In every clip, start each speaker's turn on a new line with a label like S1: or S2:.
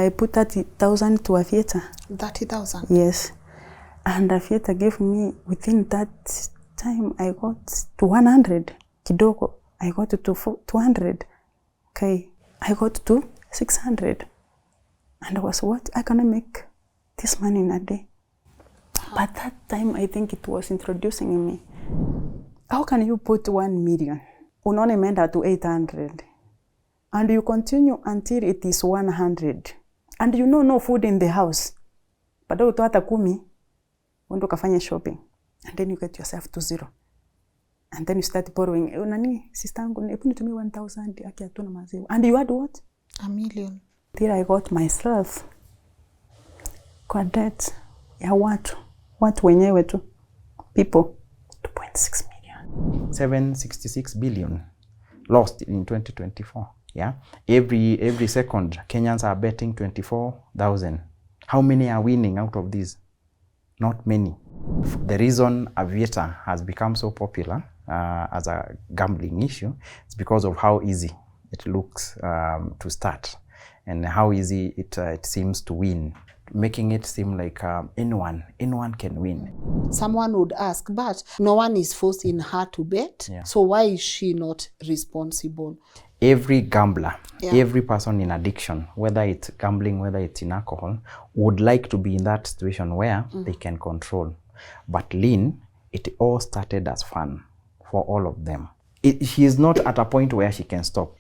S1: I put 30,000 to Aviator.
S2: 30,000?
S1: Yes. And Aviator gave me, within that time, I got to 100. Kidogo, I got to 200. Okay, I got to 600. And I was, what? I cannot make this money in a day. But that time, I think it was introducing me. How can you put 1 million? Unaona imeenda to 800. And you continue until it is 100. And you know no food in the house. But utoa hata 10, uende ukafanya shopping. And then you get yourself to 0. And then you start borrowing. Nani, sister yangu, hebu nitumie 1,000, aki hatuna maziwa. And you had what?
S2: 1 million.
S1: Till I got myself kwa debt ya watu wenyewe tu. People, 2.6 million.
S3: 766 billion lost in 2024. Yeah, every second Kenyans are betting 24,000. How many are winning out of these? Not many. The reason Aviator has become so popular as a gambling issue is because of how easy it looks to start and how easy it seems to win, making it seem like anyone can win.
S2: Someone would ask, but no one is forcing her to bet,
S3: yeah.
S2: So why is she not responsible?
S3: Every gambler,
S2: yeah.
S3: Every person in addiction, whether it's gambling, whether it's in alcohol, would like to be in that situation where they can control. But Lynn, it all started as fun for all of them. She is not at a point where she can stop.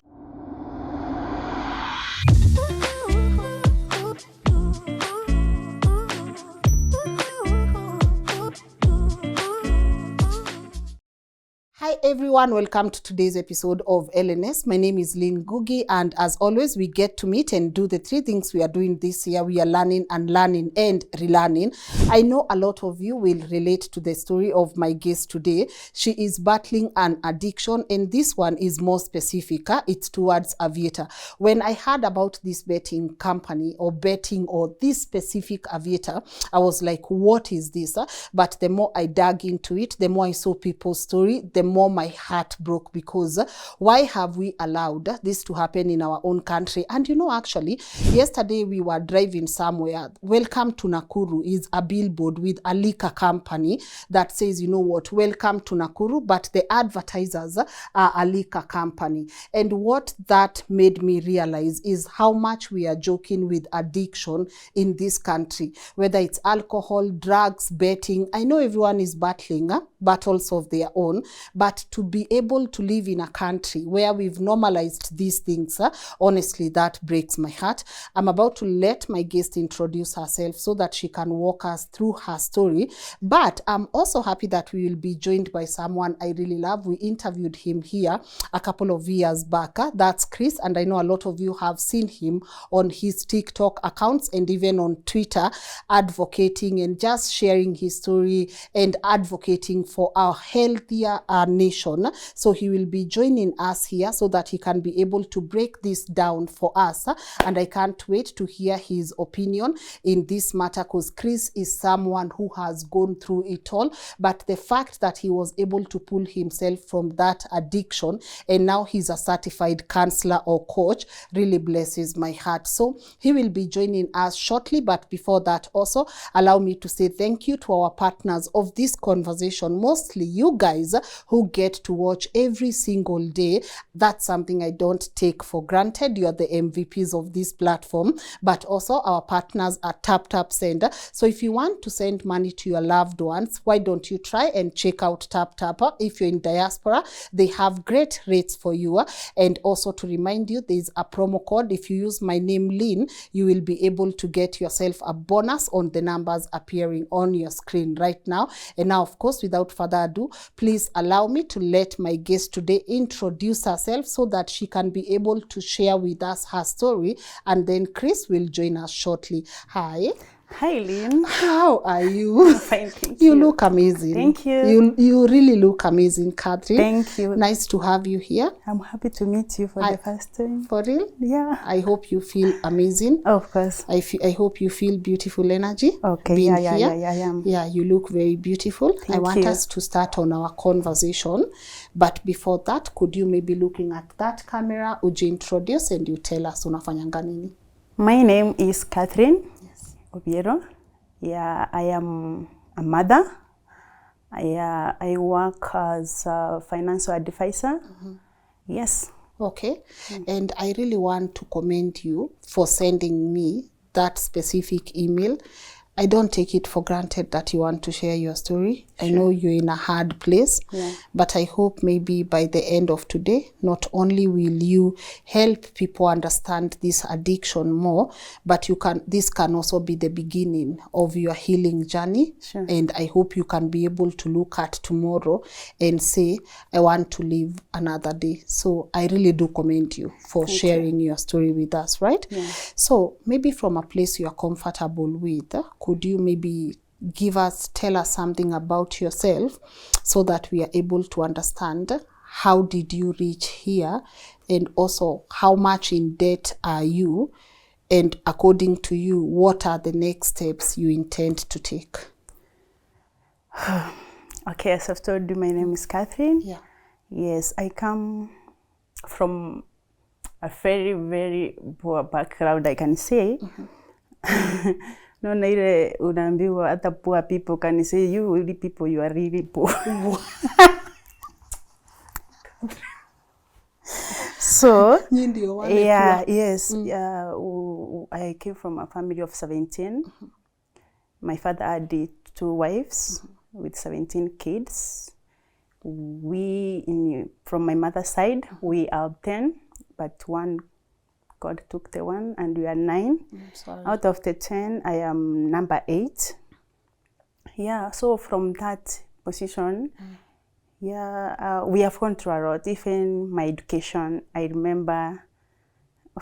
S2: Hi everyone, welcome to today's episode of LNS. My name is Lynn Ngugi, and as always we get to meet and do the 3 things we are doing this year. We are learning and relearning. I know a lot of you will relate to the story of my guest today. She is battling an addiction, and this one is more specific. It's towards Aviator. When I heard about this betting company or this specific Aviator, I was like, what is this? But the more I dug into it, the more I saw people's story, the more my heart broke, because why have we allowed this to happen in our own country? And you know, actually, yesterday we were driving somewhere. Welcome to Nakuru is a billboard with a liquor company that says, you know what, welcome to Nakuru, but the advertisers are a liquor company. And what that made me realize is how much we are joking with addiction in this country, whether it's alcohol, drugs, betting. I know everyone is battling battles of their own, but to be able to live in a country where we've normalized these things, honestly, that breaks my heart. I'm about to let my guest introduce herself so that she can walk us through her story. But I'm also happy that we will be joined by someone I really love. We interviewed him here a couple of years back. That's Chris, and I know a lot of you have seen him on his TikTok accounts and even on Twitter, advocating and just sharing his story and advocating for our healthier nation. So he will be joining us here so that he can be able to break this down for us. And I can't wait to hear his opinion in this matter, because Chris is someone who has gone through it all. But the fact that he was able to pull himself from that addiction and now he's a certified counselor or coach really blesses my heart. So he will be joining us shortly. But before that, also allow me to say thank you to our partners of this conversation, mostly you guys who get to watch every single day. That's something I don't take for granted. You are the MVPs of this platform. But also our partners are TapTapSend. So if you want to send money to your loved ones, why don't you try and check out TapTap? If you're in diaspora, they have great rates for you. And also to remind you, there's a promo code. If you use my name Lynn, you will be able to get yourself a bonus on the numbers appearing on your screen right now. And now, of course, without further ado, please allow me to let my guest today introduce herself so that she can be able to share with us her story, and then Chris will join us shortly. Hi.
S1: Hi, Lynn.
S2: How are you?
S1: Fine, thank you.
S2: You look amazing.
S1: Thank you.
S2: You really look amazing, Katherine.
S1: Thank you.
S2: Nice to have you here.
S1: I'm happy to meet you for the first time.
S2: For real?
S1: Yeah.
S2: I hope you feel amazing.
S1: Of course.
S2: I hope you feel beautiful energy.
S1: Okay.
S2: Yeah, you look very beautiful. I want us to start on our conversation. But before that, could you maybe looking at that camera, uji introduce and you tell us unafanyanga nini?
S1: My name is Katherine.
S2: Yes.
S1: Aviator. Yeah, I am a mother. I work as a financial advisor. Yes.
S2: Okay. And I really want to commend you for sending me that specific email. I don't take it for granted that you want to share your story. I know you're in a hard place, but I hope maybe by the end of today, not only will you help people understand this addiction more, but this can also be the beginning of your healing journey. And I hope you can be able to look at tomorrow and say, I want to live another day. So I really do commend you for sharing your story with us, right? So maybe from a place you are comfortable with, could you maybe tell us something about yourself so that we are able to understand how did you reach here, and also how much in debt are you, and according to you, what are the next steps you intend to take?
S1: Okay, as I've told you, my name is Katherine.
S2: Yeah.
S1: Yes, I come from a very, very poor background, I can say. No, ile unaambiwa hata poor people can say, you really people, you are really poor. So, yeah, yes, I came from a family of 17. My father had 2 wives with 17 kids. From my mother's side, we are 10, but God took the one, and we are 9. Out of the 10, I am number 8. Yeah, so from that position, we have gone through a lot. Even my education, I remember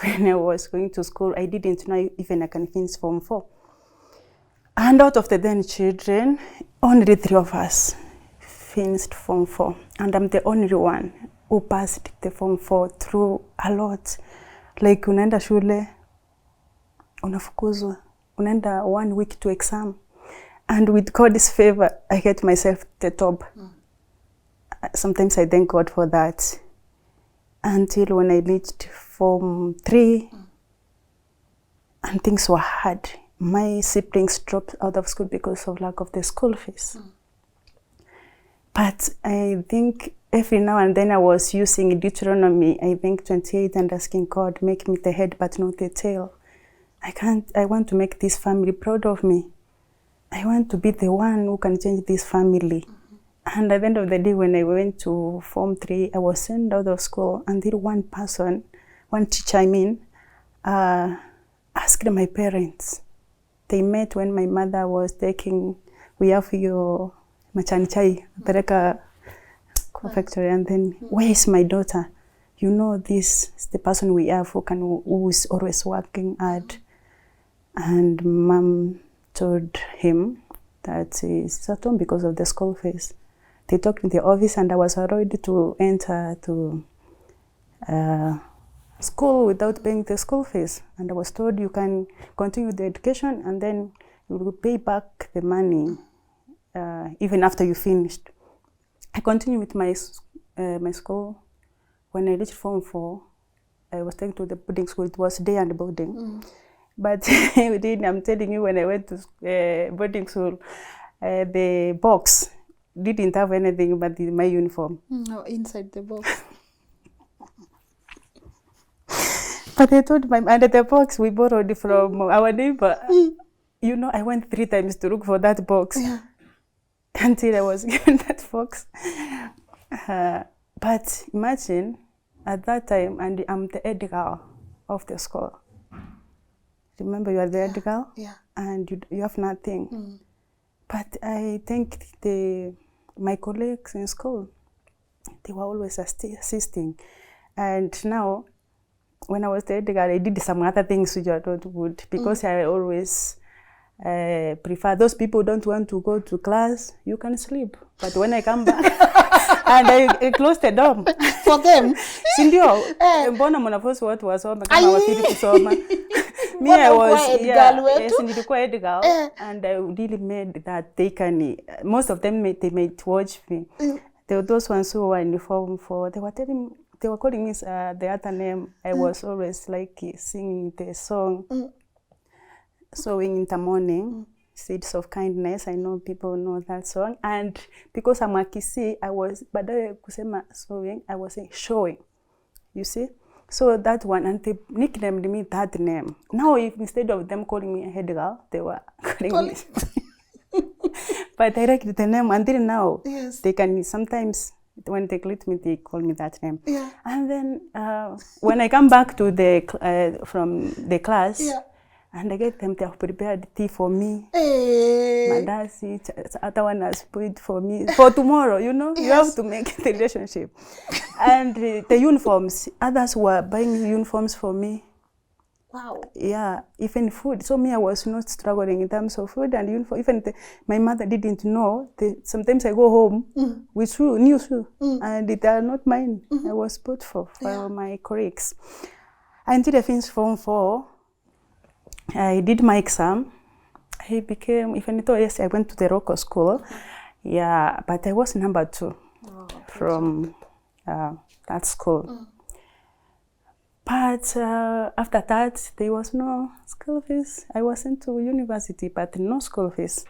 S1: when I was going to school, I didn't know even I can finish Form 4. And out of the 10 children, only 3 of us finished Form 4. And I'm the only one who passed the Form 4 through a lot. Like unaenda shule, unafukuzwa, unaenda 1 week to exam. And with God's favor, I get myself the top. Sometimes I thank God for that. Until when I reached Form 3, and things were hard. My siblings dropped out of school because of lack of the school fees. But I think every now and then I was using Deuteronomy, I think 28, and asking God, make me the head but not the tail. I want to make this family proud of me. I want to be the one who can change this family. And at the end of the day, when I went to Form 3, I was sent out of school until one teacher, asked my parents. They met when my mother was we have your machani chai, pereka factory, and then, where is my daughter? You know, this is the person we have who is always working hard. And Mom told him that he's at home because of the school fees. They talked in the office, and I was allowed to enter to school without paying the school fees. And I was told you can continue the education, and then you will pay back the money even after you finished. I continued with my school. When I reached Form 4, I was taken to the boarding school. It was day and boarding. But I'm telling you, when I went to boarding school, the box didn't have anything but my uniform.
S2: No, inside the box.
S1: But I told under the box we borrowed from our neighbor. You know, I went 3 times to look for that box until I was given that box. But imagine, at that time, and I'm the head girl of the school. Remember, you are the head girl, and you have nothing. But I think my colleagues in school, they were always assisting. And now, when I was the head girl, I did some other things which are not good, because I always prefer those people who don't want to go to class, you can sleep. But when I come back, and I close the door.
S2: For them?
S1: Sindio, mbona mwanafunzi watu wasoma kama wafili kusoma. Me, I was, nilikuwa head girl, and I really made that they can, most of them, they might watch me. There were those ones who were in Form 4, they were telling me, they were calling me the other name. I was always like singing the song, Sowing in the Morning, Seeds of Kindness. I know people know that song. And because I'm a Kisii, I was, badala kusema sowing, I was saying showing. You see? So that one, and they nicknamed me that name. Now, if instead of them calling me a head girl, they were calling me. But I like the name until now.
S2: Yes.
S1: They can sometimes, when they greet me, they call me that name.
S2: Yeah.
S1: And then when I come back to the from the class, and I get them, they have prepared tea for me.
S2: Hey.
S1: Mandasi, other one has put for me for tomorrow. You know, you have to make the relationship. And the uniforms, others were buying uniforms for me.
S2: Wow.
S1: Yeah, even food. So me, I was not struggling in terms of food and uniform. Even my mother didn't know. Sometimes I go home with new shoes, and they are not mine. I was bought for my colleagues. Until I finished Form 4, I did my exam. I became, even though yes, I went to the local school. Yeah, but I was number 2 from that school. But after that, there was no school fees. I was into university, but no school fees.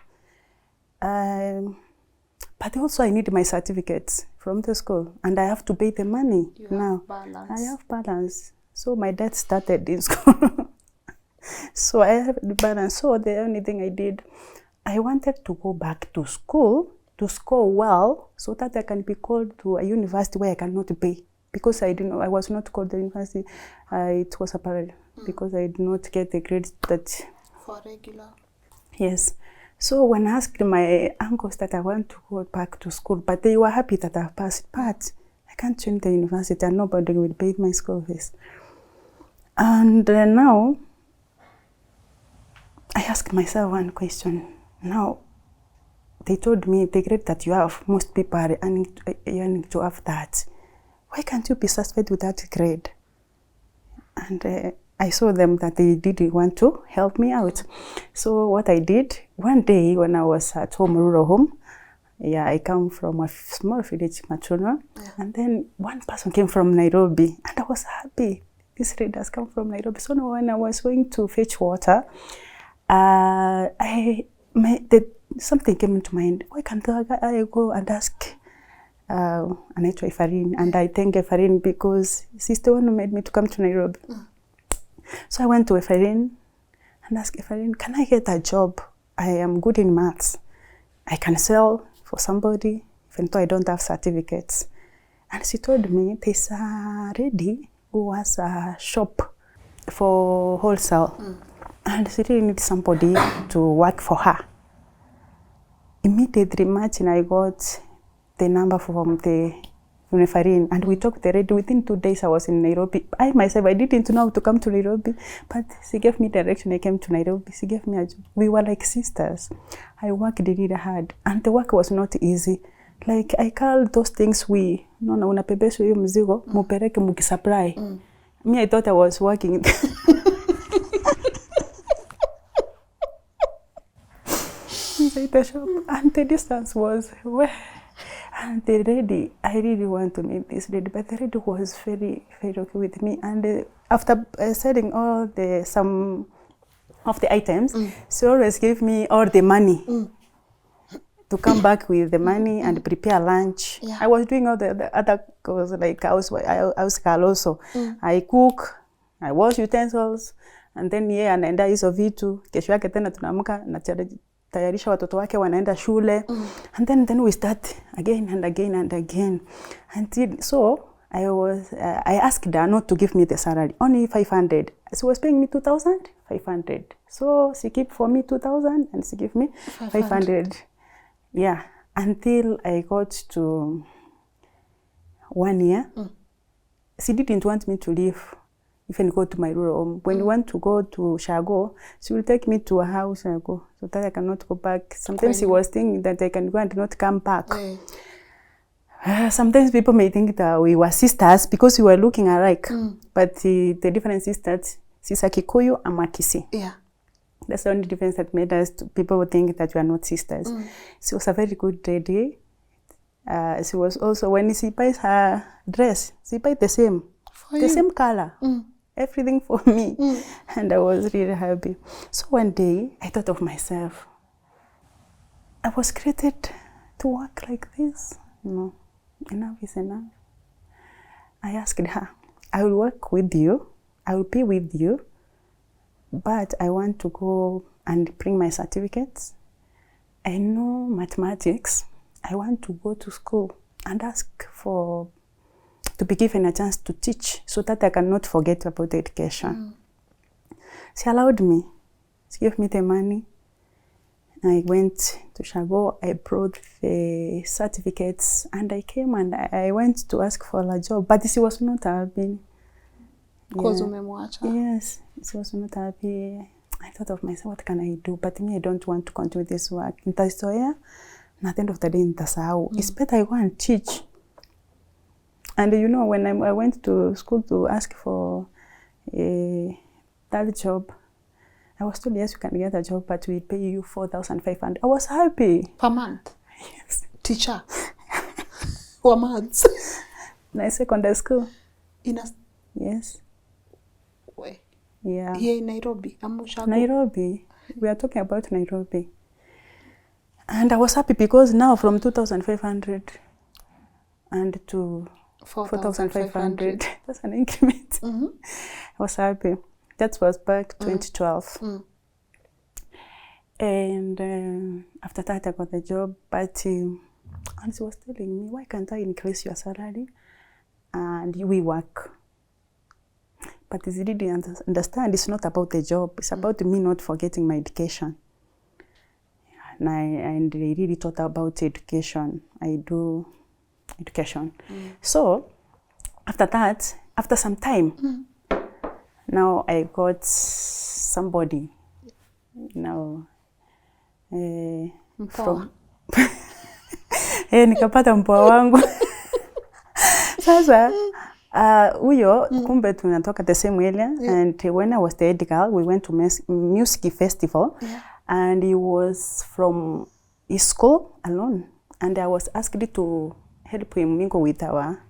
S1: But also I need my certificates from the school, and I have to pay the money now. I have balance. So my debt started in school. So I have the balance. So the only thing I did, I wanted to go back to school, to score well, so that I can be called to a university where I cannot pay. Because I was not called the university, it was a parallel, because I did not get the grades that...
S2: For regular.
S1: Yes. So when I asked my uncles that I want to go back to school, but they were happy that I passed, but I can't join the university and nobody will pay my school fees. And now, I asked myself one question. Now, they told me the grade that you have, most people are yearning to have that. Why can't you be satisfied with that grade? And I saw them that they didn't want to help me out. So what I did, one day when I was at home, rural home, I come from a small village, Machuno, and then one person came from Nairobi, and I was happy. This read has come from Nairobi. So now when I was going to fetch water, something came into mind. Why can't I go and ask anaitwa Katherine, and I thank Katherine because she's the one who made me to come to Nairobi. So I went to Katherine and asked Katherine, can I get a job? I am good in maths. I can sell for somebody, even though I don't have certificates. And she told me, there's a lady who has a shop for wholesale. And she really needs somebody to work for her. Immediately, imagine I got the number from the Katherine, and we talked already. Within 2 days, I was in Nairobi. I myself, I didn't know how to come to Nairobi, but she gave me direction. I came to Nairobi. She gave me a job. We were like sisters. I worked really hard, and the work was not easy. Like I call those things unapepeswa hiyo mzigo, mupeleke mukisupply. Me, I thought I was working inside the shop, and the distance was and the lady, I really want to meet this lady, but the lady was very, very okay with me. And after selling some of the items, she always gave me all the money to come back with the money and prepare lunch. I was doing all the other chores, like house girl also. I cook, I wash utensils, and then anaenda hizo vitu. Kesho yake tena tunaamka na tayarisha watoto wake wanaenda shule. And then we start again and again and again. Until so I asked her not to give me the salary, only 500. She was paying me 2,500. So she kept for me 2,000 and she gave me 500. Yeah, until I got to 1 year. She didn't want me to leave, even go to my rural home. When we want to go to Shago, she will take me to a house and go, so that I cannot go back. Sometimes she was thinking that I can go and not come back. Sometimes people may think that we were sisters because we were looking alike. But the difference is that she's a Kikuyu, I'm a Kisii. Yeah. That's the only difference that made us, people would think that we are not sisters. She was a very good lady. She was also, when she buys her dress, she buys the same.
S2: For
S1: the
S2: you.
S1: same color. Everything for me. And I was really happy. So one day, I thought of myself. I was created to work like this. No, enough is enough. I asked her, I will work with you. I will be with you. But I want to go and bring my certificates. I know mathematics. I want to go to school and ask to be given a chance to teach so that I cannot forget about education. She allowed me. She gave me the money. I went to Shago. I brought the certificates and I came and I went to ask for a job. But she was not happy.
S2: Because umemwacha.
S1: Yes, she was not happy. I thought of myself, what can I do? But me, I don't want to continue this work. Nitaizoea, and at the end of the day, nitasahau. It's better I go and teach. And you know, when I went to school to ask for a third job, I was told, yes, you can get a job, but we pay you 4,500. I was happy.
S2: Per month?
S1: Yes.
S2: Teacher? For months?
S1: My secondary school. Yes.
S2: Where?
S1: Yeah.
S2: Here in Nairobi?
S1: Nairobi. We are talking about Nairobi. And I was happy because now from 2,500 and to 4,500, that's an increment. I was happy. That was back 2012. And after that, I got the job. But and she was telling me, why can't I increase your salary? And we work. But she didn't understand. It's not about the job. It's about me not forgetting my education. And I really thought about education. I do education. So after that, after some time, now I got somebody. Now from nikapata mpoa wangu. Sasa huyo kumbe tunatoka the same area, and when I was the head girl, we went to music festival, and he was from his school alone, and I was asked to help him mingle with our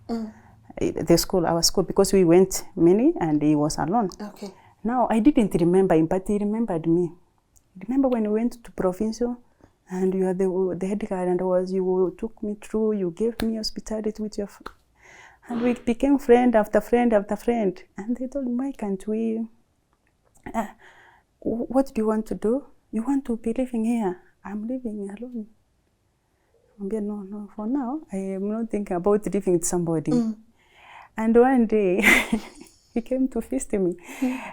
S1: our school, because we went many and he was alone.
S2: Okay.
S1: Now I didn't remember him, but he remembered me. Remember when we went to Provincial, and you are the head girl, and you took me through, you gave me hospitality with your and we became friend after friend after friend. And they told me, why can't we, what do you want to do? You want to be living here? I'm living alone. No, for now, I am not thinking about living with somebody. And one day, he came to visit me.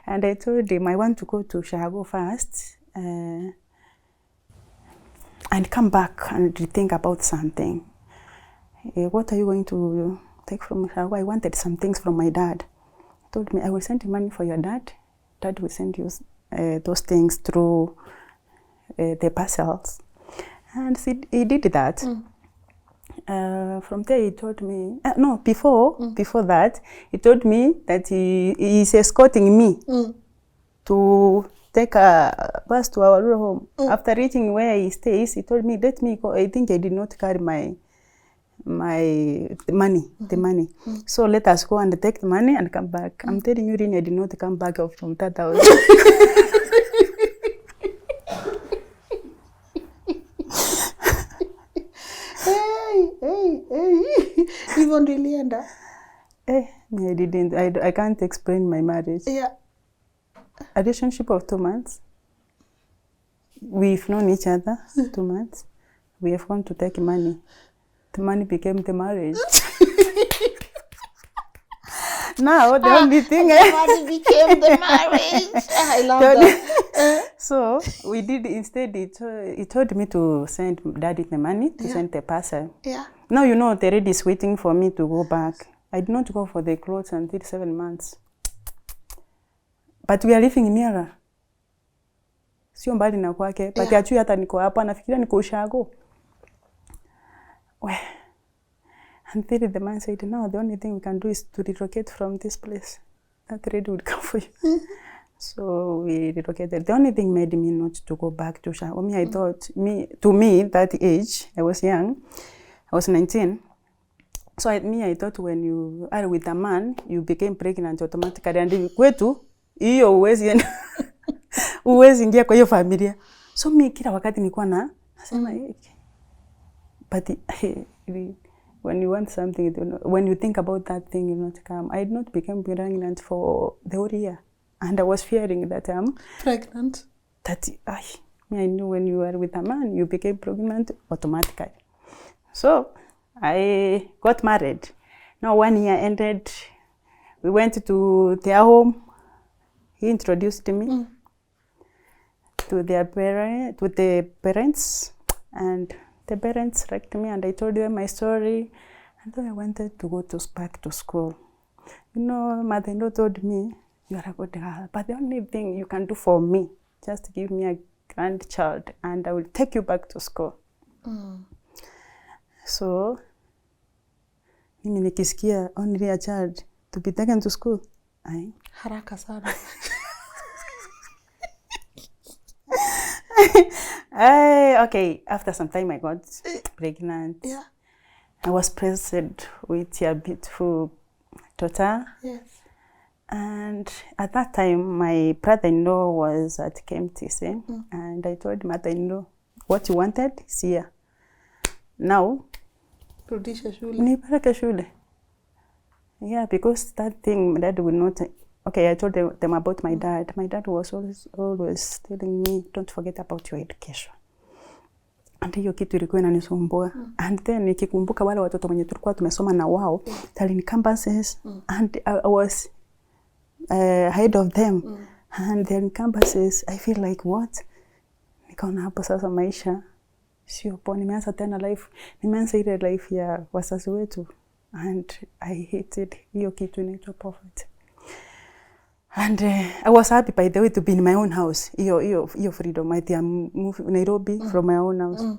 S1: And I told him, I want to go to Shago first and come back and think about something. What are you going to take from Shago? I wanted some things from my dad. He told me, I will send you money for your dad. Dad will send you those things through the parcels. And he did that. From there, he told me, before that, he told me that he is escorting me to take a bus to our rural home. After reaching where he stays, he told me, let me go. I think I did not carry the money. So let us go and take the money and come back. I'm telling you, really, I did not come back from that house.
S2: Hey. Even Lilienda.
S1: I didn't. I can't explain my marriage.
S2: Yeah.
S1: A relationship of 2 months. We've known each other 2 months. We have gone to take money. The money became the marriage. Now the only thing
S2: the money became the marriage. I love that.
S1: So we did instead. He told me to send daddy the money to send the parcel.
S2: Yeah.
S1: Now you know the lady is waiting for me to go back. I did not go for the clothes until 7 months. But we are living in Miara. Sio mbali na kwake. But ajui hata niko hapa, anafikiria niko Ushago. Well, until the man said, no, the only thing we can do is to relocate from this place. That lady would come for you. So we relocated. The only thing made me not to go back to Ushago. I thought, to me, that age, I was young, was 19. So I thought when you are with a man, you became pregnant automatically. And kwetu, hiyo uwezi ingia kwa hiyo familia. So mi kila wakati nilikuwa nasema, but when you want something, when you think about that thing, you not come. I did not become pregnant for the whole year. And I was fearing that I'm
S2: pregnant.
S1: That I knew when you are with a man, you became pregnant automatically. So I got married. Now 1 year ended. We went to their home. He introduced me to the parents, and the parents liked me, and I told them my story. And then I wanted to go back to school. You know, mother-in-law told me, you are a good girl, but the only thing you can do for me, just give me a grandchild, and I will take you back to school. So, mimi nikisikia only a child to be taken to school,
S2: haraka sana.
S1: Okay, after some time I got pregnant.
S2: Yeah.
S1: I was blessed with a beautiful daughter.
S2: Yes.
S1: And at that time, my brother-in-law was at KMTC, and I told mother-in-law, what you wanted is here. Now,
S2: Rudisha shule.
S1: Nipeleke shule. Yeah, because that thing, my dad would not. Okay, I told them about my dad. My dad was always telling me, don't forget about your education. And hiyo kitu ilikuwa inanisumbua. And then nikikumbuka wale watoto wenye tulikuwa tumesoma na wao, in campuses, and I was ahead of them. And then campuses, I feel like what? Nikaona hapo sasa maisha sio poa, nimeanza tena life, nimeanza ile life ya wazazi wetu, and I hated hiyo kitu inaitwa poverty. And I was happy, by the way, to be in my own house. Hiyo freedom. I moved to Nairobi from my own house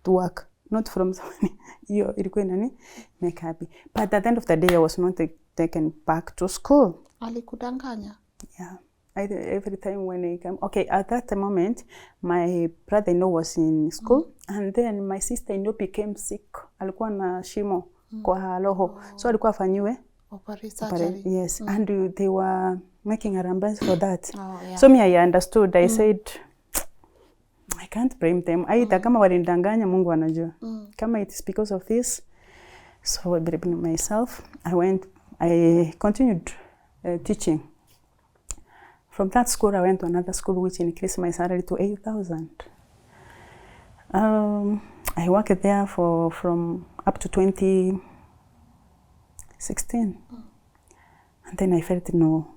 S1: to work, not from someone. Hiyo ilikuwa nani make happy. But at the end of the day, I was not taken back to school.
S2: Alikudanganya?
S1: Yeah. Every time when I come, okay, at that moment, my brother-in-law was in school, and then my sister-in-law became sick. Alikuwa na shimo kwa roho, so alikuwa afanyiwe
S2: operation.
S1: Yes, and they were making arrangements for that.
S2: Yeah.
S1: So me, I understood. I said, I can't blame them. Either kama walinidanganya, Mungu anajua. Kama it is because of this, so I blame myself. I continued teaching. From that school, I went to another school which increased my salary to 8,000. I worked there from up to 2016. And then I felt no.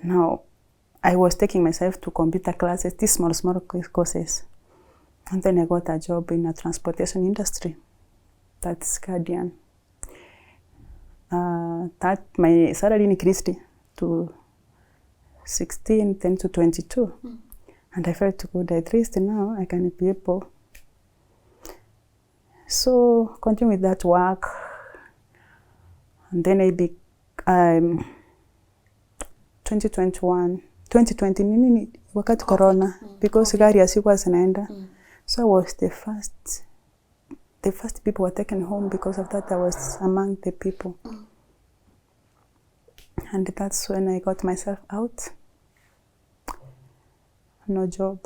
S1: Now, I was taking myself to computer classes, these small courses. And then I got a job in a transportation industry. That's Guardian. That my salary increased to 16, then to 22. And I felt good. At least now I can be able. So continue with that work. And then 2020 nini wakati corona, because gari asikuwa zinaenda. So I was the first people were taken home. Because of that, I was among the people. And that's when I got myself out. No job,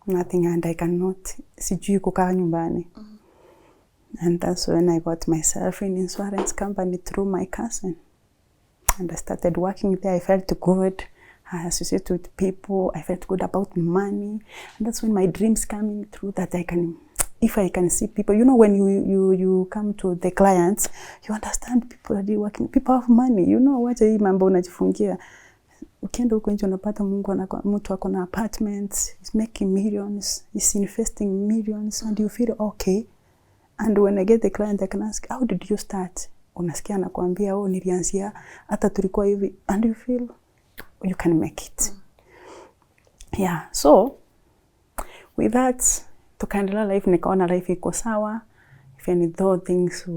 S1: nothing, and I cannot sijui kukaa nyumbani. And that's when I got myself in insurance company through my cousin. And I started working there. I felt good. I associated with people. I felt good about money. And that's when my dreams coming through, that if I can see people, you know, when you come to the clients, you understand people are working, people have money, you know, wacha hii mambo unajifungia. Ukienda huko nje unapata mtu ako na apartments, he's making millions, he's investing millions, and you feel okay. And when I get the client, I can ask, how did you start? Unasikia anakuambia, nilianzia hata tulikuwa hivi, and you feel you can make it. Yeah, so with that, tukaendelea life, nikaona life iko sawa. Even though things,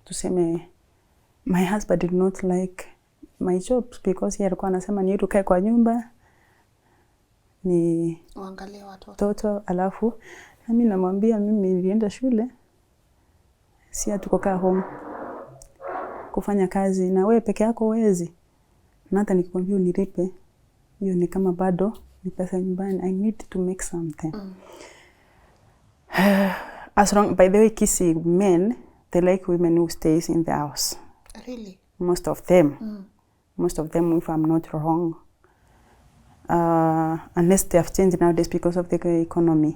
S1: tuseme, my husband did not like my job, because he alikuwa anasema ni ukae kwa nyumba, ni
S2: uangalie watoto,
S1: alafu Mimi namwambia mimi nilienda shule, si ati kukaa home kufanya kazi, na wewe peke yako huwezi. Na hata nikikwambia unilipe, hiyo ni kama bado ni pesa nyumbani. I need to make something. As long, by the way, kissing men, they like women who stays in the house.
S2: Really?
S1: Most of them. Most of them, if I'm not wrong. Unless they have changed nowadays because of the economy.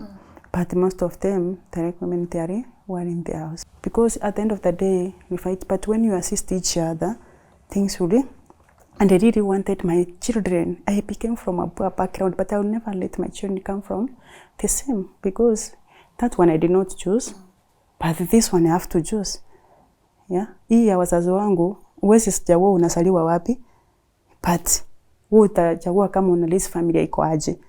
S1: But most of them, they like women who are in the house. Because at the end of the day, we fight. But when you assist each other, things will be. And I really wanted my children. I became from a poor background, but I will never let my children come from the same. Because that one I did not choose. But this one I have to choose. Yeah? Hii ya wazazi wangu, uwezi sijawua unasaliwa wapi. But utajawua kama unalisi familia iko aje.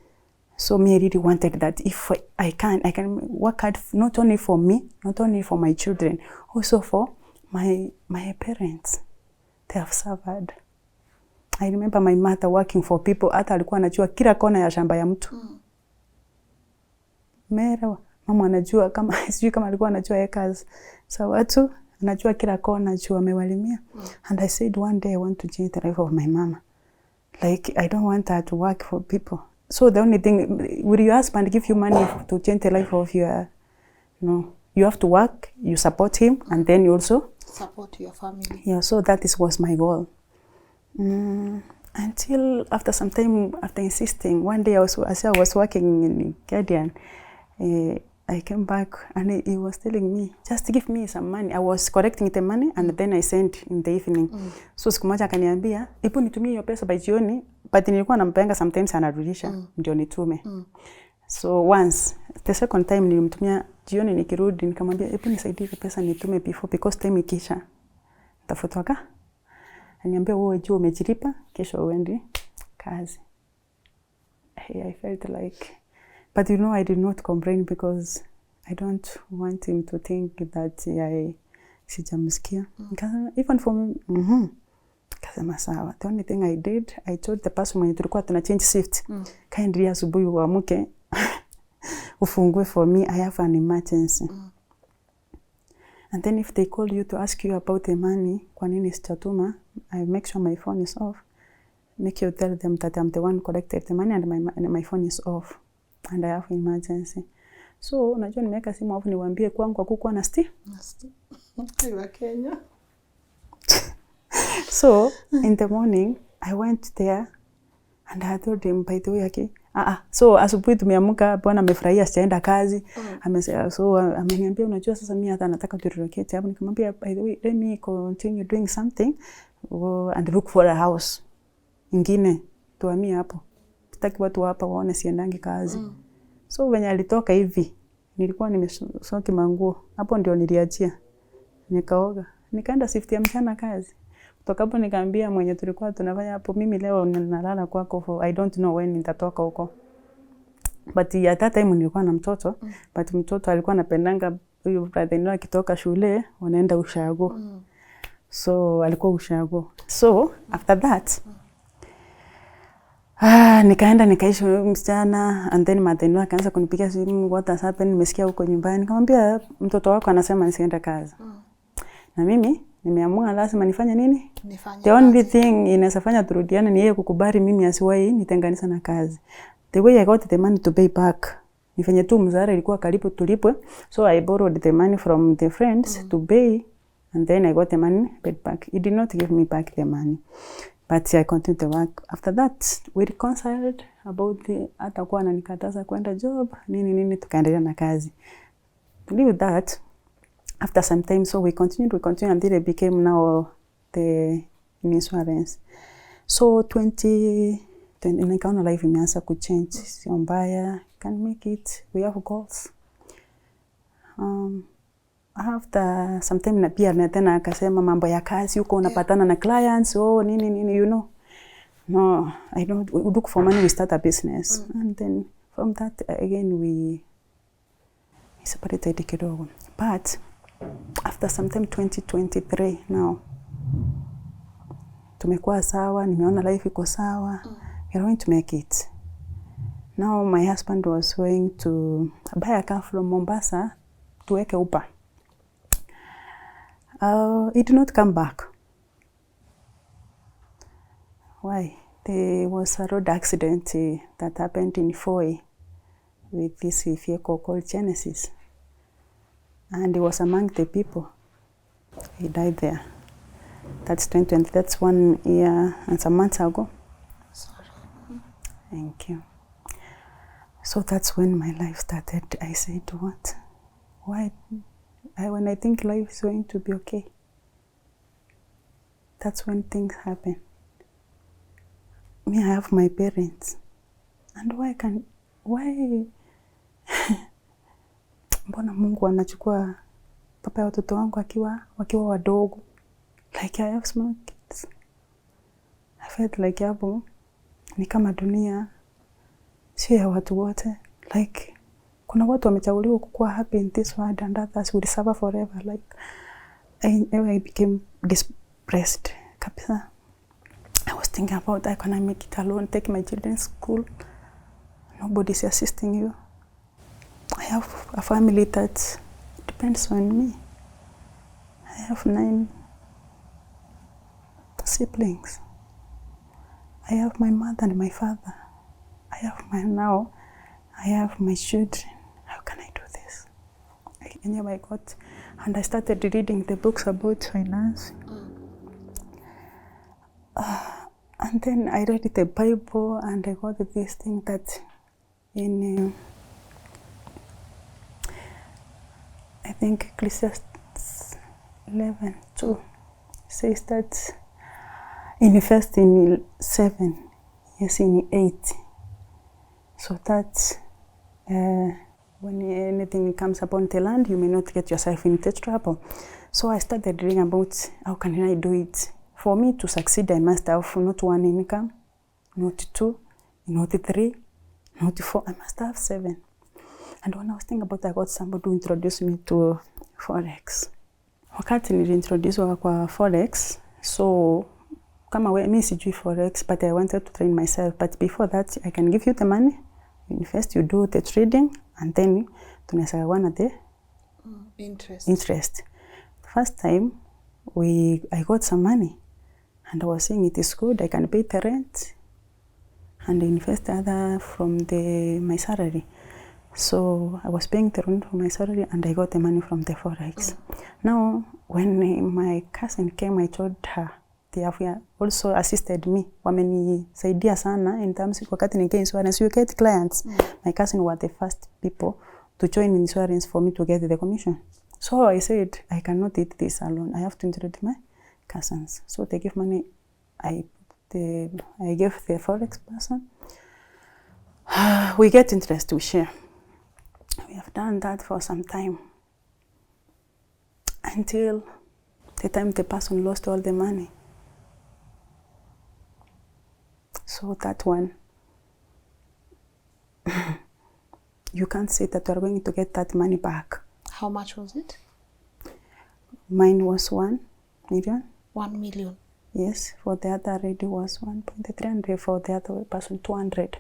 S1: So me, I really wanted that if I can work hard not only for me, not only for my children, also for my parents. They have suffered. I remember my mother working for people. Hata alikuwa anajua kila kona ya shamba ya mtu. Mera, mama anajua kama sijui kama alikuwa anajua acres. So watu anajua kila kona, anajua amewalimia. And I said one day I want to change the life of my mama. Like I don't want her to work for people. So the only thing, will your husband give you money to change the life of your, no, you have to work, you support him, and then you also
S2: support your family.
S1: Yeah, so that was my goal. Until after some time, after insisting, one day as I was working in Kenyan, I came back and he was telling me, just give me some money. I was collecting the money and then I sent in the evening. So siku moja akaniambia, "Ipo nitumie hiyo pesa by jioni," but nilikuwa nampenga sometimes anarudisha ndio nitume. So once, the second time nilimtumia jioni nikirudi nikamwambia, "Ipo nisaidie pesa nitume before because time ikisha." Tafutoka. Aniambia wewe juu umejilipa, kesho uende kazi. I felt like, but you know, I did not complain because I don't want him to think that I sijamsikia. Even for me, kasema sawa. The only thing I did, I told the person when tulikuwa tuna change shift, kindly asubuhi uamke ufungue for me, I have an emergency. And then if they call you to ask you about the money, kwa nini sitatuma, I make sure my phone is off. Make you tell them that I'm the one who collected the money and my phone is off. And I have an emergency. So, unajua nimeweka simu off niwaambie kwangu hakukuwa na sti.
S2: Wa Kenya.
S1: So, in the morning, I went there and I told him, by the way, so asubuhi tumeamka, bwana amefurahia sijaenda kazi. Amesema, so ameniambia unajua sasa mimi hata nataka tu relocate hapo. Nikamwambia, by the way, let me continue doing something and look for a house ingine tuhamie hapo. Sitaki watu hapa waone siendangi kazi. So when alitoka hivi, nilikuwa nimesoki manguo. Hapo ndio niliachia. Nikaoga. Nikaenda shift ya mchana kazi. Kutoka hapo nikaambia mwenye tulikuwa tunafanya hapo, mimi leo nalala kwako for I don't know when nitatoka huko. But at that time nilikuwa na mtoto, but mtoto alikuwa anapendanga huyu brother in law akitoka shule wanaenda ushago. So alikuwa ushago. So after that nikaenda nikaishi msichana and then mother in law akaanza kunipigia simu, what has happened, nimesikia huko nyumbani. Nikamwambia mtoto wako anasema nisiende kazi. Na mimi nimeamua lazima nifanye nini? The only thing inasafanya turudiane ni yeye kukubali mimi asiwahi nitenganisha na kazi. The way I got the money to pay back, nifanye tu mzara ilikuwa karibu tulipwe. So I borrowed the money from the friends to pay and then I got the money paid back. He did not give me back the money. But I continued the work. After that, we reconciled about the atakuwa ananikataza kwenda job, nini tukaendelea na kazi. With that, after some time, so we continued until it became now the insurance. So 20 nikaona life imeanza kuchange, sio mbaya, can make it, we have goals. After some time na pia na tena akasema mambo ya kazi huko unapatana na clients, nini, you know. No, I don't look for money, we start a business. And then from that again we separated kidogo. But after some time 2023 now tumekuwa sawa, nimeona life iko sawa. We're going to make it. Now my husband was going to buy a car from Mombasa to weke upa. It did not come back. Why? There was a road accident that happened in Foi with this vehicle called Genesis. And he was among the people. He died there. That's 2020. That's 1 year and some months ago.
S2: Sorry.
S1: Thank you. So that's when my life started. I said, what? Why? When I think life is going to be okay, that's when things happen. Me, I have my parents. And why? Mbona Mungu anachukua papa ya watoto wangu wakiwa wadogo? Like I have small kids. I felt like hapo ni kama dunia sio ya watu wote. Like kuna watu wamechaguliwa kukuwa happy in this world and others will suffer forever. Like I became depressed kabisa. I was thinking about I can make it alone, take my children to school. Nobody's assisting you. I have a family that depends on me. I have 9 siblings. I have my mother and my father. I have my children. How can I do this? I got, and I started reading the books about finance. And then I read the Bible and I got this thing that in, I think Ecclesiastes 11:2 says that invest in 7, yes, in 8. So that when anything comes upon the land, you may not get yourself into trouble. So I started reading about how can I do it. For me to succeed, I must have not 1 income, not 2, not 3, not 4. I must have 7. And when I was thinking about it, I got somebody who introduced me to Forex. Wakati niliintroduced kwa Forex, so kama mimi sijui Forex, but I wanted to train myself. But before that, I can give you the money. You invest, you do the trading, and then tunasagawana the interest. First time, I got some money, and I was saying it is good. I can pay the rent, and invest other from my salary. So I was paying the rent from my salary, and I got the money from the Forex. Now, when my cousin came, I told her. They have also assisted me. Wamenisaidia sana in terms of wakati nige insurance. You get clients. My cousin were the first people to join insurance for me to get the commission. So I said, I cannot eat this alone. I have to introduce my cousins. So they give money. I give the Forex person. We get interest to share. We have done that for some time. Until the time the person lost all the money. So that one, you can't say that you are going to get that money back.
S2: How much was it?
S1: Mine was 1 million.
S2: 1 million?
S1: Yes, for the other lady was 1.300, for the other person 200.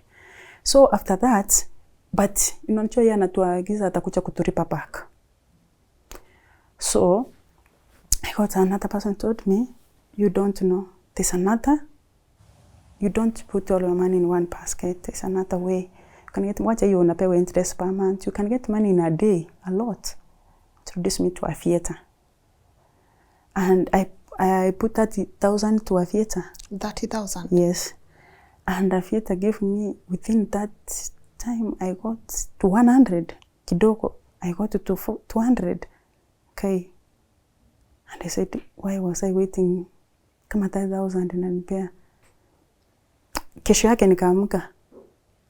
S1: So after that, but unajua yeye anatuagiza atakuja kutulipa back. So I got another person told me, you don't know, there's another. You don't put all your money in one basket. There's another way. You can get much you unapewa interest per month. You can get money in a day, a lot. Introduce me to Aviator. And I put 30,000 to Aviator. 30,000? Yes. And Aviator gave me, within that time, I got to 100. Kidogo, I got to 200. Okay. And I said, why was I waiting? Kama 30,000 inanipea. Kesho yake nikaamka.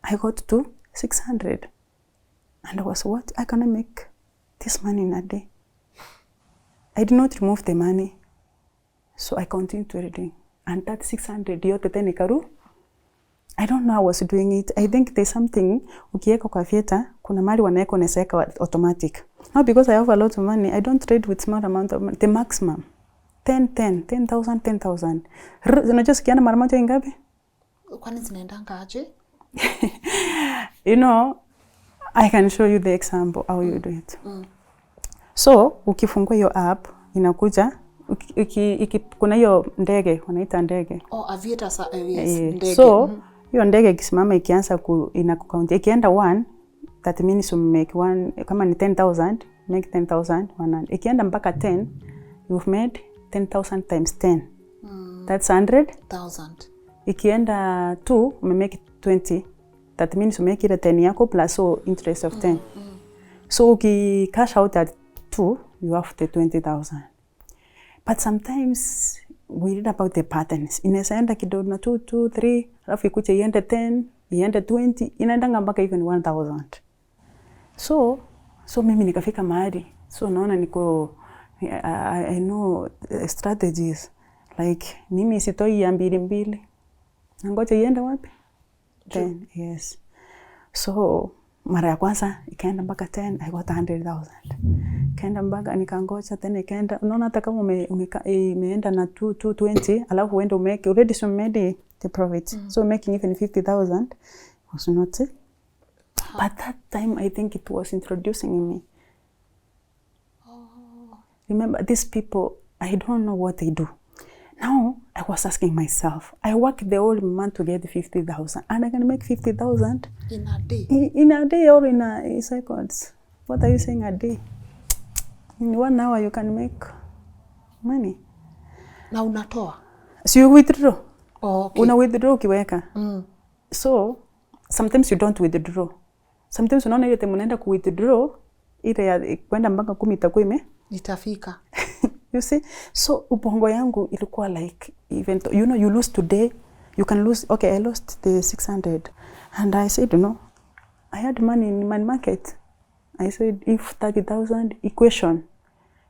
S1: I got to 600. And I was, what? I cannot make this money in a day. I did not remove the money. So I continued trading. And that 600 yote tena ikaru. I don't know how I was doing it. I think there's something, ukiweka kwa Aviator, kuna mali wanaweka unaweka automatic. Now because I have a lot of money, I don't trade with small amount of money. The maximum. 10,000. Unajua sikiana mara moja ingapi?
S2: Kwani zinaendanga aje?
S1: You know, I can show you the example how you do it. So, ukifungua hiyo app, inakuja, kuna hiyo ndege, wanaita ndege.
S2: Oh, Aviator, yes, ndege.
S1: So, hiyo ndege ikisimama ikianza inakucount. Ikienda 1, that means you make 1, kama ni 10,000, make 10,000, 100. Ikienda mpaka 10, you've made 10,000 times 10. That's 100,000. Ikienda 2, umemake 20. That means you make it 10 yako plus so interest of 10. So uki cash out at 2, you have the 20,000. But sometimes we read about the patterns. Inaweza enda kidogo na 2, 2, 3, alafu ikuje iende 10, iende 20, inaendanga mpaka even 1,000. So mimi nikafika mahali. So naona niko I know strategies. Like mimi sitoi ya mbili. Nangoja iende wapi? 10, yes. So mara ya kwanza ikaenda mpaka 10, I got 100,000. Kaenda mpaka nikangoja tena ikaenda. Unaona hata kama imeenda na 220, alafu uende umeke already so made the profit. So making even 50,000 was not it. But that time I think it was introducing me. Remember these people, I don't know what they do. Now I was asking myself, I work the whole month to get 50,000 and I can make 50,000
S2: in a day.
S1: In a day or in a seconds. What are you saying a day? In 1 hour you can make money.
S2: Na unatoa?
S1: So you withdraw.
S2: Oh, okay.
S1: Una withdraw ukiweka. So sometimes you don't withdraw. Sometimes unaona ile temunaenda ku withdraw ile ya kwenda mpaka 10 itakuwa
S2: itafika.
S1: You see? So ubongo yangu ilikuwa like, even though, you know, you lose today, you can lose. Okay, I lost the 600. And I said, you know, I had money in my market. I said, if 30,000 equation,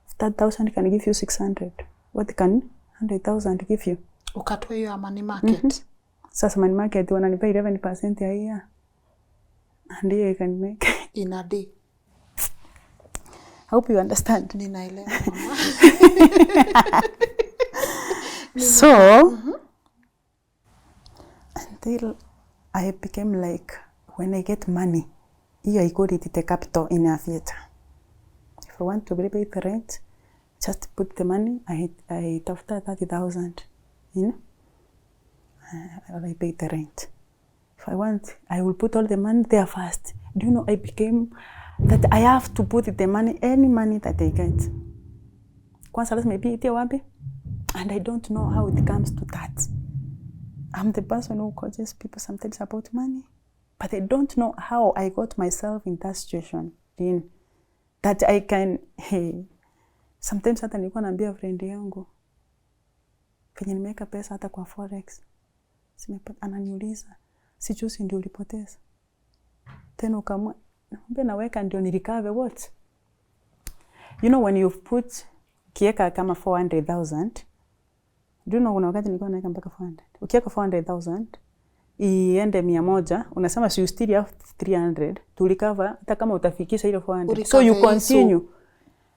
S1: if 30,000 can give you 600, what can 100,000 give you?
S2: Ukatoa hiyo money market.
S1: Sasa money market wananipa 11% a year. And here you can make
S2: in a day.
S1: I hope you understand.
S2: Ninaelewa.
S1: So, until I became like, when I get money, here I call it the capital in Aviator. If I want to pay the rent, just put the money, I after 30,000, you know, I pay the rent. If I want, I will put all the money there first. Do you know, I became that I have to put the money, any money that I get. Kwanza lazima ipitie wapi? And I don't know how it comes to that. I'm the person who coaches people sometimes about money, but I don't know how I got myself in that situation. That I can, hey, sometimes hata nilikuwa naambia friend yangu, penye nimeweka pesa hata kwa forex, ananiuliza, sijuzi ndio ulipoteza. Tena ukamwa, naambia naweka ndio nilikave what? You know, when you've put kieka kama 400,000, do you know kuna wakati nilikuwa naweka mpaka 400. Ukiweka 400,000 iende 100, unasema so you still have 300 to recover hata kama utafikisha ile 400. So you continue.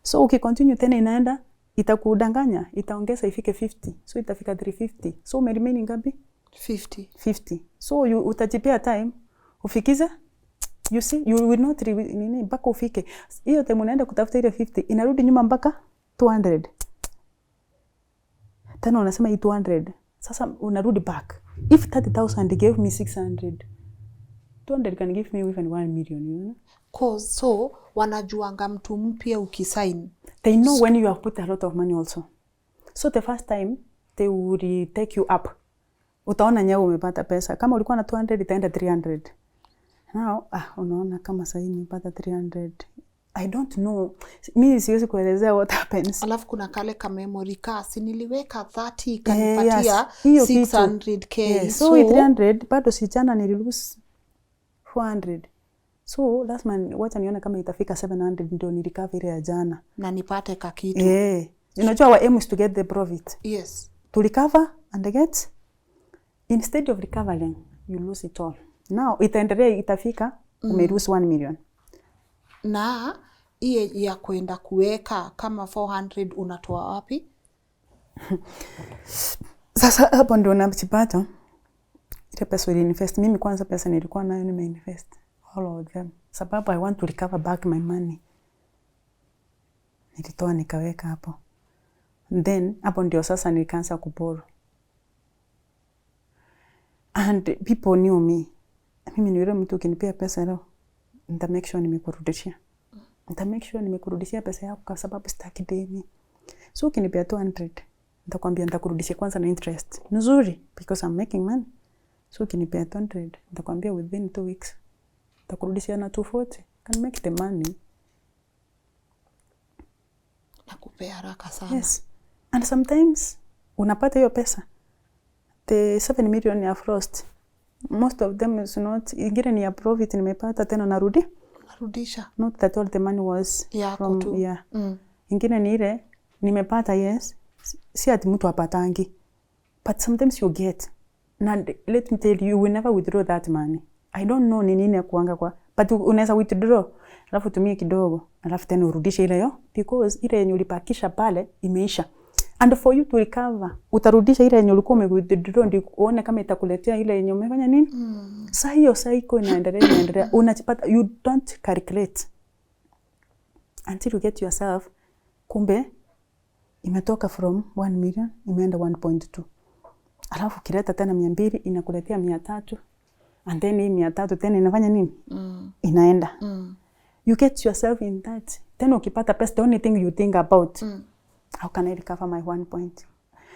S1: So ukicontinue tena inaenda itakudanganya, itaongeza ifike 50. So itafika 350. So umeremain ngapi? 50. So utajipia time ufikize. You see, you will not nini mpaka ufike. Hiyo time unaenda kutafuta ile 50 inarudi nyuma mpaka 200. Tena unasema hii 200. Sasa unarudi back. If 30,000 gave me 600, 200 can give me even 1 million, you know?
S2: Cause so wanajuanga mtu mpya ukisign.
S1: They know when you have put a lot of money also. So the first time they will take you up. Utaona nyewe umepata pesa. Kama ulikuwa na 200 itaenda 300. Now, unaona kama sasa nimepata 300. I don't know. Mimi siwezi kuelezea what happens.
S2: Alafu kuna kale ka memory card, niliweka 30 kanipatia 600k.
S1: Yes. So 300 bado sichana nililose 400. So last man wacha niona kama itafika 700 ndio nirecover ile ya jana
S2: na nipate ka kitu.
S1: Unajua our aim is to get the profit.
S2: Yes.
S1: To recover and get, instead of recovering you lose it all. Now itaendelea itafika umelose 1 million.
S2: Na iye ya kwenda kuweka kama 400 unatoa wapi?
S1: Sasa hapo ndio napata ile pesa ile invest. Mimi kwanza pesa nilikuwa nayo nimeinvest. all of them. Sababu I want to recover back my money. Nilitoa nikaweka hapo. Then hapo ndio sasa nikaanza kuboro. And people knew me. Mimi ni yule mtu ukinipea pesa leo, nita make sure nimekurudishia. Nita make sure nimekurudishia pesa yako kwa sababu sitaki deni. So ukinipea 200, nitakwambia nitakurudishia kwanza na interest. Nzuri because I'm making money. So ukinipea 200, nitakwambia within 2 weeks nitakurudishia na 240. Can make the money.
S2: Nakupea haraka sana.
S1: Yes. And sometimes unapata hiyo pesa. The 7 million ya frost, most of them is not, ingine ni ya profit nimepata tena narudisha. Not that all the money was from, yeah. Ingine ni ile nimepata, yes, si ati mtu apatangi. But sometimes you get. And let me tell you, you will never withdraw that money. I don't know ni nini ya kuanga kwa, but unaweza withdraw, alafu tumie kidogo, alafu tena urudishe ile yo, because ile yenye ulipakisha pale imeisha. And for you to recover, utarudisha ile yenye ulikuwa umewithdraw ndio uone kama itakuletea ile yenye umefanya nini. Sasa hiyo cycle inaendelea. Unachipata, you don't calculate until you get yourself, kumbe imetoka from 1 million imeenda 1.2. Alafu kileta tena 200 inakuletea 300. And then hii 300 tena inafanya nini? Inaenda. You get yourself in that. Tena ukipata pesa, the only thing you think about, how can I recover my 1 point?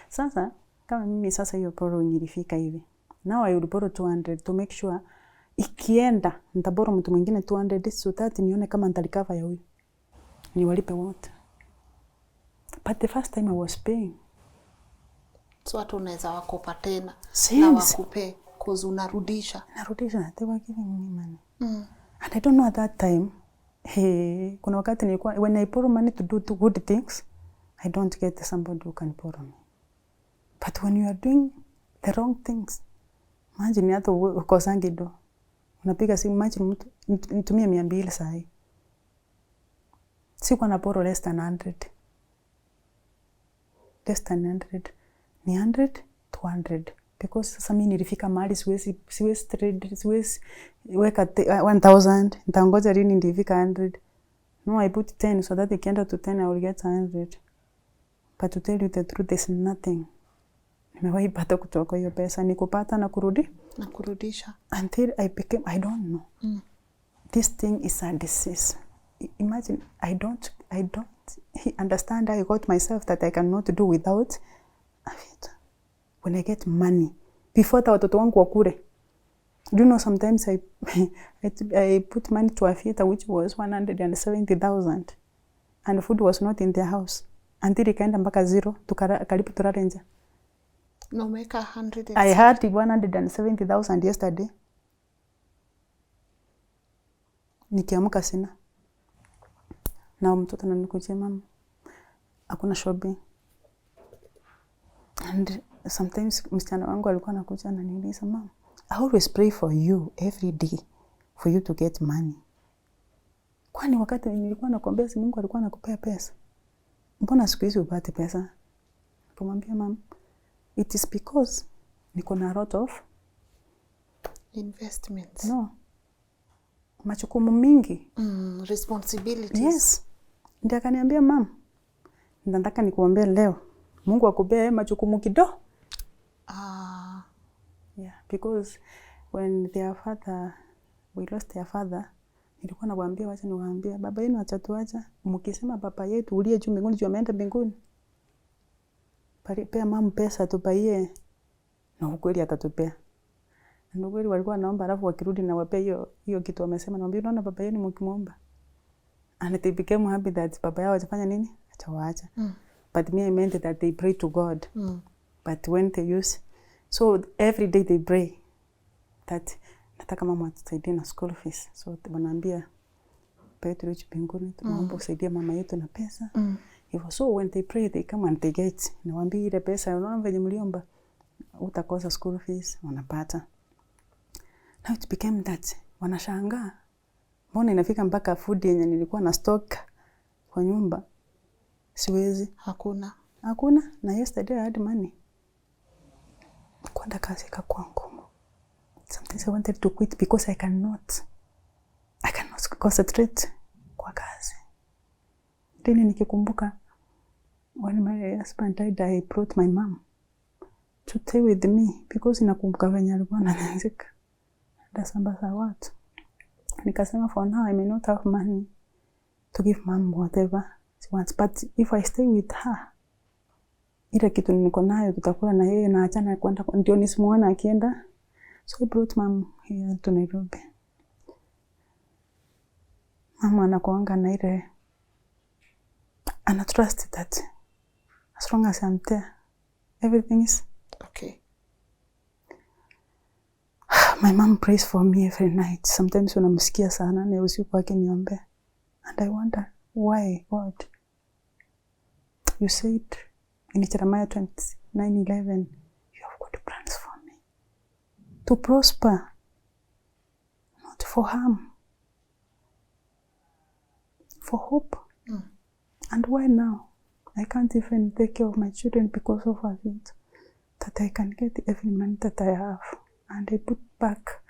S1: Sasa, kama mimi sasa hiyo borrow nilifika hivi. Now I will borrow 200 to make sure ikienda, nitaboro mtu mwingine 200 so that nione kama nitarecover ya huyu. Niwalipe wote. But the first time I was paying.
S2: So watu unaweza wakopa tena.
S1: Since.
S2: Na wakupe, cause unarudisha.
S1: Narudisha, they were giving me money. And I don't know at that time, kuna wakati nilikuwa, when I borrow money to do good things, I don't get somebody who can borrow me. But when you are doing the wrong things, imagine hata ukosangi do. Unapiga simu, imagine mtu nitumie 200 saa hii. Sikuwa na borrow less than 100. Less than 100. Ni 100 to 100. Because sasa mimi nilifika mahali siwezi trade, siwezi weka 1000, nitangoja lini ndifika 100. No, I put 10 so that ikienda to 10 I will get 100. But to tell you the truth, there's nothing. Nimewahi pata kutoka hiyo pesa, nikupata na kurudisha. Until I became, I don't know. This thing is a disease. Imagine, I don't understand how I got myself that I cannot do without Aviator. When I get money, before watoto wangu wakule, do you know sometimes I put money to Aviator which was 170,000 and food was not in their house until ikaenda mpaka 0 karibu tulale nje.
S2: No, make 100.
S1: I had 170,000 yesterday. Nikiamka sina. Na mtoto ananikujia, mama, hakuna shopping. And sometimes msichana wangu alikuwa anakuja ananiuliza, mama, I always pray for you every day for you to get money. Kwani wakati nilikuwa nakuambia si Mungu alikuwa anakupea pesa? Mbona siku hizi upate pesa? Nikamwambia, mama, it is because niko na lot of
S2: investments.
S1: No. Majukumu mingi.
S2: Responsibilities.
S1: Yes. Ndio akaniambia, mama, nataka nikuambie leo, Mungu akupee majukumu kidogo. Yeah, because when we lost their father, nilikuwa nawaambia, wacha niwaambie, baba yenu atatuacha, mkisema baba yetu uliye juu mbinguni, juu ameenda mbinguni, pea mama pesa tupaie, na ukweli atatupea. Na ukweli walikuwa naomba, alafu wakirudi na wape hiyo kitu wamesema, naambia, unaona baba yenu mkimuomba. And they became happy that baba yao atafanya nini? Atawaacha. But me, I meant that they pray to God. But when they use, so every day they pray that nataka mama atusaidie na school fees. So wanaambia Petro hicho mbinguni, tunaomba usaidie mama yetu na pesa. So when they pray, they come and they get. Nawaambia ile pesa, unaona venye mliomba, utakosa school fees, wanapata. Now it became that wanashangaa, mbona inafika mpaka food yenye nilikuwa na stock kwa nyumba siwezi. Hakuna. Na yesterday I had money. Kwenda kazi ikakuwa ngumu. Sometimes I wanted to quit because I cannot. concentrate kwa kazi. Tena nikikumbuka when my husband died, I brought my mom to stay with me because nakumbuka venye alikuwa ananizika. Ndasambaza watu. Nikasema for now I may not have money to give mom whatever she wants, but if I stay with her, ile kitu niko nayo tutakula na yeye na achana kwenda ndio nisimuone akienda. So I brought mom here to Nairobi. Mama anakuanga na ile ana trust that as long as I'm there, everything is
S2: okay.
S1: My mom prays for me every night. Sometimes unamsikia sana na usiku akiniombe. And I wonder why, God? You said in Jeremiah 29:11, you have got plans for me to prosper, not for harm, for hope. And why now? I can't even take care of my children because of it. That I can get every money that I have. And I put back.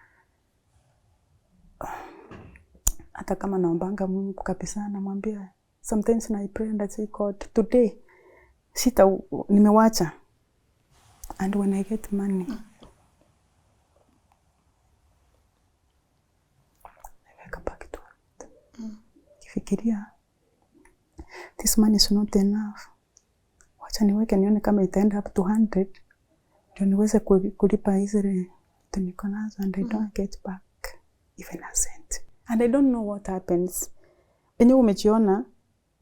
S1: Hata kama naombanga Mungu kabisa namwambia. Sometimes I pray and I say, God, today, nimewacha. And when I get money, naweka back to it. Kifikiria, this money is not enough. Wacha niweke nione kama itaenda up to 100. Ndio niweze kulipa hizi niko nazo and I don't get back even a cent. And I don't know what happens. Enye umejiona,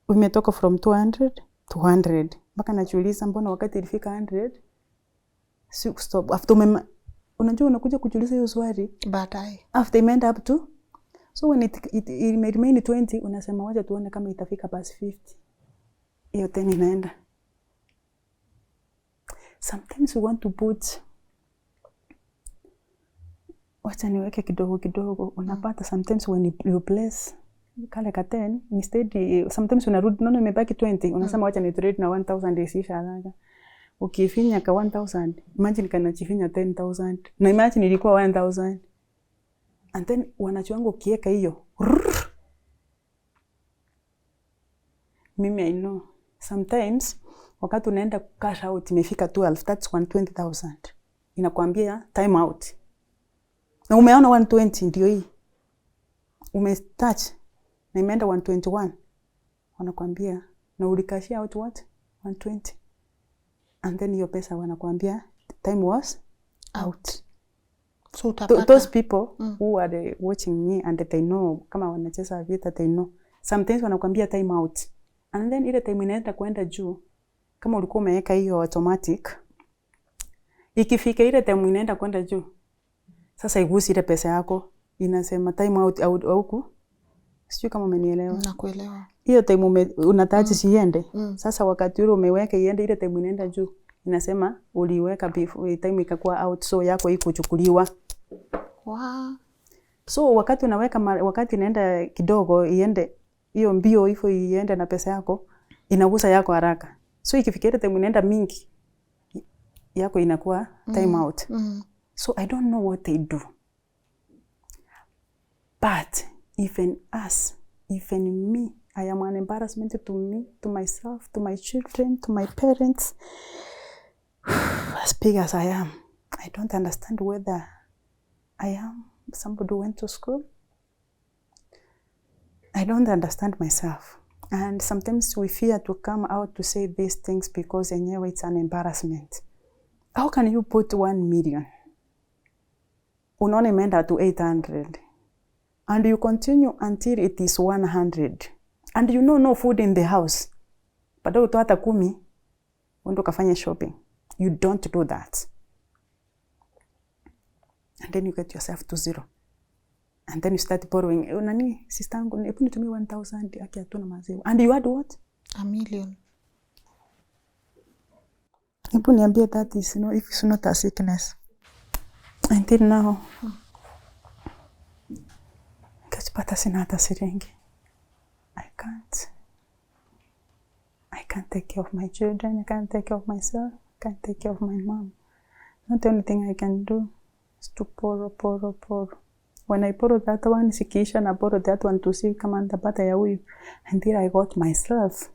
S1: umetoka from 200 to 100. Mpaka najiuliza mbona wakati ilifika 100, stop. After unajua unakuja kujiuliza hiyo swali.
S2: Baadaye.
S1: After it up to. So when it remain 20, unasema wacha tuone kama itafika basi 50. Hiyo tena inaenda. Sometimes we want to put wacha niweke kidogo kidogo. Unapata sometimes when you bless kale ka 10 instead sometimes unarudi nono imebaki 20 unasema wacha ni trade na 1000 isisha haraka. Ukifinya ka 1000 imagine kana chifinya 10000 na imagine ilikuwa 1000 and then wanachuangu ukiweka hiyo mimi I know sometimes wakati unaenda cash out imefika 12, that's 120,000 inakwambia time out na umeona 120 ndio hii umetouch na imeenda 121 wanakwambia na ulikashia out what 120 and then hiyo pesa wanakwambia time was out.
S2: So utapata
S1: those people who are watching me and they know kama wanacheza Aviator they know sometimes wanakwambia time out and then ile time inaenda kwenda juu kama ulikuwa umeweka hiyo automatic ikifika ile time inaenda kwenda juu sasa igusi ile pesa yako inasema time out au sio kama umenielewa.
S2: Nakuelewa.
S1: Hiyo time unataji siende. Sasa wakati ule umeweka iende ile time inaenda juu inasema uliweka before time ikakuwa out so yako iko kuchukuliwa.
S2: Wow.
S1: So wakati unaweka wakati inaenda kidogo iende hiyo mbio hivyo iende na pesa yako inagusa yako haraka. So ikifikia time inaenda mingi yako inakuwa time out. So I don't know what they do. But even us, even me, I am an embarrassment to me, to myself, to my children, to my parents. As big as I am, I don't understand whether I am somebody who went to school. I don't understand myself. And sometimes we fear to come out to say these things because anyway it's an embarrassment. How can you put 1 million? Unaona imeenda to 800. And you continue until it is 100. And you know no food in the house. Baada utoa hata 10, uende kufanya shopping. You don't do that. And then you get yourself to 0. And then you start borrowing. Nani sistangu, hebu nitumie 1000 aki hatuna maziwa. And you had what?
S2: 1 million.
S1: Hebu niambie that is if it's not a sickness. Until now. Kachipata sina hata siringi. I can't take care of my children. I can't take care of myself. I can't take care of my mom. Not the only thing I can do is to borrow. When I borrow that one, sikiisha na borrow that one to see kama nitapata ya huyu. Until I got myself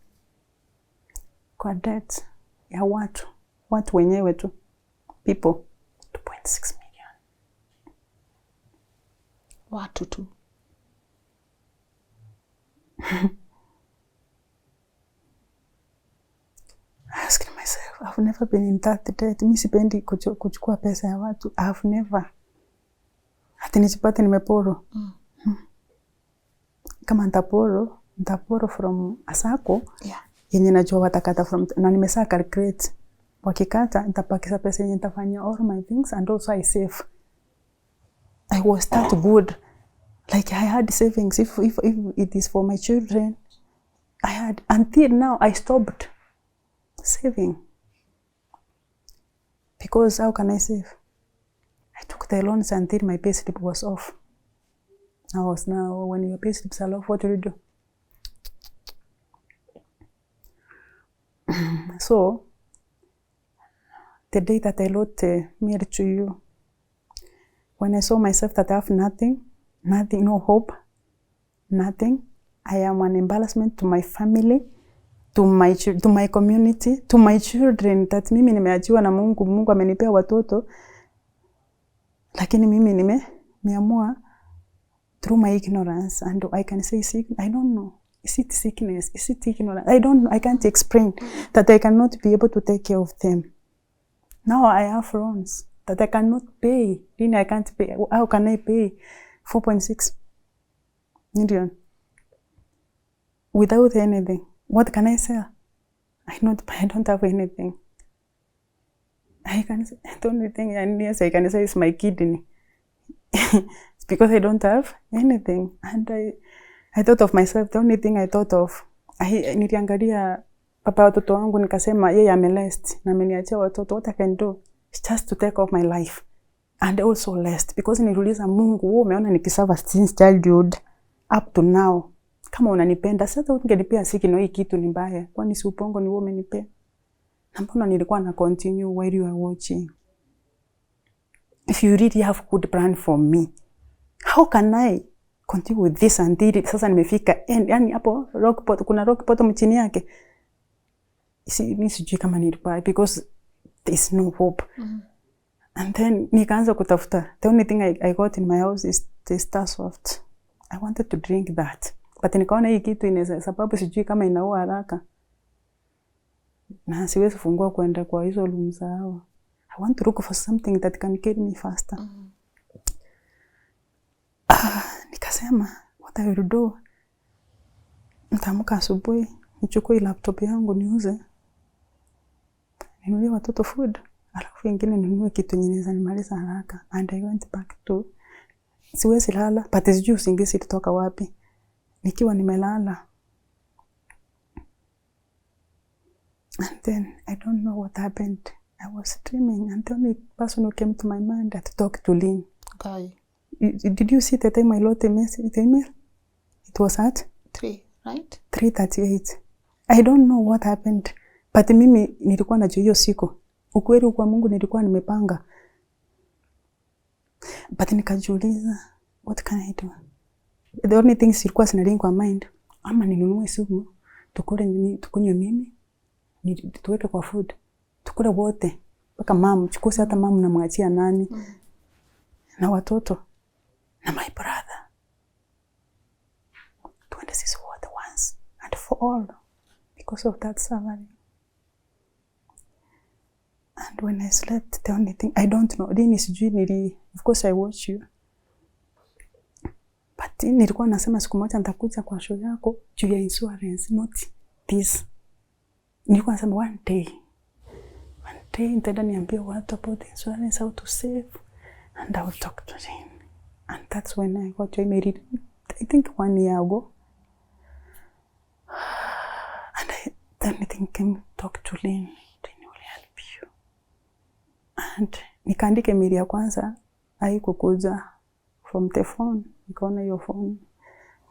S1: kwa debt ya watu wenyewe tu, people, 2.6 million.
S2: Watu tu.
S1: Asking myself, I've never been in that debt. Mimi sipendi kuchukua pesa ya watu. I've never. Hata nijipate nimeporo. Kama nitaporo from asako.
S2: Yeah.
S1: Yenye najua watakata from, na nimesa calculate. Wakikata nitapakisa pesa yenye nitafanya all my things, and also I save. I was that good. Like I had savings. If it is for my children, I had, until now I stopped saving. Because how can I save? I took the loans until my payslip was off. Now when your payslips are off, what do you do? So the day that I wrote mail to you, when I saw myself that I have nothing, no hope, nothing, I am an embarrassment to my family, to my community, to my children, that mimi nimeachiwa na Mungu amenipea watoto, lakini mimi nimeamua through my ignorance, and I can say I don't know. Is it sickness? Is it ignorance? I don't know. I can't explain that I cannot be able to take care of them. Now I have loans that I cannot pay. Then I can't pay. How can I pay 4.6 million without anything? What can I sell? I don't have anything. The only thing I can say is my kidney. It's because I don't have anything. And I thought of myself, the only thing I thought of, niliangalia papa watoto wangu nikasema yeye amelest na ameniachia watoto, what I can do is just to take off my life and also lest, because niliuliza Mungu, wewe umeona nikiserve since childhood up to now, kama unanipenda sasa ungenipea sikino hii kitu ni mbaya, kwani si upongo ni wewe umenipea? Na mbona nilikuwa na continue while you are watching? If you really have good plan for me, how can I continue with this until sasa nimefika end? Yani hapo kuna rock bottom chini yake. Mimi sijui kama nilipaa, because there is no hope. And then nikaanza kutafuta. The only thing I got in my house is the Star Soft. I wanted to drink that, but nikaona hii kitu inaweza, sababu sijui kama inaua haraka na siwezi fungua kwenda kwa hizo room zao. I want to look for something that can kill me faster. Nikasema what I will do, nitaamka asubuhi nichukue laptop yangu niuze, ninunulie watoto food, alafu ingine ninunue kitu nyingine nimaliza haraka. And I went back to, siwezi lala, but sijui usingizi ilitoka wapi. Nikiwa nimelala, and then I don't know what happened. I was dreaming, and the only person who came to my mind to talk to Lynn.
S2: Okay.
S1: Did you see the time I wrote the email? It was at
S2: 3, right?
S1: 3:38. I don't know what happened, but mimi nilikuwa najua hiyo siku. Ukweli kwa Mungu nilikuwa nimepanga. But nikajiuliza, what can I do? The only thing silikuwa sinalingi kwa mind, ama ninunue sumu, tukunywe mimi, tuweke kwa food, tukule wote. Mpaka mama, chukuse hata mama na mwachia nani, na watoto, na my brother. Tuende sisi wote once and for all, because of that salary. And when I slept, the only thing, I don't know, Lynn sijui of course I watch you. But nilikuwa nasema siku moja nitakuja kwa show yako juu ya insurance, not this. Nilikuwa nasema one day nitaenda niambie watu about the insurance, how to save, and I will talk to him. And that's when I got your email, I think 1 year ago. And then I came talk to Lynn, Lynn will help you. And nikaandike email ya kwanza, haikukuja from the phone. Nikaona your phone.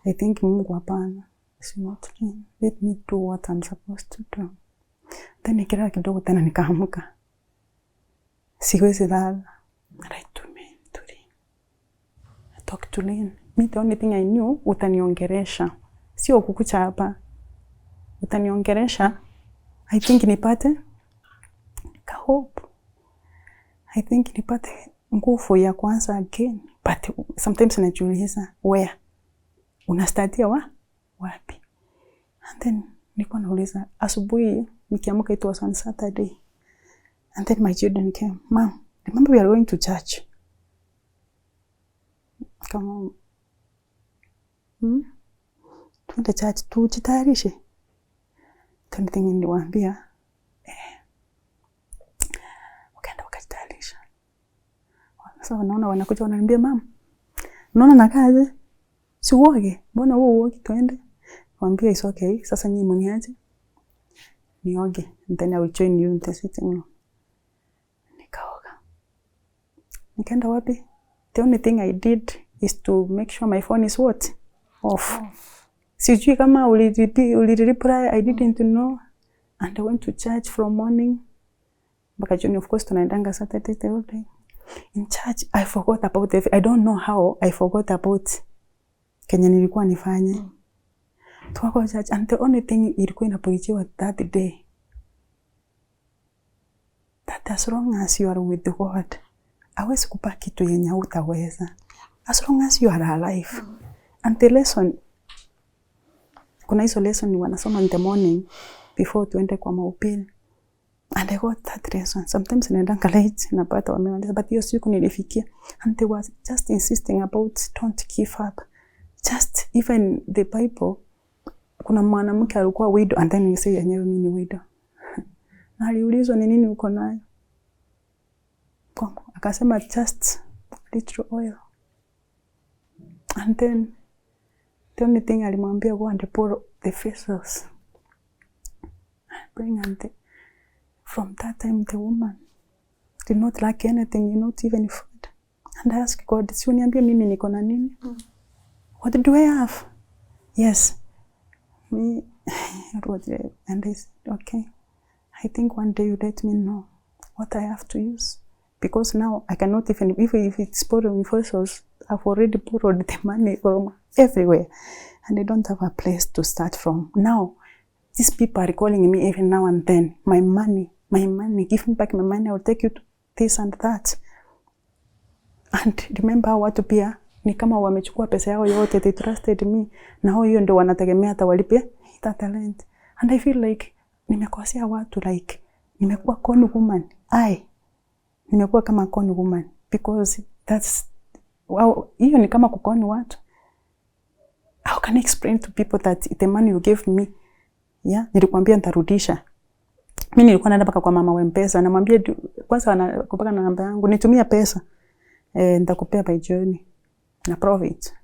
S1: I think Mungu hapana. It's not Lynn. Let me do what I'm supposed to do. Then nikilala kidogo tena nikaamka. Siwezi lala. Write to me, to Lynn. talk to Lynn. Me the only thing I knew, utaniongeresha. Sio kukucha hapa. Utaniongeresha. I think nipate ka hope. I think nipate nguvu ya kwanza again. But sometimes najiuliza, where? Unastartia wapi? And then niko nauliza, asubuhi nikiamka, it was on Saturday. And then my children came, Mom, remember we are going to church. Come on. Tuende church, tujitayarishe. Tuni thing niliwaambia, wakaenda wakajitayarisha. Sasa wanaona wanakuja wananiambia, Mom, unaona nakaje? Si uoge, mbona wewe uoge twende? Waambia it's okay, sasa nyinyi mniaje? Nioge, and then I will join you in the sitting room. Nikaoga. Nikaenda wapi? The only thing I did is to make sure my phone is what? Off. Sijui kama ulireply, I didn't know. And I went to church from morning. Mpaka jioni, of course, tunaendanga Saturday the whole day. In church, I forgot about I don't know how I forgot about Kenyan nilikuwa nifanye. Tuwako church, and the only thing ilikuwa inapoichiwa that day, that as long as you are with God, hawezi kupa kitu yenye hutaweza. As long as you are alive. And the lesson, kuna hizo lesson wanasoma in the morning before tuende kwa mahubiri. And I got that lesson. Sometimes naendanga late, napata wamemaliza, but hiyo siku nilifikia. And they was just insisting about don't give up. Just even the Bible, kuna mwanamke alikuwa widow, and then you say yenyewe mimi ni widow. Na aliulizwa ni nini uko nayo? Akasema just little oil. And then the only thing alimwambia, go and pour the vessels. Bring and from that time the woman did not lack anything, not even food. And I asked God, si uniambie mimi niko na nini? What do I have? Yes. Me, and I said, okay. I think one day you let me know what I have to use. Because now I cannot even, if it's borrowing vessels, I've already borrowed the money from everywhere. And I don't have a place to start from. Now, these people are calling me even now and then. My money, give me back my money, I will take you to this and that. And remember watu pia, ni kama wamechukua pesa yao yote, they trusted me. Na hao hiyo ndio wanategemea hata walipie that talent. And I feel like, nimekosea watu, like, nimekuwa con woman. Nimekuwa kama con woman. Because that's, wow, hiyo ni kama kukoni watu. How can I explain to people that the money you gave me, yeah, nilikwambia nitarudisha. Mimi nilikuwa naenda mpaka kwa mama wa M-Pesa, namwambia kwanza anakupaka na namba yangu, nitumia pesa. Nitakupea by jioni na profit.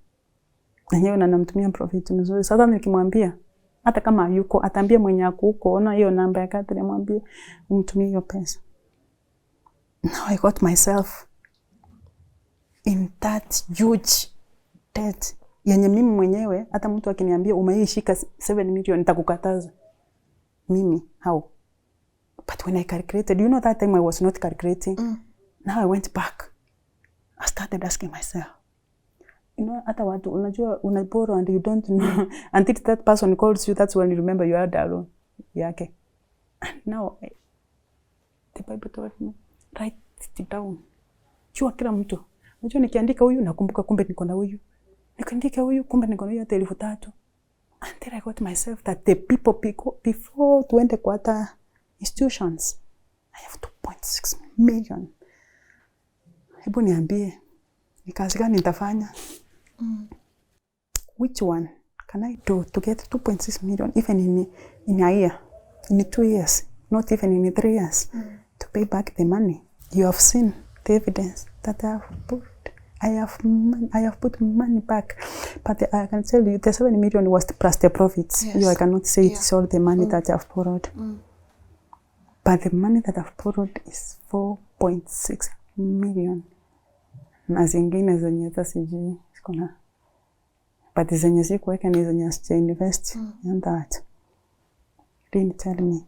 S1: Na yeye anamtumia profit mzuri. Sasa nikimwambia hata kama yuko ataambia mwenye huko, ona hiyo namba ya Katherine, mwambie umtumie hiyo pesa. Now I got myself in that huge debt. Yenye mimi mwenyewe hata mtu akiniambia umeishika 7 million nitakukataza. Mimi how? But when I calculated, you know that time I was not calculating. Now I went back. I started asking myself, you know, hata watu unajua unaborrow and you don't know until that person calls you, that's when you remember you are alone. Yake. And now the Bible told me, write it down. Chua kila mtu. Unajua nikiandika huyu nakumbuka kumbe niko na huyu. Nikiandika huyu kumbe niko na huyu hata 3,000. And then I got myself that the people before tuende kwa hata institutions, I have 2.6 million. Hebu niambie, ni kazi gani nitafanya? Which one can I do to get 2.6 million even in a year, in 2 years, not even in 3 years, to pay back the money? You have seen the evidence that I have put money back, but I can tell you the 7 million was plus the profits. Yes. I cannot say it's all the money that I've borrowed. But the money that I've borrowed is 4.6 million. Na zingine zenye hata sijui sikuna. But zenye sikuweka ni zenye sija invest in that. Then tell me,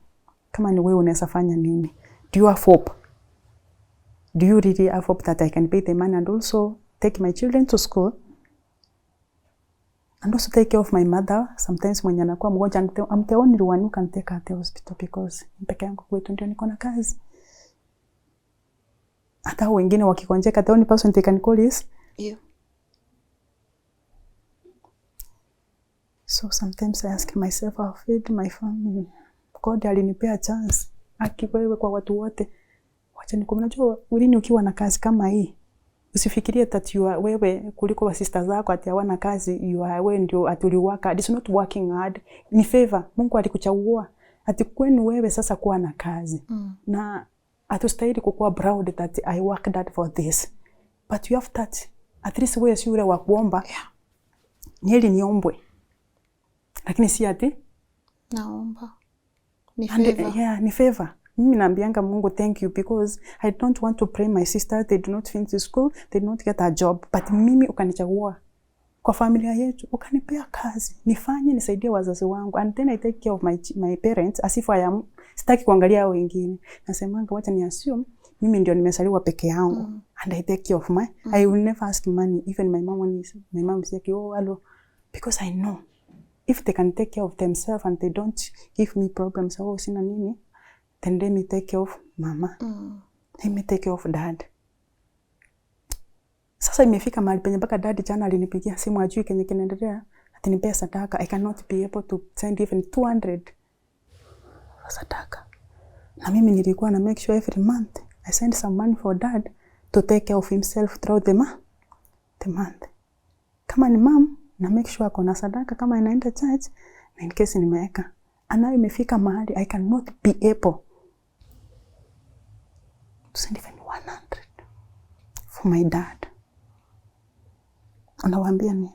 S1: kama ni wewe unaweza fanya nini? Do you have hope? Do you really have hope that I can pay the money and also take my children to school And also take care of my mother. Sometimes mwenye anakuwa mgonjwa, I'm the only one who can take her to the hospital because peke yangu kwetu ndio niko na kazi. Hata wengine wakikonjeka, the only person they can call is
S2: you.
S1: So sometimes I ask myself, I'll feed my family. God alinipea chance. Akiwewe kwa watu wote. Wacha nikumnajua ulini ukiwa na kazi kama hii. Usifikirie that you are wewe kuliko wa sister zako ati hawana kazi, you are wewe ndio atuliwaka. It's not working hard. Ni favor. Mungu alikuchagua. Ati kwenu wewe sasa kuwa na kazi. Na atustahili kukuwa proud that I worked hard for this. But you have that. At least wewe si ule wa kuomba. Nieli niombwe. Lakini si ati
S2: naomba. Ni favor.
S1: Ni favor. Mimi naambianga Mungu thank you because I don't want to pray my sister, they do not finish school, they do not get a job. But mimi ukanichagua kwa familia yetu, ukanipea kazi. Nifanye, nisaidie wazazi wangu. And then I take care of my parents as if I am, sitaki kuangalia wengine. Nasemanga wacha ni assume, mimi ndio nimesaliwa peke yangu. And I take care of I will never ask money. Even my mom is like, oh, hello. Because I know, if they can take care of themselves and they don't give me problems, oh, sina nini, then let me take care of mama. Let me take care of dad. Sasa imefika mahali penye mpaka dad jana alinipigia simu ajui kenye kinaendelea. Atinipea sadaka. I cannot be able to send even 200 sadaka. Na mimi nilikuwa na make sure every month I send some money for dad to take care of himself throughout the month. Kama ni mom, na make sure akona sadaka kama inaenda church, na in case nimeweka. Anayo imefika mahali I cannot be able to send even 100 for my dad. Anawaambia nini?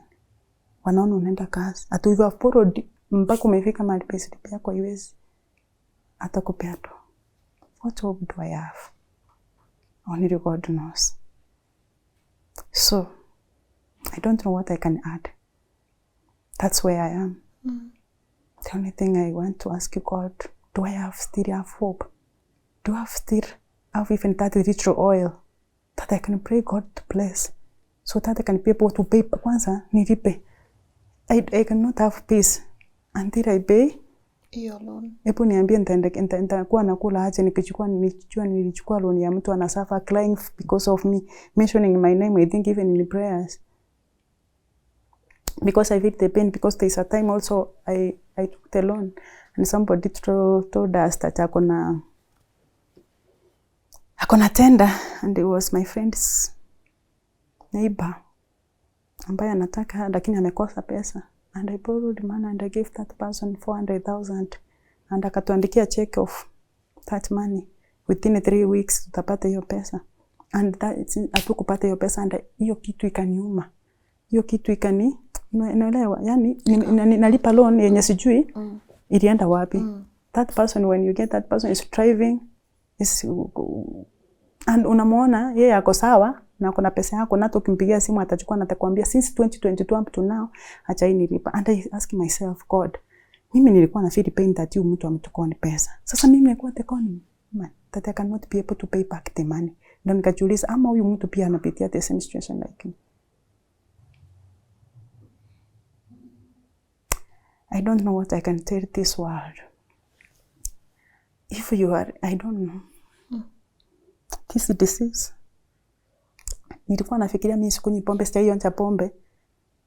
S1: Wanaona unaenda kazi. Atu hivyo borrowed mpaka umefika mahali pesa yako haiwezi atakupea tu. What hope do I have? Only God knows. So, I don't know what I can add. That's where I am. The only thing I want to ask you, God, do I still have hope? Do I still have even that ritual oil that I can pray God to bless so that I can be able to pay kwanza nilipe? I cannot have peace until I pay
S2: your loan.
S1: Epo niambie nitakuwa nakula aje nilichukua loan ya mtu anasafa crying because of me mentioning my name, I think even in the prayers. Because I feel the pain, because there is a time also I took the loan and somebody told us that akona tender, and it was my friend's neighbor ambaye anataka lakini amekosa pesa, and I borrowed money and I gave that person 400,000 and akatuandikia check of that money within 3 weeks tutapata hiyo pesa, and that atukupata hiyo pesa, and hiyo kitu ikaniuma, hiyo kitu naelewa yani nalipa loan yenye sijui ilienda wapi. That person, when you get that person is driving and unamuona yeye ako sawa na kuna pesa yako, na tukimpigia simu atachukua na atakwambia since 2022 up to now acha hii nilipa. And I ask myself, God, mimi nilikuwa na feel pain that you mtu ametukua ni pesa. Sasa mimi nilikuwa tekoni that I cannot be able to pay back the money. Ndio nikajiuliza ama huyu mtu pia anapitia the same situation like me. I don't know what I can tell this world. If you are, I don't know. This disease. Nilikuwa nafikiria mimi sikunywi pombe, sijaionja pombe.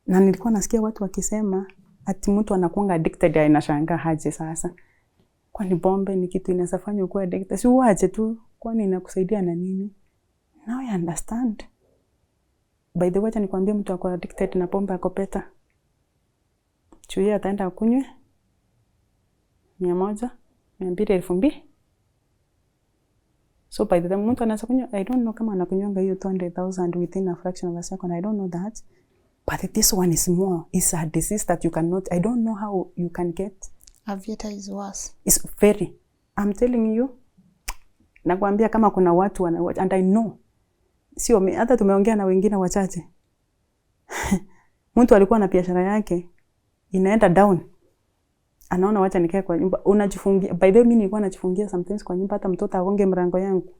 S1: Na nilikuwa nasikia watu wakisema ati mtu anakuanga addicted, inashangaa haje sasa. Kwani pombe ni kitu inasafanya ukuwe addicted? Si uache tu, kwani inakusaidia na nini? Now I understand. By the way, nikwambia mtu ako addicted na pombe ako peta. Chuia ataenda kunywe 100, 200, 1000. So by the time mtu anaanza kunywa, I don't know kama anakunywanga hiyo 200,000 within a fraction of a second. I don't know that. But this one is more. It's a disease that you cannot, I don't know how you can get.
S2: Aviator is worse.
S1: It's very. I'm telling you. Nakwambia kama kuna watu and I know. Sio hata tumeongea na wengine wachache. Mtu alikuwa na biashara yake inaenda down. Anaona wacha nikae kwa nyumba. Unajifungia. By the way, mimi nilikuwa najifungia sometimes kwa nyumba, hata mtoto agonge mlango yangu.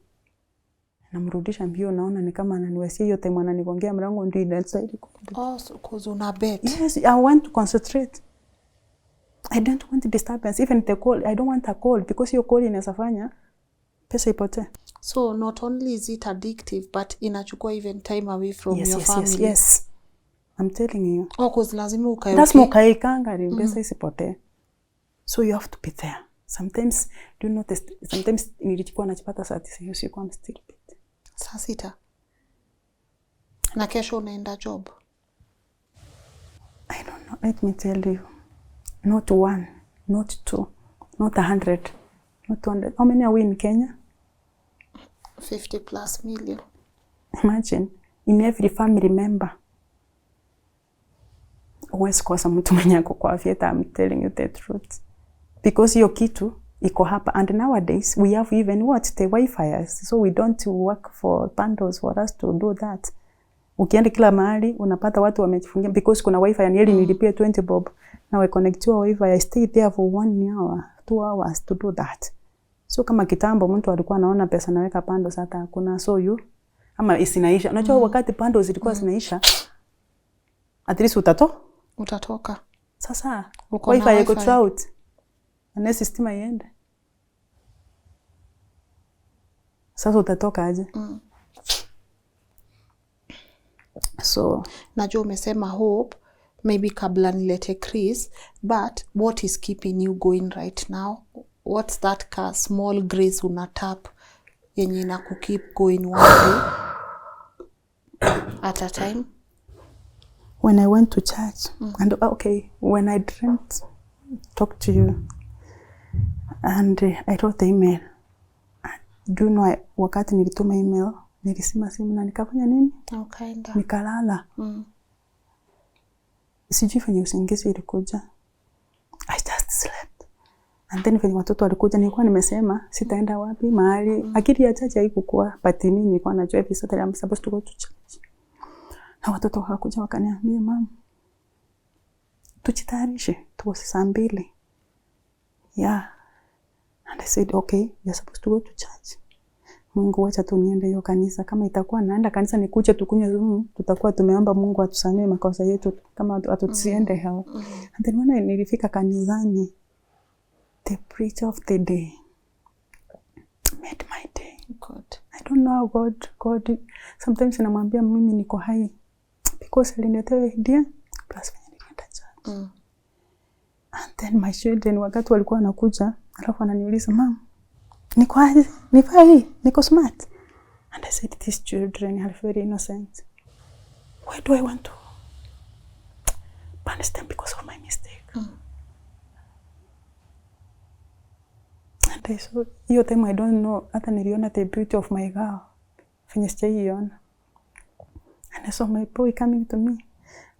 S1: namrudisha mbio, naona ni kama ananiwasia hiyo time ananigongea mlango ndio inasaidi.
S2: Oh, so cause una bet.
S1: Yes, I want to concentrate. I don't want disturbance. Even the call, I don't want a call because your call inaweza fanya pesa ipotee.
S2: So not only is it addictive, but inachukua even time away from your family.
S1: Yes. I'm telling you.
S2: Oh, cause lazima ukae.
S1: Lazima ukaikanga pesa isipotee. So you have to be there. Sometimes, do you notice, sometimes nilikuwa nachipata saa 9 usiku, I'm still beat.
S2: Saa 6. Na kesho unaenda job?
S1: I don't know, let me tell you. Not 1, not 2, not 100, not 200. How many are we in Kenya?
S2: 50+ million.
S1: Imagine, in every family member. Huwezi kosa mtu mwenye ako kwa Aviator, I'm telling you the truth. Because hiyo kitu iko hapa, and nowadays we have even the Wi-Fi, so we don't work for bundles for us to do that. Ukienda kila mahali unapata watu wamejifungia because kuna Wi-Fi, and yeli nilipia 20 bob na we connectiwa Wi-Fi. I stay there for 1 hour 2 hours to do that. So kama kitambo mtu alikuwa anaona pesa naweka bundles, hata hakuna. So you ama isinaisha, unajua wakati bundles zilikuwa zinaisha, at least utatoka. Sasa Wi-Fi iko out. Na system iende. Sasa utatoka aje? So
S2: najua umesema hope, maybe kabla nilete Chris, but what is keeping you going right now? What's that small grace una tap yenye ina keep going one day at a time?
S1: When I went to church, and okay, when I didn't talk to you, and I wrote the email. Do you know, wakati nilituma email, nilisima simu na nikafanya nini?
S2: Ukaenda.
S1: Nikalala. Sijui fanya usingizi ilikuja. I just slept. And then when watoto walikuja, nilikuwa nimesema sitaenda wapi mahali. Akili ya church haikukua, but mimi nilikuwa najua every Saturday I'm supposed to go to church. Na watoto wakakuja wakaniambia, mama, tujitayarishe, tuko saa 2. Yeah. And I said, okay, you're supposed to go to church. Mungu, wacha tu niende hiyo kanisa. Kama itakuwa naenda kanisa nikuche tukunywe, tutakuwa tumeomba Mungu atusamee makosa yetu kama atusiende hao. And then when nilifika kanisani, the preacher of the day made my day.
S2: God.
S1: I don't know how God sometimes namwambia mimi niko hai because aliniletea idea plus when nilienda church. And then my children wakati walikuwa wanakuja, alafu ananiuliza, mama, niko aje? Niko smart? And I said, these children are very innocent. Why do I want to punish them because of my mistake? And I saw, hiyo time I don't know, hata niliona the beauty of my girl. Finished iona. And I saw my boy coming to me.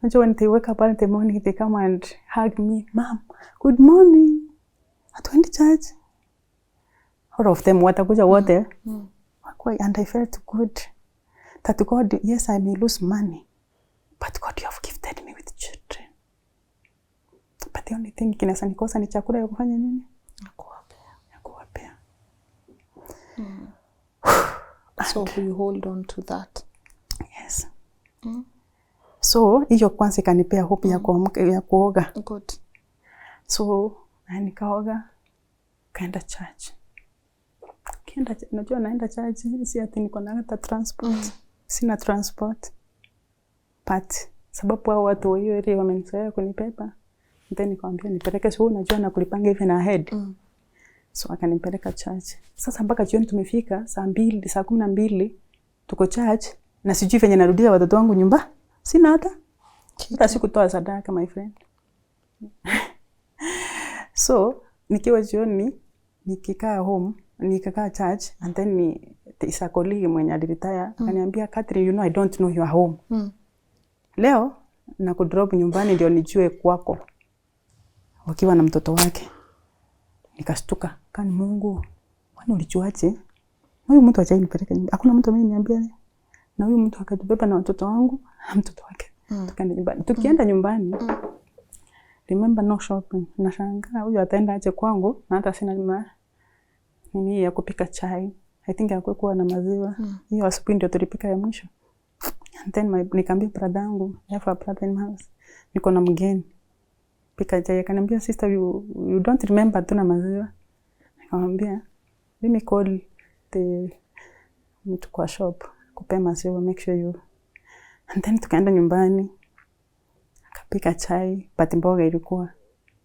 S1: And when they wake up in the morning, they come and hug me. Mom, good morning. Atuendi church. All of them watakuja wote. And I felt good. That God, yes, I may lose money. But God, you have gifted me with children. But the only thing kinasa nikosa ni chakula ya kufanya nini? Nakuwapea.
S2: So we hold on to that.
S1: Yes. So, hiyo kwanza kanipea hope ya kuoga.
S2: Good.
S1: So, nikaoga, kaenda church. Unajua naenda church, si ati niko na hata transport. Sina transport. But sababu hao watu wa hiyo area wamenizoea kunipepa. Then nikamwambia nipeleke, so unajua na kulipanga hivi na head. So akanipeleka church. Sasa mpaka jioni tumefika saa 12 tuko church na sijui venye narudia watoto wangu nyumba. Sina hata sikutoa sadaka, my friend. So nikiwa jioni nikikaa home, nikakaa church, and then isa colleague mwenye aliretire akaniambia, Katherine, you know I don't know you are home. Leo na kudrop nyumbani ndio nijue kwako. Wakiwa na mtoto wake. Nikashtuka, kani Mungu, kwani ulijuaje? Huyu mtu acha nipeleke nyumbani. Hakuna mtu ameniambia. Na huyu mtu akatubeba na watoto wangu na mtoto wake. Tukaenda nyumbani. Tukienda nyumbani, remember no shopping. Nashangaa huyu ataenda aje kwangu na hata sina nini ya kupika chai. I think hakukuwa na maziwa. Hiyo asubuhi ndio tulipika ya mwisho. And then nikamwambia brother yangu, I have a brother in my house. Niko na mgeni. Pika chai, akaniambia sister, you don't remember tuna maziwa. Nikamwambia let me call the mtu kwa shop kupe maziwa, make sure you. And then tukaenda nyumbani. Akapika chai, pati mboga ilikuwa.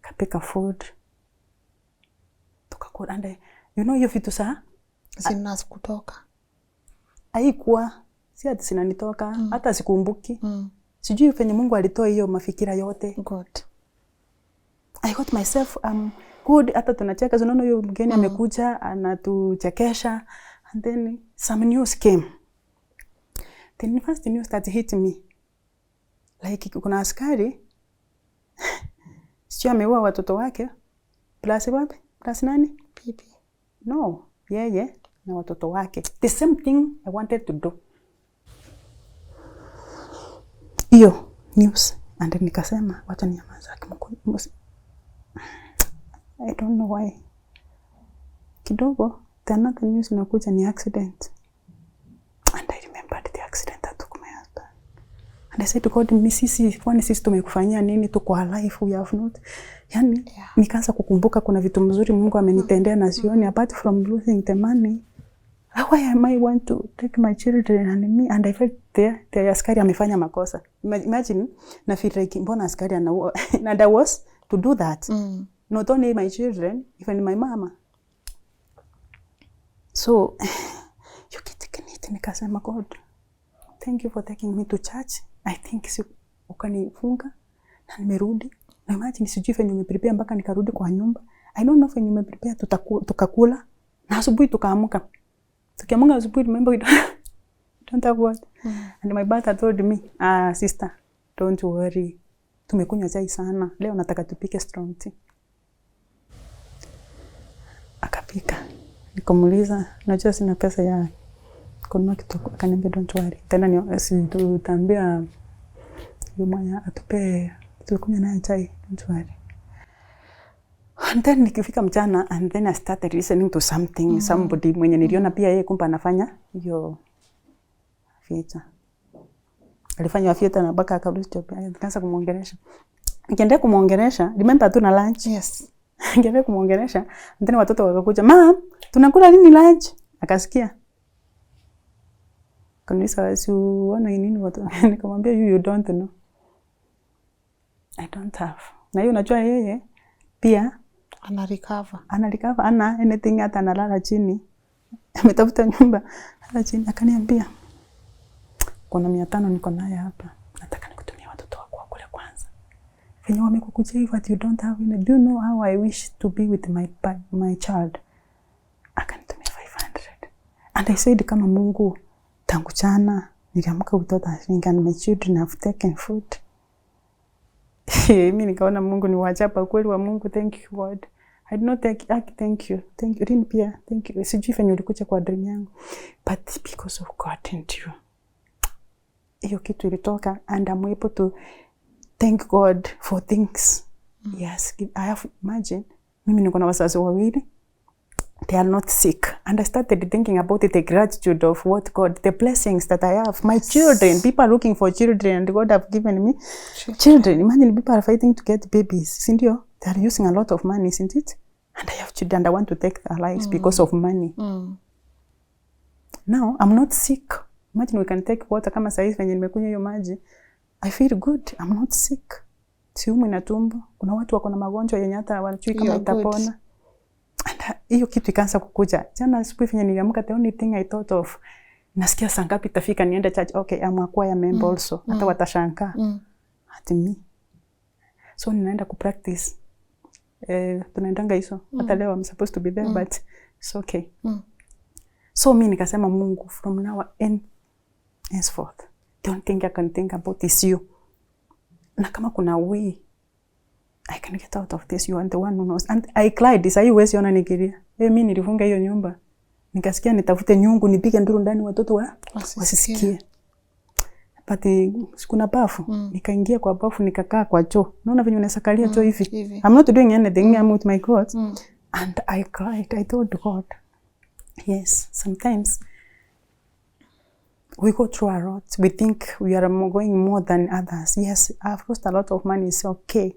S1: Akapika food. Tukakula and you know hiyo vitu saa
S2: Zinaanza kutoka.
S1: Haikuwa si ati sinanitoka hata sikumbuki. Sijui penye Mungu alitoa hiyo mafikira yote.
S2: God.
S1: I got myself good, hata tunacheka unaona huyo mgeni amekuja anatuchekesha, and then some news came. The first news that hit me, like kuna askari sio ameua watoto wake plus wapi plus nani
S2: Pipi.
S1: No, yeye na watoto wake. The same thing I wanted to do. Iyo news, and then nikasema wacha ninyamaze kimko. I don't know why. Kidogo the another news inakuja ni accident. And I remembered the accident that took my husband. And I said to God, sisi kwani sisi tumekufanyia nini? Tuko alive, we have not. Yani nikaanza kukumbuka kuna vitu mzuri Mungu amenitendea na sioni, apart from losing the money. Why am I want to take my children and me? And I felt the askari amefanya makosa. Imagine na feel like mbona askari anaua. And I was to do that. Not only my children, even my mama. So you get nikasema God, thank you for taking me to church. I think ukanifunga na nimerudi. Na imagine sijui venye nimeprepare mpaka nikarudi kwa nyumba. I don't know venye nimeprepare tukakula na asubuhi tukaamka. Tukiamka asubuhi remember we don't have what. And my brother told me, sister, don't worry. Tumekunywa chai sana. Leo nataka tupike strong tea. Akapika. Nikamuuliza, najua sina pesa ya kununua kitu. Akaniambia don't worry. Tena tutambia mmoja atupe tulikunywa naye chai, don't worry. And then nikifika mchana, and then I started listening to something, somebody mwenye niliona pia yeye kumpa anafanya hiyo theater. Alifanya theater na baka akarudi job. Nikaanza kumuongelesha. Nikiendelea kumuongelesha, remember tuna lunch.
S2: Yes.
S1: Nikiendelea kumuongelesha, and then watoto wakakuja, "Mom, tunakula nini lunch?" Akasikia. Kanisa usiona nini watu. Nikamwambia you don't know. I don't have. Na hiyo unajua yeye pia
S2: ana recover
S1: ana anything, hata analala chini. Ametafuta nyumba analala chini. Akaniambia kuna 500 niko naye hapa, nataka nikutumia watoto wako kule kwanza. Venye wamekukuja hivi that you don't have, do you know how I wish to be with my child? Akanitumia 500. And I said kama Mungu tangu jana niliamka without asking, and my children have taken food. Mimi nikaona Mungu ni wajaba kweli wa Mungu. Thank you God. I did not thank you. Rin pia thank you. Sijui fanya ulikuja kwa dream yangu, but because of God and you, hiyo kitu ilitoka, and I'm able to thank God for things. Yes, I have imagine mimi niko na wazazi wawili, they are not sick, and I started thinking about the gratitude of what God, the blessings that I have, my children. People are looking for children, and God have given me children. Imagine people are fighting to get babies, sindio? They are using a lot of money, isn't it? And I have children, and I want to take their lives because of money. Now I'm not sick. Imagine we can take water kama saizi venye nimekunywa hiyo maji, I feel good, I'm not sick. Siumwi na tumbo. Kuna watu wako na magonjwa yenye hata hawajui kama itapona. And hiyo kitu ikaanza kukuja. Jana asubuhi venye niliamka, the only thing I thought of, nasikia saa ngapi itafika niende church. Okay, I'm a choir member also. Hata watashangaa. Hati mi. So ninaenda kupractice. Tunaendanga hizo. Hata leo I'm supposed to be there, but it's okay. So mi nikasema Mungu, from now and henceforth, the only thing I can think about is you. Na kama kuna way I can get out of this, you are the one who knows. And I cried, isa hii wezi ona nikilia. Mimi nilifunga hiyo nyumba. Nikasikia nitafute nyungu, nipige nduru ndani watoto wasisikie. But sikuna bafu. Nikaingia kwa bafu, nikakaa kwa choo. Unaona venye unasakalia choo hivi. I'm not doing anything, I'm with my clothes. And I cried, I told God, Yes, sometimes we go through a lot. We think we are going more than others. Yes, I've lost a lot of money, it's okay.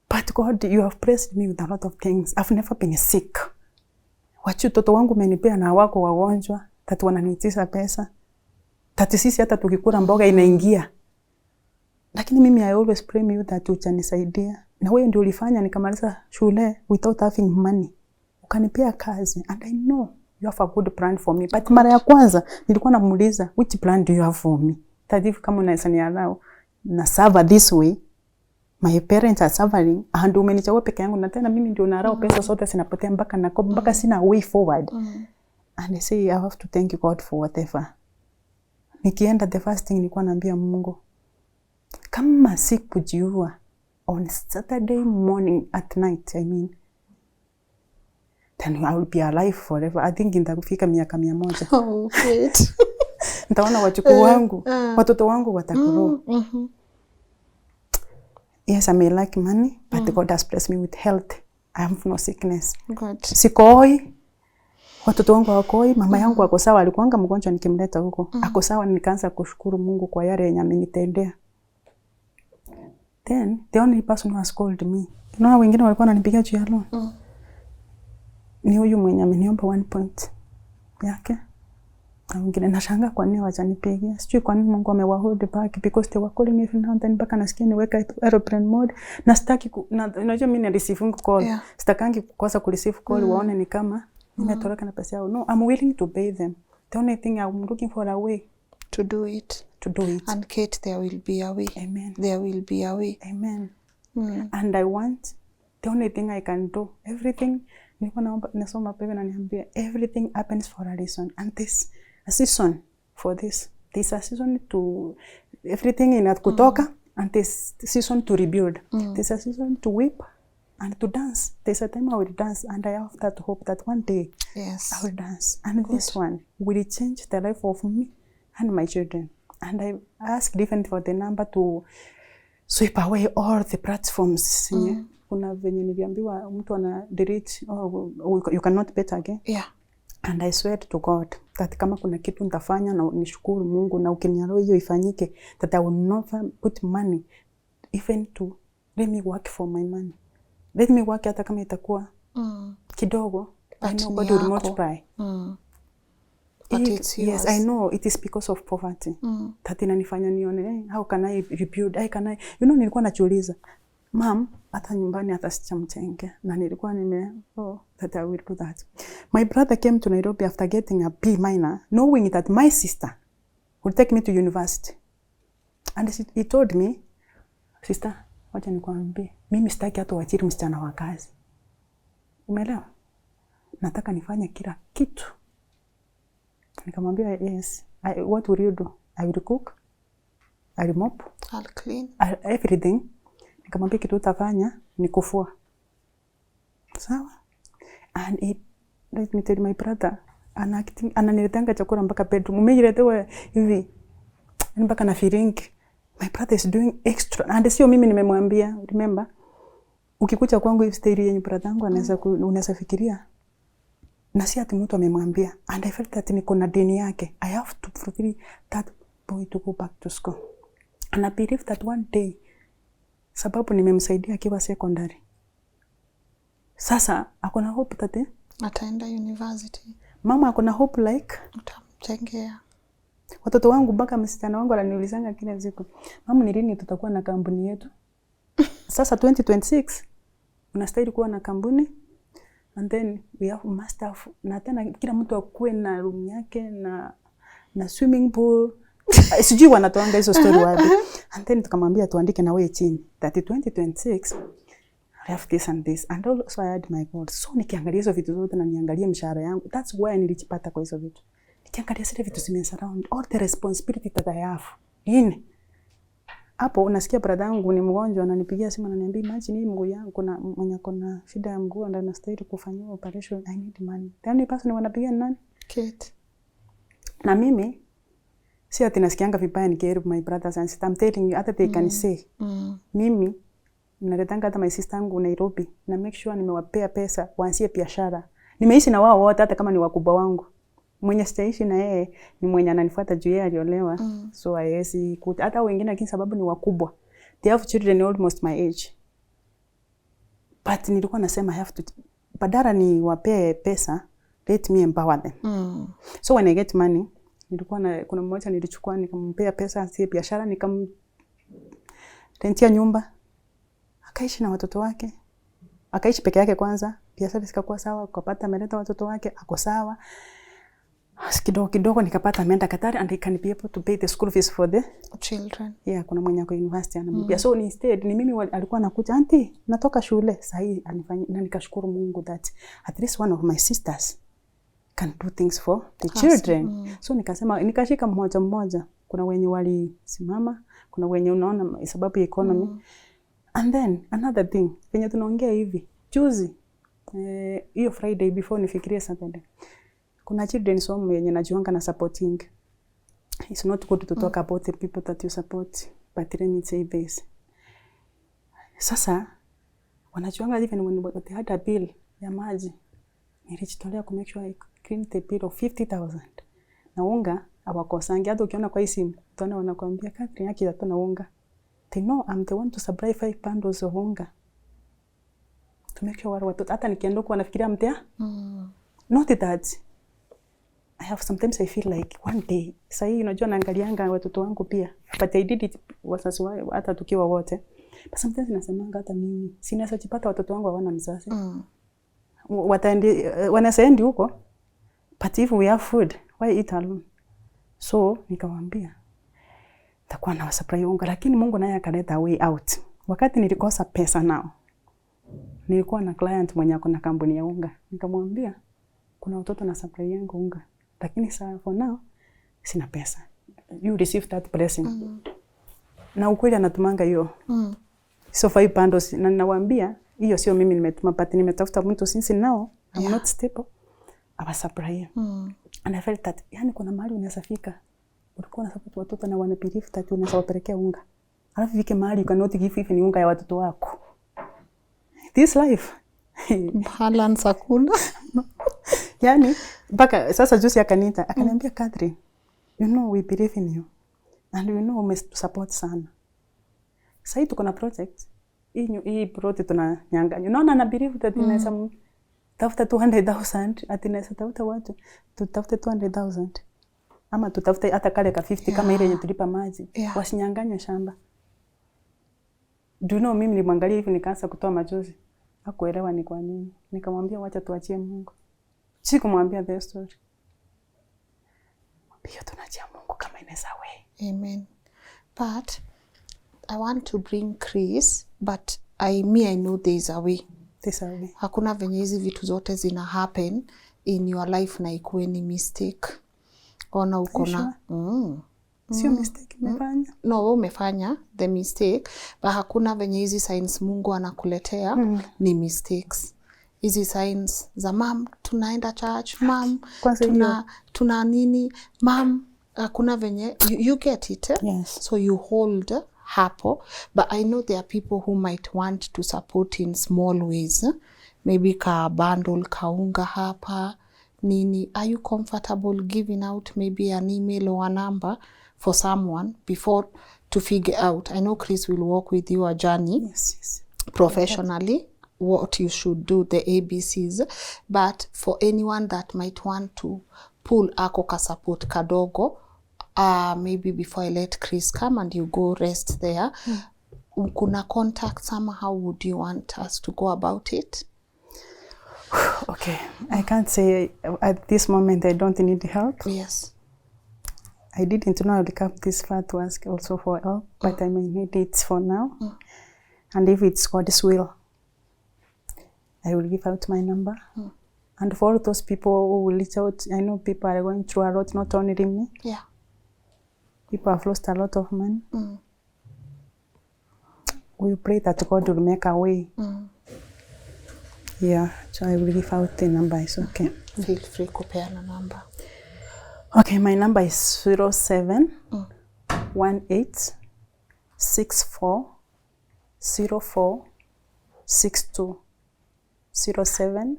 S1: But God, you have blessed me with a lot of things. I've never been sick. Watoto wangu umenipea na wako wagonjwa, tatu wananiitisha pesa. Tatu sisi hata tukikula mboga inaingia. Lakini mimi I always pray you that utanisaidia. Na wewe ndio ulifanya nikamaliza shule without having money. Ukanipea kazi and I know you have a good plan for me. But mara ya kwanza nilikuwa namuuliza, which plan do you have for me? Tadifu kama unaweza nialao na serve this way. My parents are suffering and umenichagua peke yangu na tena mimi ndio narao pesa zote zinapotea mpaka sina way forward. And I say I have to thank God for whatever. Nikienda the first thing nilikuwa naambia Mungu, kama sikujiua on Saturday morning at night, I mean, then I will be alive forever. I think nitakufika miaka 100.
S2: Oh, great.
S1: Nitaona wachukuu wangu, watoto wangu watagrow. Yes, I may lack money, but God has blessed me with health. I have no sickness.
S2: Good.
S1: Sikoi. Watoto wangu wakoi, mama yangu ako sawa, alikuanga mgonjwa nikimleta huko. Ako sawa, nikaanza kushukuru Mungu kwa yale yenye amenitendea. Then the only person who has called me. Unaona wengine walikuwa wananipigia juu ya loan. Ni huyu mwenye ameniomba 1 point yake. Na wengine nashangaa kwa nini wachanipigia. Sijui kwa nini Mungu amewahold back because they were calling me every now and then mpaka nasikia niweka airplane mode. Na sitaki unajua mimi na receive call. Yeah. Sitakangi kukosa ku receive call waone ni kama nimetoroka na pesa yao. No, I'm willing to pay them. The only thing I'm looking for a way
S2: to do it. And Kate, there will be a way.
S1: Amen.
S2: There will be a way.
S1: Amen. And I want, the only thing I can do, everything, nasoma pepe na niambia, everything happens for a reason. And this, a season for this. There's a season to, everything in at kutoka, and this season to rebuild. There's a season to weep and to dance. There's a time I will dance, and I have that hope that one day I will dance. And this one will change the life of me and my children. And I asked even for the number to sweep away all the platforms. Kuna venye niliambiwa mtu ana delete, you cannot bet again.
S2: Yeah.
S1: And I swear to God that kama kuna kitu nitafanya na nishukuru Mungu na ukinialao hiyo ifanyike, that I will never put money even to let me work for my money. Let me work hata kama itakuwa kidogo. I know God will multiply.
S2: But it's yours.
S1: Yes, I know it is because of poverty. That inanifanya nione, how can I rebuild? Nilikuwa najiuliza, Mom, hata nyumbani hata sichamtenge. Na nilikuwa that I will do that. My brother came to Nairobi after getting a B minor, knowing that my sister would take me to university. And he told me, sister, wacha nikwambie, mimi sitaki hata uajiri msichana wa kazi. Umeelewa? Nataka nifanye kila kitu. Nikamwambia, yes. What will you do? I will cook. I will mop.
S2: I'll clean.
S1: Everything. Nikamwambia kitu utafanya ni kufua. Sawa? And let me tell my brother, ananiletanga chakula mpaka bedroom. Umejiletewa hivi mpaka na firingi. My brother is doing extra. And sio mimi nimemwambia, remember? Ukikuja kwangu hivi stay yenye brother yangu unaweza fikiria. Na si ati mtu amemwambia. And I felt that niko na deni yake. I have to fulfill that boy to go back to school. And I believe that one day, sababu nimemsaidia akiwa secondary. Sasa, akona hope tate?
S2: Ataenda university.
S1: Mama akona hope like?
S2: Utamtengea.
S1: Watoto wangu mpaka msichana wangu ananiulizanga kila siku, mama ni lini tutakuwa na kampuni yetu? Sasa 2026, unastahili kuwa na kampuni. And then we must have, na tena kila mtu akuwe na room yake na swimming pool. Sijui wanatoanga hizo story wapi. And then tukamwambia tuandike na wewe chini that 2026 I have this and this, and also I had my goals. So nikiangalia hizo vitu zote na niangalie mshahara yangu, that's why nilijipata kwa hizo vitu. Nikiangalia zile vitu zimesurround all the responsibility that I have. Hapo unasikia brother yangu ni mgonjwa, ananipigia simu ananiambia, imagine hii mguu yangu kuna shida ya mguu na nastahili kufanywa operation, I need money. Then person wanapigia nani?
S2: Kate.
S1: Na mimi si ati nasikianga vibaya nikihelp my brothers and sisters. I'm telling you, hata they can say. Mimi naletanga hata my sister yangu Nairobi na make sure nimewapea pesa waanzie biashara. Nimeishi na wao wote hata kama ni wakubwa wangu. Mwenye sitaishi na yeye ni mwenye ananifuata juu yeye aliolewa. So haiwezi kuta hata wengine lakini sababu ni wakubwa. They have children almost my age. But nilikuwa nasema I have to badala ni wapee pesa, let me empower them. So when I get money, kuna mmoja nilichukua nikampea pesa si biashara rentia nyumba. Akaishi na watoto wake. Akaishi peke yake kwanza, biashara zikakuwa sawa, akapata ameleta watoto wake, ako sawa. Kidogo nikapata ameenda Katari and he can be able to pay the school fees for the
S2: children.
S1: Yeah, kuna mwenye ako university anamlipia. So instead ni mimi alikuwa anakuja, auntie, natoka shule. Sasa anifanyia na nikashukuru Mungu that at least one of my sisters can do things for the children. So nikasema nikashika mmoja. Kuna wenye walisimama, kuna wenye unaona sababu ya economy. And then another thing, venye tunaongea hivi, juzi hiyo Friday before nifikirie Saturday. Kuna children's home yenye najuanga na supporting. It's not good to talk about the people that you support, but let me say this. Sasa wanajuanga even when they had a bill ya maji. Nilijitolea ku make sure I clean the bill of 50,000. Na unga hawakosangi. Hata ukiona kwa hii simu, utaona wanakuambia Katherine yake hatuna unga. They know I'm the one to supply 5 bundles of unga. To make sure watoto hata nikienda kwa nafikiria mtea. Not that I have sometimes I feel like one day sasa hii unajua naangalianga watoto wangu pia, but I did it wazazi wao hata tukiwa wote. But sometimes nasemanga hata mimi sinaweza jipata watoto wangu hawana mzazi. Wataendi wanasendi huko, but if we have food why eat alone? So nikamwambia takuwa na supply unga, lakini Mungu naye akaleta way out. Wakati nilikosa pesa nao, nilikuwa na client mwenye ako na kampuni ya unga, nikamwambia kuna watoto na supply yangu unga, lakini for now sina pesa. You receive that blessing. Na ukweli anatumanga hiyo. So 5 bundles na nawaambia hiyo sio mimi nimetuma, but nimetafuta mtu since now I'm not stable. Aba supply. And I felt that yani kuna mahali unaweza fika. Ulikuwa na support watoto na wana believe that unaweza wapelekea unga. Alafu fike mahali you cannot give even unga ya watoto wako. This life
S2: balance hakuna.
S1: Yani mpaka sasa juzi akaniita akaniambia Katherine, you know we believe in you and you know we must support sana. Sasa tuko na project hii project tunanyanganya. Unaona na believe that inaweza tafuta 200,000 atinaweza tafuta watu tutafute 200,000 ama tutafute hata kale ka 50 kama ile yenye tulipa maji. Wasinyanganye shamba. Do you know mimi nilimwangalia hivi nikaanza kutoa machozi. Hakuelewa ni kwa nini. Nikamwambia wacha tuachie Mungu. Sikumwambia the story. Pia tunachia Mungu kama inaweza we.
S2: Amen. But I want to bring Chris, but I know there is a way.
S1: There's a way.
S2: Hakuna venye hizi vitu zote zina happen in your life na ikuwe ni mistake. Ona uko na
S1: sio mistake umefanya.
S2: No, wewe umefanya the mistake, but hakuna venye hizi signs Mungu anakuletea ni mistakes. Hizi signs za mom tunaenda church, mom tuna nini, mom hakuna venye you get it.
S1: Yes.
S2: So you hold hapo, but I know there are people who might want to support in small ways. Maybe ka bundle kaunga hapa nini. Are you comfortable giving out maybe an email or a number for someone before to figure out? I know Chris will work with you a journey.
S1: Yes.
S2: Professionally, what you should do, the ABCs. But for anyone that might want to pull ako ka support kadogo, maybe before I let Chris come and you go rest there, kuna contact sama, how would you want us to go about it?
S1: Okay, I can't say at this moment I don't need help.
S2: Yes.
S1: I didn't know I'd come this far to ask also for help, but I may need it for now. And if it's God's will, I will give out my number. And for all those people who will reach out, I know people are going through a lot, not only me.
S2: Yeah.
S1: People have lost a lot of money. We pray that God will make a way. Yeah, so I will give out the number. It's okay.
S2: Feel free to kupeana number.
S1: Okay, my number is 07 18 64 04 62 07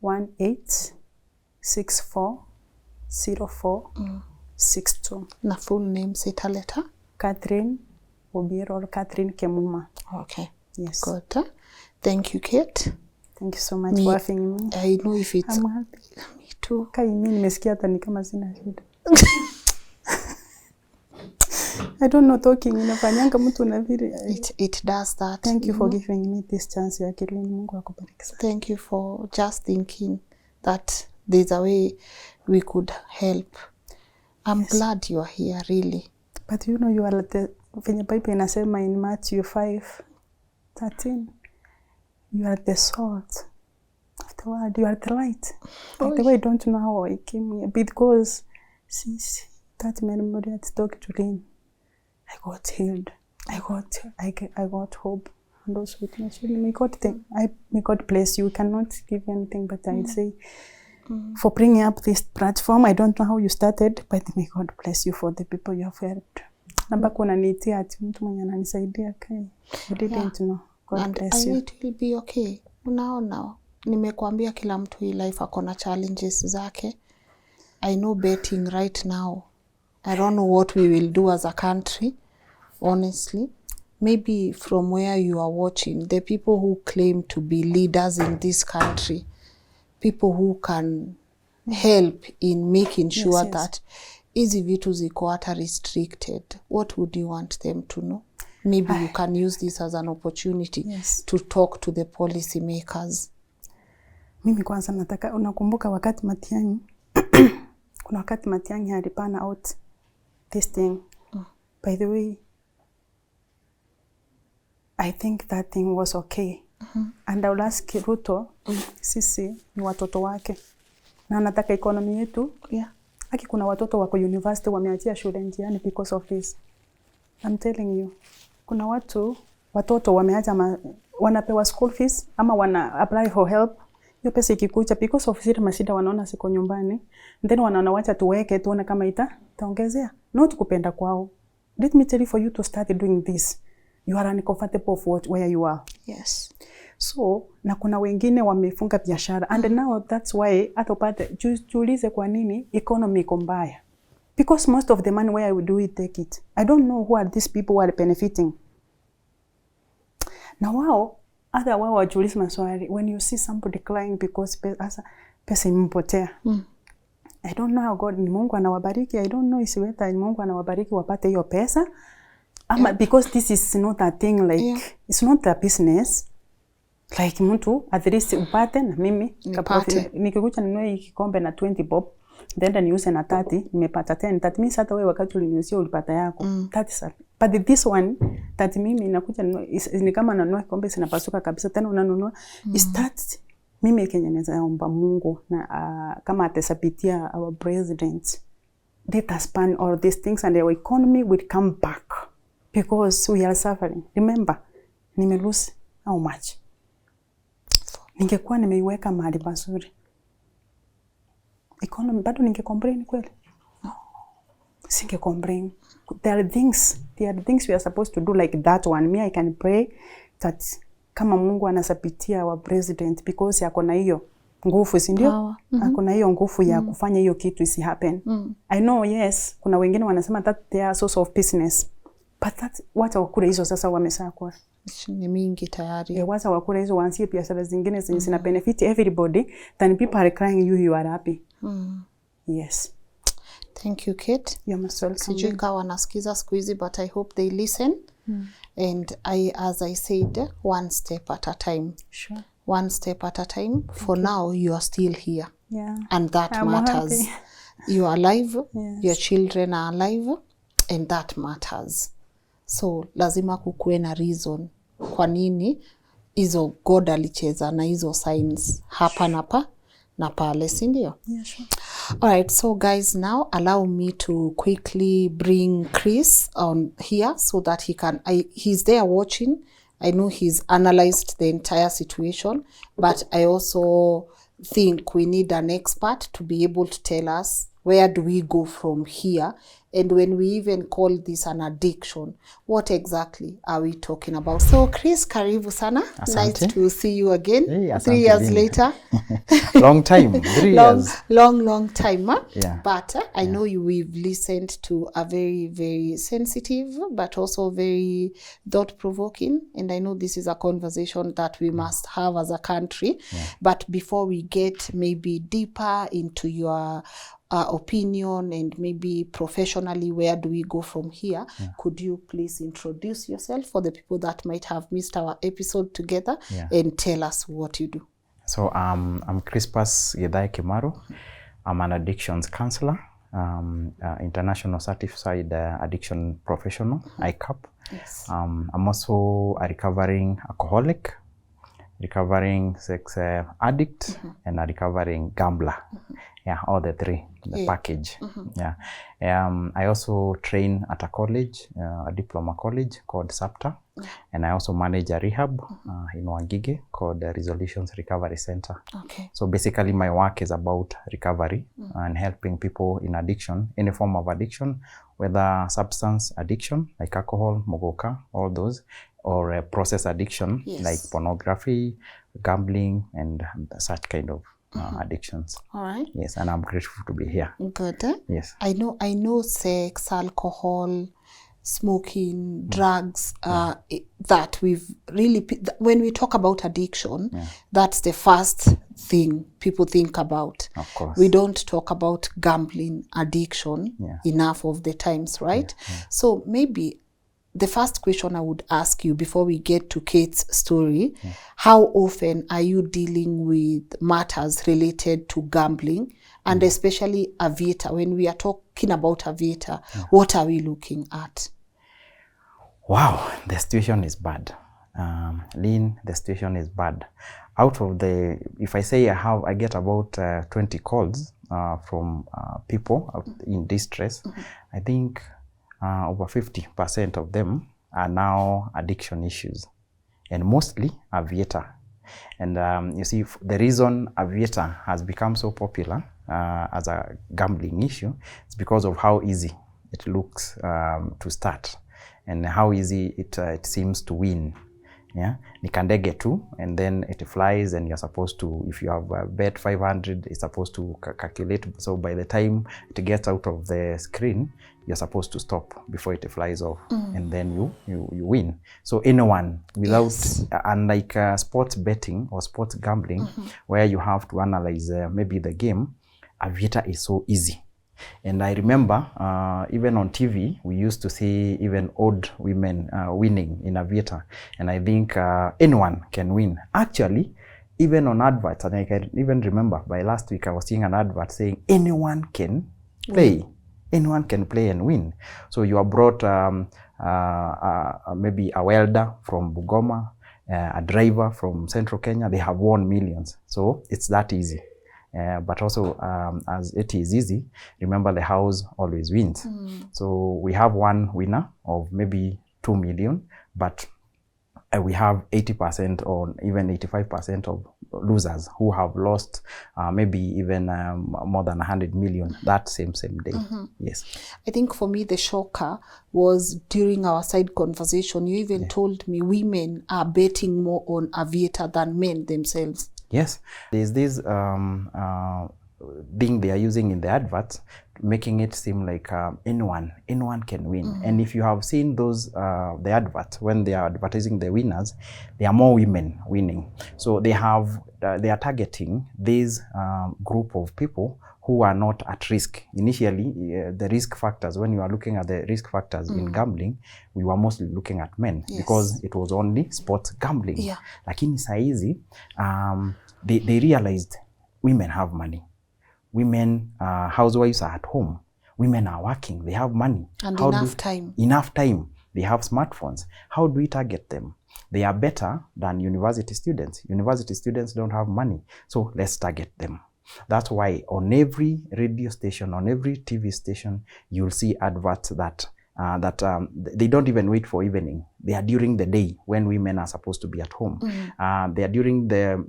S1: 18640462.
S2: Na full name sitaleta?
S1: Katherine Obiero or Katherine Kemuma.
S2: Okay.
S1: Yes.
S2: Good. Thank you, Kate.
S1: Thank you so much for having me.
S2: I know if it's...
S1: I'm happy.
S2: Me too.
S1: Kai mimi nimesikia hata ni kama sina shida. I don't know, talking inafanyanga mtu na vile.
S2: It does that.
S1: Thank you for giving me this chance ya Lynn. Mungu akubariki sana.
S2: Thank you for just thinking that there's a way we could help. I'm glad you are here, really.
S1: But you know, you are the venye Bible inasema in Matthew 5:13, you are the salt of the world, you are the light. By the way, I don't know how I came here, because since that memory I talked to Lynn, I got healed. I got hope. And also with my children, may God bless you. We cannot give you anything, but I'd say for bringing up this platform. I don't know how you started, but may God bless you for the people you have helped. Nambako unaniitia ati mtu mwenye ananisaidia kai. I didn't know. God bless you.
S2: And it will be okay. Unaona, nimekuambia kila mtu hii life akona challenges zake. I know betting right now. I don't know what we will do as a country, honestly. Maybe from where you are watching, the people who claim to be leaders in this country, people who can help in making sure that hizi vitu ziko hata restricted. What would you want them to know? Maybe you can use this as an opportunity to talk to the policy makers.
S1: Mimi kwanza nataka, unakumbuka wakati Matiang'i, kuna wakati Matiang'i alipana out this thing. By the way, I think that thing was okay. And I will ask Ruto, sisi ni watoto wake. Na nataka economy yetu. Haki kuna watoto wako university wameachia shule njiani because of this. I'm telling you. Kuna watoto wameacha wanapewa school fees ama wana apply for help. Hiyo pesa ikikuja because of zile mashida wanaona siko nyumbani. Then wanaona wacha tuweke tuone kama itaongezea. Not kupenda kwao. Let me tell you, for you to start doing this, you are uncomfortable for where you are.
S2: Yes.
S1: So, na kuna wengine wamefunga biashara. And now that's why atopate jiulize kwa nini economy iko mbaya. Because most of the money, where do we take it? I don't know who are these people who are benefiting. Na wao wajiulize maswali. When you see somebody crying because pesa imepotea. I don't know how God, ni Mungu anawabariki. I don't know isiweta ni Mungu anawabariki wapate hiyo pesa. Because this is not a thing like, it's not a business. Like mtu, at least upate na mimi. Nikikucha ninue kikombe na 20 bob. Then niuse na 30, nimepata 10. That means hata wewe wakati uliniusia ulipata yako. That is but this one, that mimi nakuja ni kama nanunua kikombe sinapasuka kabisa. Tena unanunua. Is that mimi Kenya naomba Mungu na kama atasapitia our president, let us ban all these things and our economy will come back, because we are suffering. Remember, nimelose how much? Ningekuwa nimeiweka mahali pazuri, economy bado ningecomplain kweli? No. Singecomplain. There are things we are supposed to do like that one. Me, I can pray that kama Mungu anasapitia our president, because yako na hiyo nguvu, si ndio? Ako na hiyo nguvu ya kufanya hiyo kitu isi happen. I know, yes, kuna wengine wanasema that they are source of business. But that wacha wakule hizo sasa wameshakuwa
S2: ni mingi tayari.
S1: Wacha wakule hizo waanzie biashara zingine zenye zina benefit everybody, then people are crying you are happy. Yes.
S2: Thank you, Kate.
S1: You're most welcome.
S2: Sijui kawa wanasikiza siku hizi, but I hope they listen. And as I said, one step at a time.
S1: Sure.
S2: One step at a time. For now, you are still here.
S1: Yeah.
S2: And that matters.
S1: Happy.
S2: You are alive.
S1: Yes.
S2: Your children are alive. And that matters. So, lazima kukuwe na reason. Kwa nini hizo God alicheza na hizo signs hapa na pale, si ndio?
S1: Yeah, sure.
S2: All right, so guys, now allow me to quickly bring Chris on here so that he's there watching. I know he's analyzed the entire situation, but I also think we need an expert to be able to tell us where do we go from here? And when we even call this an addiction, what exactly are we talking about? So Chris, karibu sana.
S3: Asante.
S2: Nice to see you again.
S3: Hey,
S2: 3
S3: asante,
S2: years
S3: Lynn.
S2: later.
S3: Long time, 3 years.
S2: Long time. Huh?
S3: Yeah.
S2: But I know we've listened to a very, very sensitive, but also very thought-provoking. And I know this is a conversation that we must have as a country.
S3: Yeah.
S2: But before we get maybe deeper into your opinion and maybe professionally, where do we go from here?
S3: Yeah.
S2: Could you please introduce yourself for the people that might have missed our episode together,
S3: Yeah.
S2: and tell us what you do?
S3: So I'm Crispus Githai Kimaru. I'm an addictions counselor, international certified addiction professional, ICAP.
S2: Yes.
S3: I'm also a recovering alcoholic, recovering sex addict, and a recovering gambler. Yeah, all the three, the package. Yeah. I also train at a college, a diploma college called SAPTA, and I also manage a rehab in Wangige called the Resolutions Recovery Center.
S2: Okay.
S3: So basically my work is about recovery and helping people in addiction, any form of addiction, whether substance addiction like alcohol, mogoka, all those, or process addiction like pornography, gambling, and such kind of addictions.
S2: All right.
S3: Yes, and I'm grateful to be here.
S2: Good.
S3: Yes.
S2: I know sex, alcohol, smoking, drugs, that we've really, when we talk about addiction, that's the first thing people think about.
S3: Of course.
S2: We don't talk about gambling addiction enough of the times, right? So maybe the first question I would ask you before we get to Kate's story, how often are you dealing with matters related to gambling, and especially Aviator? When we are talking about Aviator, what are we looking at?
S3: Wow, the situation is bad. Lynn, the situation is bad. Out of the, if I say I get about 20 calls from people in distress, I think over 50% of them are now addiction issues, and mostly Aviator. And you see, the reason Aviator has become so popular as a gambling issue is because of how easy it looks to start, and how easy it seems to win. Yeah, ni kandege tu, and then it flies, and you're supposed to, if you have bet 500, it's supposed to calculate. So by the time it gets out of the screen, you're supposed to stop before it flies off, and then you win. So anyone without, unlike sports betting or sports gambling, where you have to analyze maybe the game, Aviator is so easy. And I remember even on TV, we used to see even old women winning in Aviator. And I think anyone can win. Actually, even on adverts, and I can even remember by last week, I was seeing an advert saying anyone can play. Anyone can play and win. So you are brought maybe a welder from Bungoma, a driver from Central Kenya. They have won millions. So it's that easy. But also, as it is easy, remember the house always wins. So we have one winner of maybe 2 million, but we have 80% or even 85% of losers who have lost maybe even more than 100 million that same day. Yes.
S2: I think for me, the shocker was during our side conversation, you even told me women are betting more on Aviator than men themselves.
S3: Yes, there's this thing they are using in the adverts, making it seem like anyone can win. And if you have seen those, the adverts, when they are advertising the winners, there are more women winning. So they have, they are targeting this group of people who are not at risk. Initially, the risk factors, when you are looking at the risk factors in gambling, we were mostly looking at men because it was only sports gambling. Lakini saizi, they realized women have money. Women, housewives are at home. Women are working, they have money.
S2: And enough time.
S3: Enough time. They have smartphones. How do we target them? They are better than university students. University students don't have money. So let's target them. That's why on every radio station, on every TV station, you'll see adverts that that they don't even wait for evening. They are during the day when women are supposed to be at home. They are during the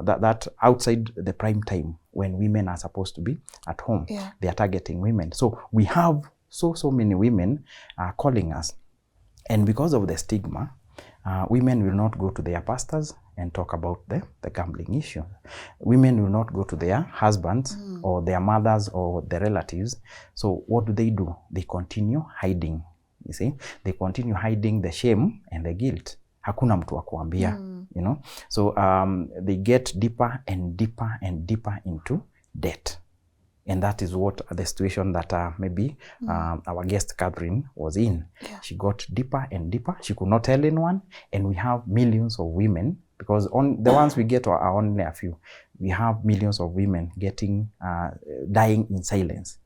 S3: that outside the prime time when women are supposed to be at home. They are targeting women. So we have so many women calling us, and because of the stigma, women will not go to their pastors and talk about the gambling issue. Women will not go to their husbands or their mothers or their relatives. So what do? They continue hiding. You see, they continue hiding the shame and the guilt. Hakuna mtu wa kuambia, you know. So they get deeper and deeper and deeper into debt. And that is what the situation that maybe our guest Katherine was in. She got deeper and deeper. She could not tell anyone. And we have millions of women, because on the ones we get are only a few. We have millions of women getting, dying in silence,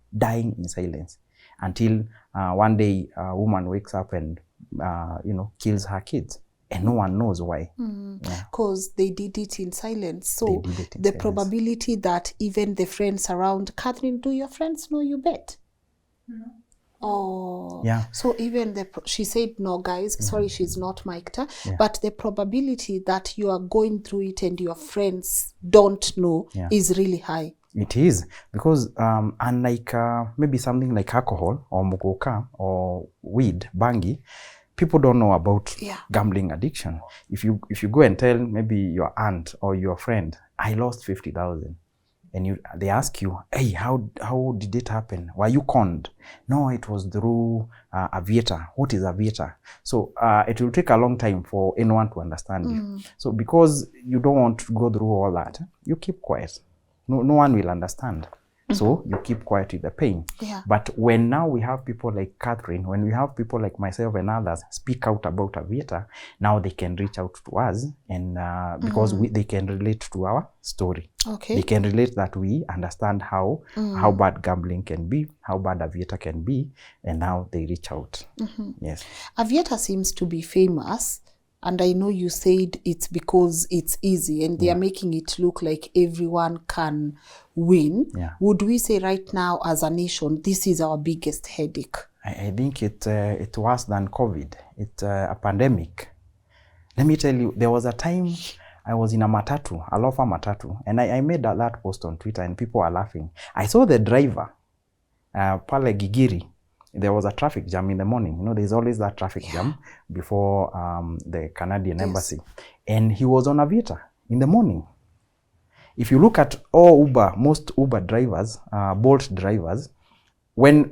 S3: until one day a woman wakes up and, you know, kills her kids. And no one knows why.
S2: Because they did it in silence. So the probability that even the friends around, Katherine, do your friends know you bet? No. Oh,
S3: yeah.
S2: So even she said no, guys. Sorry, she's not mic'd. But the probability that you are going through it and your friends don't know is really high.
S3: It is, because unlike maybe something like alcohol or mugoka or weed, bangi, people don't know about gambling addiction. If you go and tell maybe your aunt or your friend, I lost 50,000, and they ask you, hey, how did it happen? Were you conned? No, it was through Aviator. What is Aviator? So it will take a long time for anyone to understand you. So because you don't want to go through all that, you keep quiet. No one will understand. So you keep quiet with the pain. But when now we have people like Katherine, when we have people like myself and others speak out about Aviator, now they can reach out to us, and because they can relate to our story. They can relate that we understand how bad gambling can be, how bad Aviator can be, and now they reach out. Yes.
S2: Aviator seems to be famous. And I know you said it's because it's easy and they are making it look like everyone can win. Would we say right now as a nation, this is our biggest headache?
S3: I think it's worse than COVID. It's a pandemic. Let me tell you, there was a time I was in a matatu, a lofa matatu, and I made that post on Twitter and people are laughing. I saw the driver, Pale Gigiri. There was a traffic jam in the morning. You know, there's always that traffic jam before the Canadian embassy. And he was on Aviator in the morning. If you look at all most Uber drivers, Bolt drivers, when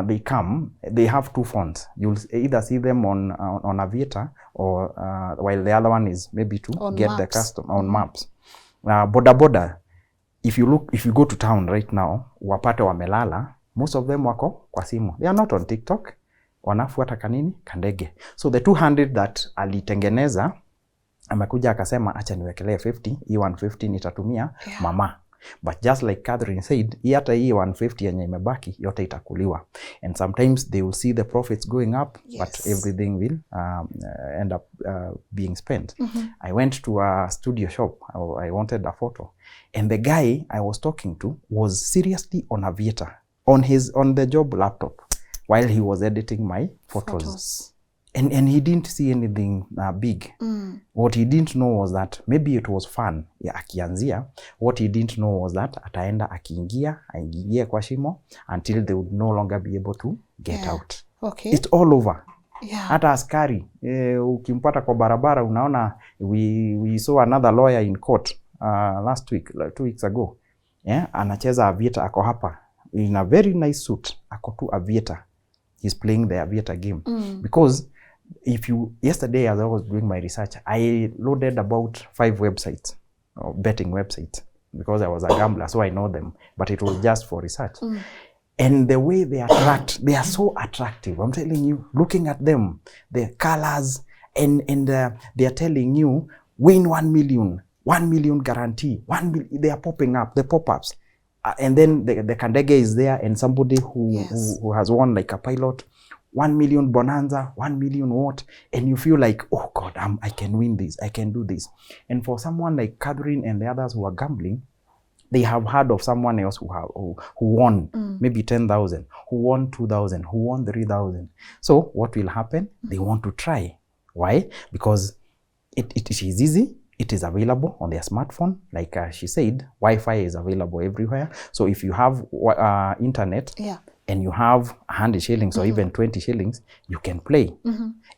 S3: they come, they have two phones. You'll either see them on Aviator or while the other one is maybe to
S2: on
S3: get
S2: maps.
S3: The customer on maps. Boda. If you go to town right now, wapate wamelala, most of them wako kwa simu. They are not on TikTok. Wanafuata kanini? Kandege. So the 200 that alitengeneza, amekuja akasema acha niwekelee 50, hii 150 nitatumia mama. But just like Katherine said, hata hii 150 yenye imebaki yote itakuliwa. And sometimes they will see the profits going up, but everything will end up being spent. I went to a studio shop. I wanted a photo. And the guy I was talking to was seriously on Aviator, on the job laptop, while he was editing my photos. And he didn't see anything big. What he didn't know was that maybe it was fun akianzia. What he didn't know was that ataenda aingie kwa shimo until they would no longer be able to get out. It's all over. Hata askari ukimpata kwa barabara unaona, we saw another lawyer in court last week, like 2 weeks ago. Anacheza Aviator, ako hapa in a very nice suit, ako tu Aviator. He's playing the Aviator game. Because yesterday as I was doing my research, I loaded about 5 websites, or betting websites, because I was a gambler, so I know them, but it was just for research. And the way they attract, they are so attractive. I'm telling you, looking at them, the colors, and they are telling you, win 1 million, 1 million guarantee, they are popping up, the pop-ups. And then the Kandege is there, and somebody who has won like a pilot, 1 million bonanza, 1 million what, and you feel like, oh God, I can win this, I can do this. And for someone like Katherine and the others who are gambling, They have heard of someone else who won maybe 10,000, who won 2,000, who won 3,000. So what will happen? They want to try. Why? Because it is easy. It is available on their smartphone. Like she said, Wi-Fi is available everywhere. So if you have internet, and you have 100 shillings or even 20 shillings, you can play.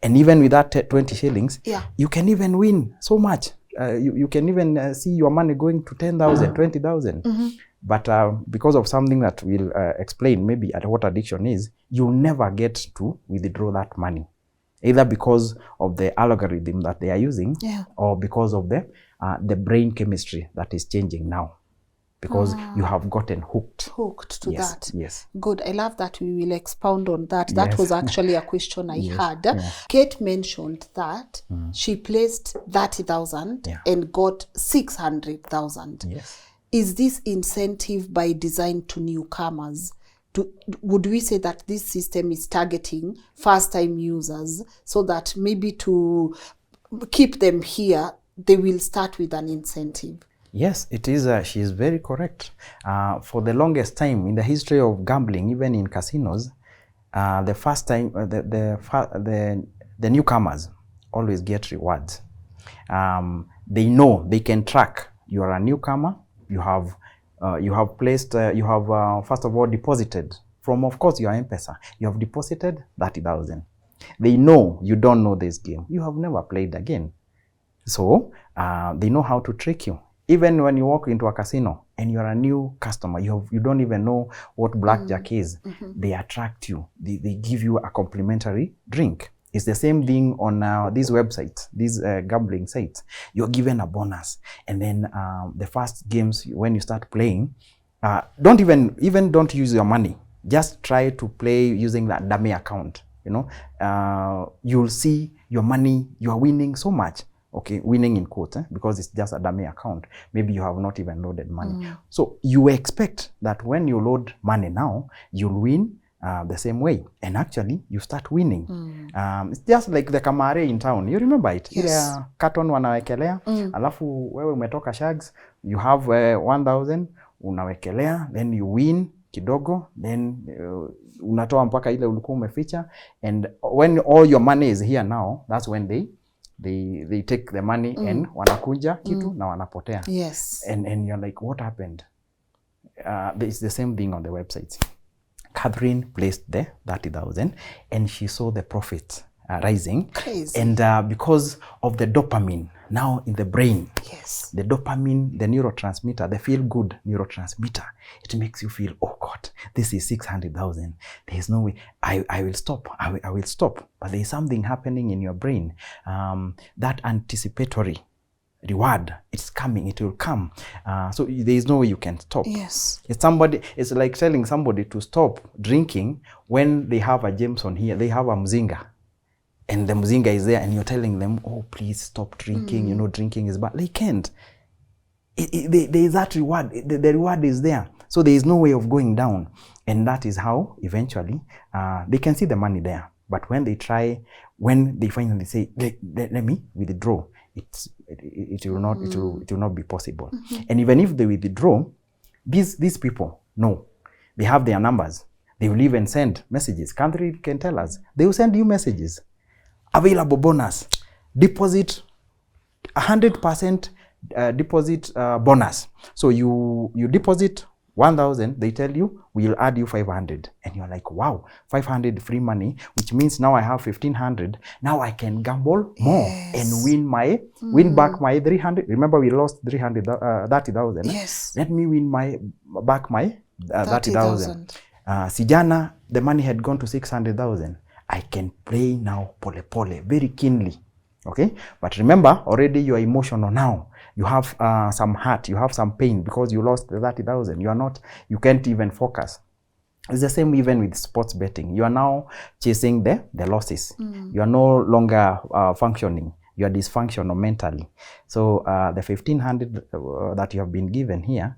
S3: And even with that 20 shillings, you can even win so much. You can even see your money going to 10,000, 20,000. But because of something that we'll explain maybe at what addiction is, you'll never get to withdraw that money. Either because of the algorithm that they are using, or because of the brain chemistry that is changing now. Because you have gotten hooked
S2: to that.
S3: Yes.
S2: Good. I love that. We will expound on that. That was actually a question I had. Kate mentioned that she placed 30,000 and got 600,000.
S3: Yes.
S2: Is this incentive by design to newcomers? Would we say that this system is targeting first-time users so that maybe to keep them here, they will start with an incentive?
S3: Yes, it is. She is very correct. For the longest time in the history of gambling, even in casinos, the first time the newcomers always get rewards. They know, they can track. You are a newcomer. You have placed. You have first of all deposited from, of course, your M-Pesa. You have deposited 30,000. They know you don't know this game. You have never played again, so they know how to trick you. Even when you walk into a casino and you're a new customer, you don't even know what blackjack is. They attract you. They give you a complimentary drink. It's the same thing on these websites, these gambling sites. You're given a bonus. And then the first games, when you start playing, don't don't use your money. Just try to play using that dummy account. You know, you'll see your money, you are winning so much. Okay, winning in quotes, because it's just a dummy account. Maybe you have not even loaded money. So you expect that when you load money now, you'll win the same way. And actually, you start winning. It's just like the kamare in town. You remember it?
S2: Yes.
S3: Ile carton wanawekelea, alafu wewe umetoka shags, you have 1,000, unawekelea, then you win kidogo, then unatoa mpaka ile ulikuwa umeficha. And when all your money is here now, that's when they take the money and wanakunja kitu na wanapotea.
S2: Yes.
S3: And you're like, what happened? It's the same thing on the websites. Katherine placed the 30,000 and she saw the profit rising.
S2: Crazy.
S3: And because of the dopamine now in the brain,
S2: yes,
S3: the dopamine, the neurotransmitter, the feel-good neurotransmitter, it makes you feel, oh God, this is 600,000. There's no way I will stop. I will stop. But there's something happening in your brain. That anticipatory reward, it's coming, it will come. So there's no way you can stop.
S2: Yes.
S3: It's like telling somebody to stop drinking when they have a Jameson here, they have a mzinga. And the mzinga is there and you're telling them, oh, please stop drinking. You know, drinking is bad. They can't. There is that reward. The reward is there. So there is no way of going down. And that is how eventually they can see the money there. But when they try, when they finally say, let me withdraw, it will not be possible. And even if they withdraw, these people know. They have their numbers. They will even send messages. Katherine can tell us. They will send you messages. Available bonus, deposit, 100% deposit bonus. So you deposit 1,000, they tell you, we'll add you 500. And you're like, wow, 500 free money, which means now I have 1,500. Now I can gamble more and win back my 300. Remember, we lost 30,000.
S2: Yes.
S3: Let me win back my 30,000. Sijana, the money had gone to 600,000. I can play now pole pole, very keenly. Okay? But remember, already you are emotional now. You have some hurt, you have some pain because you lost the 30,000. You can't even focus. It's the same even with sports betting. You are now chasing the losses. You are no longer functioning. You are dysfunctional mentally. So the 1,500 that you have been given here,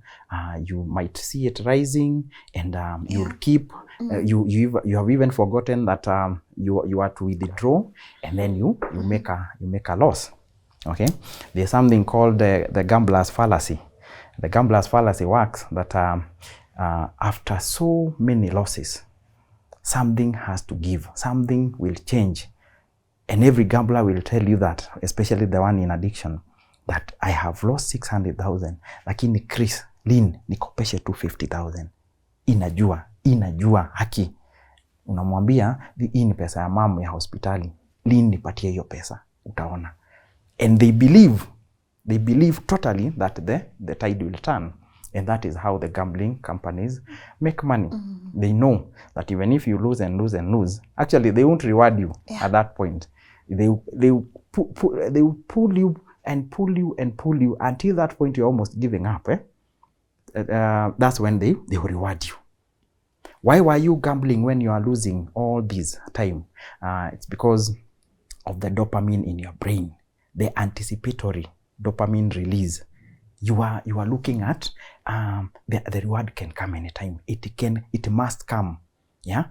S3: you might see it rising, and you'll keep. You have even forgotten that you are to withdraw, and then you make a loss. Okay, there's something called the gambler's fallacy. The gambler's fallacy works that after so many losses, something has to give, something will change. And every gambler will tell you that, especially the one in addiction, that I have lost 600,000, lakini Chris, Lynn, nikopeshe 250,000. Inajua haki. Unamwambia, hii ni pesa ya mamu ya hospitali. Lynn, nipatie hiyo pesa, utaona. And they believe totally that the tide will turn. And that is how the gambling companies make money. They know that even if you lose and lose and lose, actually they won't reward you at that point. They will pull you and pull you and pull you until that point you're almost giving up. That's when they will reward you. Why were you gambling when you are losing all this time? It's because of the dopamine in your brain, the anticipatory dopamine release. You are looking at the reward can come anytime. It must come. Yeah,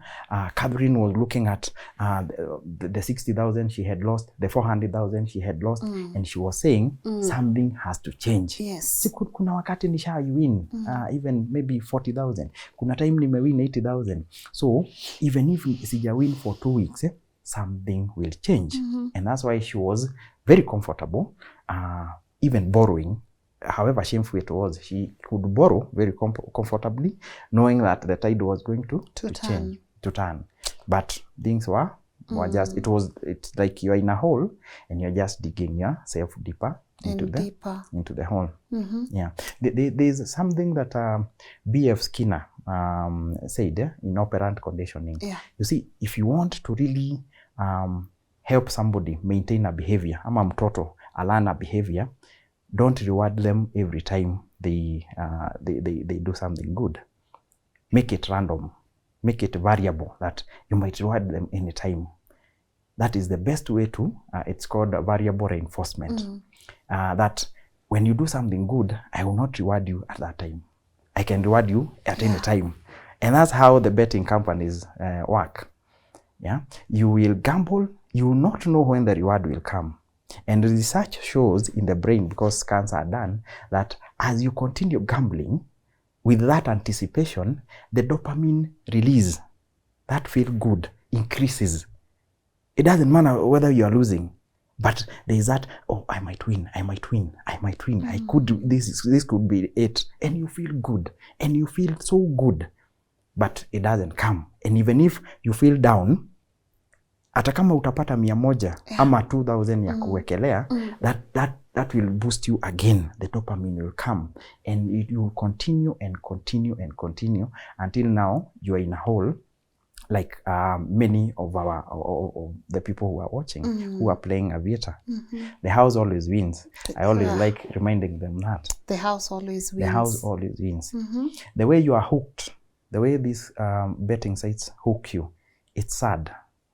S3: Katherine was looking at the 60,000 she had lost, the 400,000 she had lost, and she was saying something has to change.
S2: Yes.
S3: Kuna wakati nisha win even maybe 40,000. Kuna time nimewin 80,000. So even if sija win for 2 weeks, something will change. And that's why she was very comfortable, even borrowing. However shameful it was, she could borrow very comfortably, knowing that the tide was going to change, to turn. But things were just, it's like you're in a hole and you're just digging yourself deeper into the hole. Yeah. There's something that B.F. Skinner said in operant conditioning.
S2: Yeah.
S3: You see, if you want to really help somebody maintain a behavior, ama mtoto learn a behavior, don't reward them every time they do something good. Make it random. Make it variable, that you might reward them anytime. That is the best way to, it's called variable reinforcement. That when you do something good, I will not reward you at that time. I can reward you at any time. And that's how the betting companies work. Yeah, you will gamble, you will not know when the reward will come. And research shows in the brain, because scans are done, that as you continue gambling, with that anticipation, the dopamine release, that feel good, increases. It doesn't matter whether you are losing, but there is that, oh, I might win, I could do this could be it. And you feel good, and you feel so good, but it doesn't come. And even if you feel down, hata kama utapata 100 ama 2,000 ya kuwekelea, that will boost you again. The dopamine will come, and it will continue and continue and continue until now you are in a hole, like many of the people who are watching, who are playing Aviator. The house always wins. I always like reminding them that.
S2: The house always wins.
S3: The house always wins. The way you are hooked, the way these betting sites hook you, it's sad.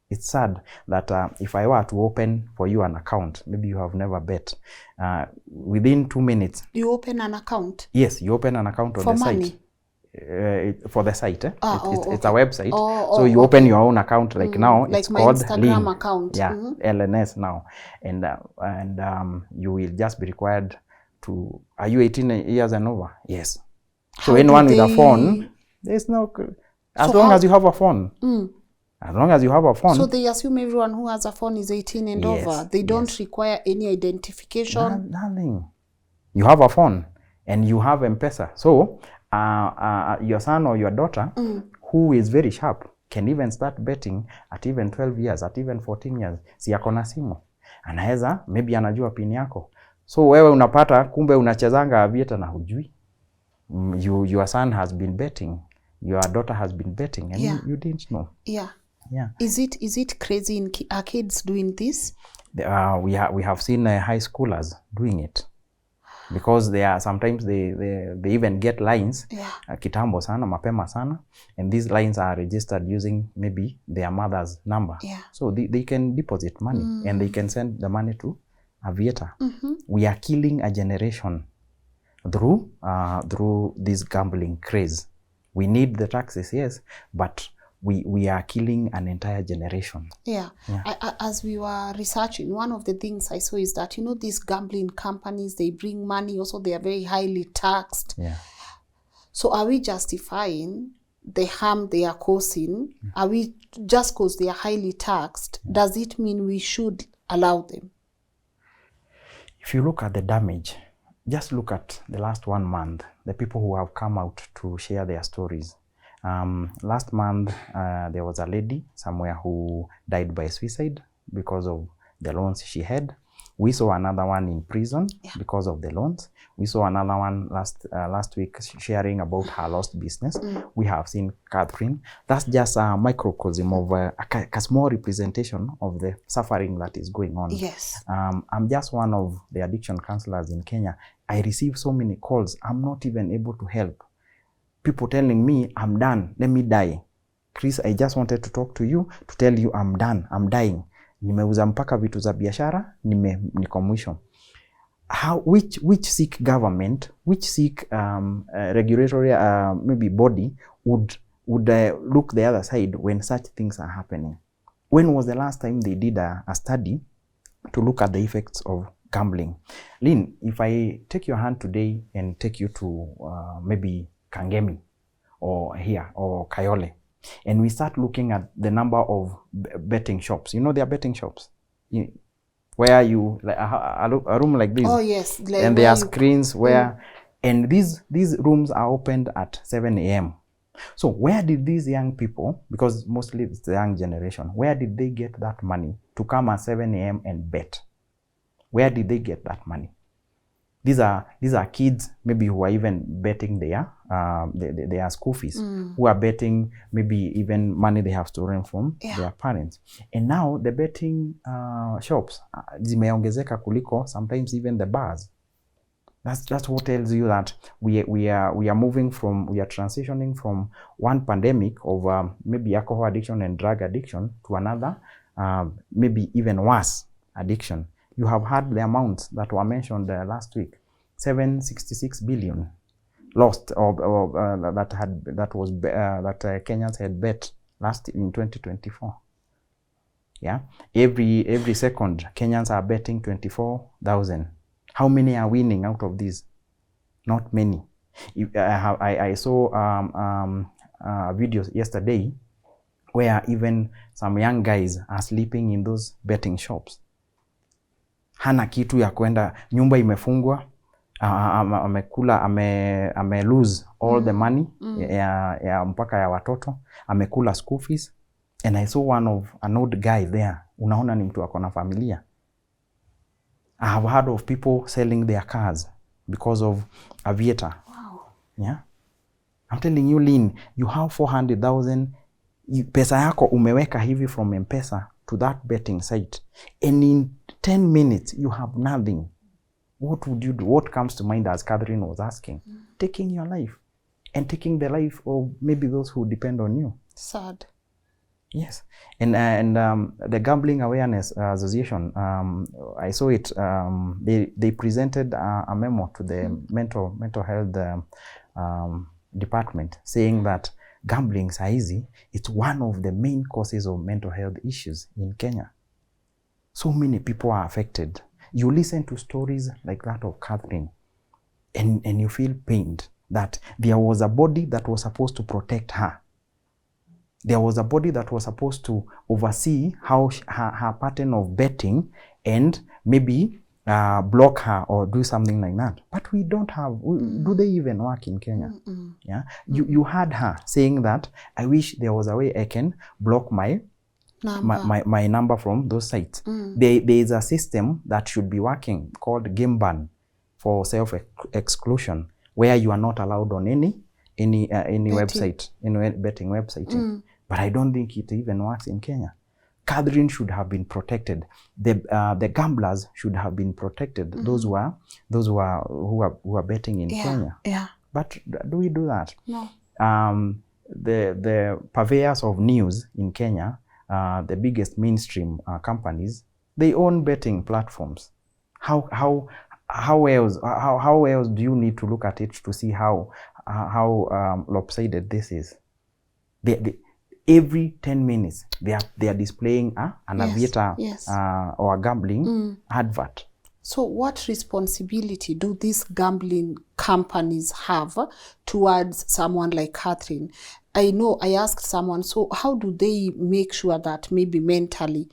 S3: It's sad that if I were to open for you an account, maybe you have never bet, within 2 minutes. You
S2: open an account?
S3: Yes, you open an account on
S2: for
S3: the
S2: money?
S3: Site. For the site. It's a website. So you open your own account, like now,
S2: like
S3: it's
S2: my
S3: called
S2: Instagram
S3: Lynn.
S2: account.
S3: Yeah, LNS now. And you will just be required to, are you 18 years and over? Yes. So anyone with a phone, there's no, as long as you have a phone. As long as you have a phone.
S2: So they assume everyone who has a phone is 18 and over. They don't require any identification.
S3: Nothing. You have a phone and you have M-Pesa. So your son or your daughter, who is very sharp, can even start betting at even 12 years, at even 14 years. Si yako na simu. Anaweza, maybe anajua pin yako. So wewe unapata, kumbe unachezanga Aviator na hujui. Your son has been betting. Your daughter has been betting, and you didn't know. Yeah.
S2: Is it crazy? Are kids doing this?
S3: We have seen high schoolers doing it, because they are sometimes they even get lines. Kitambo sana, mapema sana, and these lines are registered using maybe their mother's number. So they can deposit money and they can send the money to Aviator. We are killing a generation through this gambling craze. We need the taxes, yes, but we are killing an entire generation.
S2: Yeah.
S3: Yeah.
S2: As we were researching, one of the things I saw is that, you know, these gambling companies, they bring money, also they are very highly taxed.
S3: Yeah.
S2: So are we justifying the harm they are causing? Are we, just because they are highly taxed, does it mean we should allow them?
S3: If you look at the damage, just look at the last 1 month, the people who have come out to share their stories. Last month, there was a lady somewhere who died by suicide because of the loans she had. We saw another one in prison because of the loans. We saw another one last week sharing about her lost business. We have seen Katherine. That's just a microcosm of a small representation of the suffering that is going on.
S2: Yes.
S3: I'm just one of the addiction counselors in Kenya. I receive so many calls. I'm not even able to help. People telling me, I'm done, let me die. Chris, I just wanted to talk to you to tell you I'm done, I'm dying. Nimeuza mpaka vitu za biashara, niko mwisho. Which Sikh government, which Sikh regulatory maybe body would look the other side when such things are happening? When was the last time they did a study to look at the effects of gambling? Lynn, if I take your hand today and take you to maybe Kangemi or here or Kayole, and we start looking at the number of betting shops. You know, there are betting shops where you, like a room like this.
S2: Oh yes. Like,
S3: and there are screens where, and these rooms are opened at 7 a.m. So where did these young people, because mostly it's the young generation, where did they get that money to come at 7 a.m. and bet? Where did they get that money? These are kids maybe who are even betting their school fees, who are betting maybe even money they have stolen from their parents. And now the betting shops zimeongezeka kuliko sometimes even the bars. That's what tells you that we are moving from, we are transitioning from one pandemic of maybe alcohol addiction and drug addiction to another, maybe even worse addiction. You have heard the amounts that were mentioned last week, 766 billion lost, or that Kenyans had bet last in 2024. Yeah, every second Kenyans are betting 24,000. How many are winning out of these? Not many. I saw videos yesterday where even some young guys are sleeping in those betting shops. Hana kitu ya kwenda, nyumba imefungwa, amekula, ame lose all the money ya mpaka ya watoto, amekula school fees. And I saw an old guy there. Unaona ni mtu ako na familia. I have heard of people selling their cars because of Aviator.
S2: Wow.
S3: Yeah. I'm telling you, Lynn, you have 400,000. Pesa yako umeweka hivi from M-Pesa to that betting site. And in 10 minutes, you have nothing. What would you do? What comes to mind, as Katherine was asking? Taking your life and taking the life of maybe those who depend on you.
S2: Sad.
S3: Yes. And the Gambling Awareness Association, I saw it, they presented a memo to the mental health department saying that gambling saizi, it's one of the main causes of mental health issues in Kenya. So many people are affected. You listen to stories like that of Katherine, and you feel pained that there was a body that was supposed to protect her. There was a body that was supposed to oversee how her pattern of betting and maybe block her or do something like that. But we don't have, do they even work in Kenya? Yeah. You heard her saying that, I wish there was a way I can block my number from those sites. There is a system that should be working called game ban for self-exclusion, where you are not allowed on any website, any betting website. But I don't think it even works in Kenya. Katherine should have been protected. The gamblers should have been protected. Those who are betting in Kenya.
S2: Yeah.
S3: But do we do that?
S2: No.
S3: The purveyors of news in Kenya, the biggest mainstream companies, they own betting platforms. How else do you need to look at it to see how lopsided this is? every 10 minutes, they are displaying an
S2: Yes,
S3: Aviator
S2: yes.
S3: or a gambling advert.
S2: So what responsibility do these gambling companies have towards someone like Katherine? I know I asked someone, so how do they make sure that maybe mentally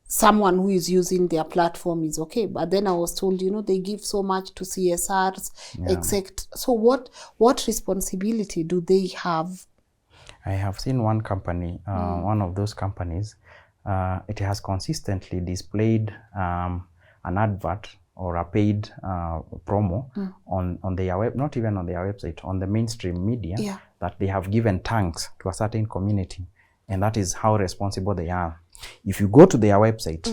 S2: someone who is using their platform is okay? But then I was told, you know, they give so much to CSRs, except. So what responsibility do they have?
S3: I have seen one company, one of those companies, it has consistently displayed an advert or a paid promo on their web, not even on their website, on the mainstream media, that they have given thanks to a certain community, and that is how responsible they are. If you go to their website,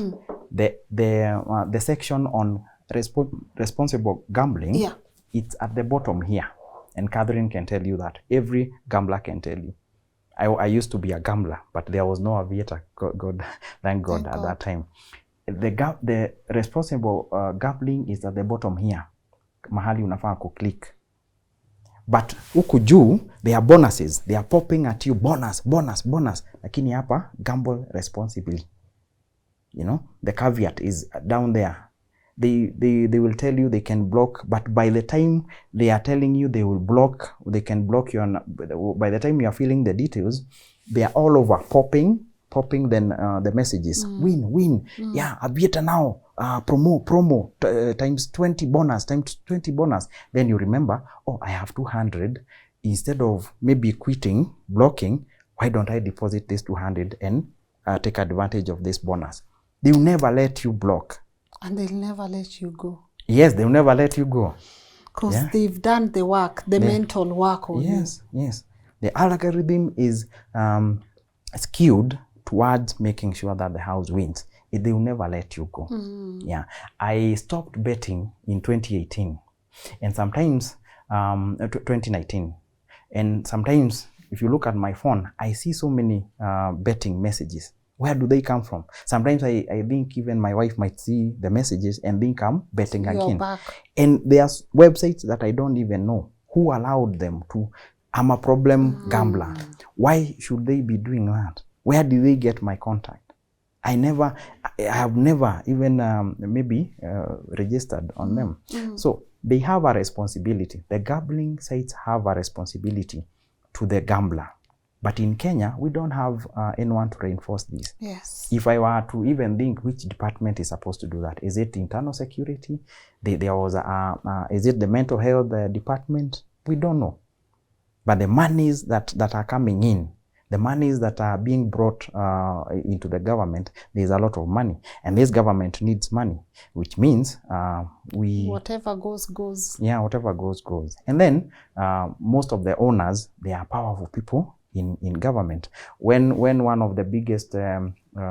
S3: the section on responsible gambling, it's at the bottom here, and Katherine can tell you that. Every gambler can tell you. I used to be a gambler, but there was no Aviator, thank God, at that time. The responsible gambling is at the bottom here, mahali unafaa click. But huku juu, there are bonuses. They are popping at you, bonus. Lakini hapa, gamble responsibly. You know, the caveat is down there. They will tell you they can block, but by the time they are telling you they will block, they can block you. By the time you are filling the details, they are all over popping then the messages. Win. Yeah, Aviator now. Promo times 20 bonus, Then you remember, oh, I have 200. Instead of maybe quitting, blocking, why don't I deposit this 200 and take advantage of this bonus? They will never let you block.
S2: And they'll never let you go.
S3: Yes, they'll never let you go.
S2: Because they've done the work, the mental work on you.
S3: Yes. The algorithm is skewed towards making sure that the house wins. They will never let you go. Yeah. I stopped betting in 2018. And sometimes, 2019. And sometimes, if you look at my phone, I see so many betting messages. Where do they come from? Sometimes I think even my wife might see the messages and think I'm betting again.
S2: Back.
S3: And there's websites that I don't even know who allowed them to. I'm a problem gambler. Why should they be doing that? Where did they get my contact? I have never even registered on them. So they have a responsibility. The gambling sites have a responsibility to the gambler. But in Kenya, we don't have anyone to reinforce this.
S2: Yes.
S3: If I were to even think which department is supposed to do that, is it internal security? There was is it the mental health department? We don't know. But the monies that are coming in, the monies that are being brought into the government, there's a lot of money. And this government needs money, which means
S2: whatever goes.
S3: Yeah, whatever goes. And then most of the owners, they are powerful people in government. When one of the biggest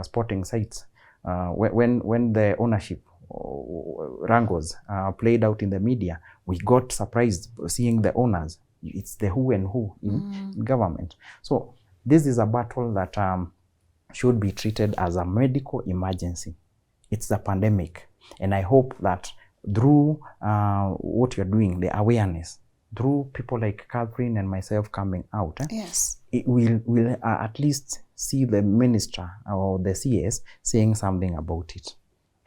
S3: sporting sites, when the ownership wrangles played out in the media, we got surprised seeing the owners. It's the who and who in government. So this is a battle that should be treated as a medical emergency. It's a pandemic. And I hope that through what you're doing, the awareness, through people like Katherine and myself coming out, it will at least see the minister or the CS saying something about it.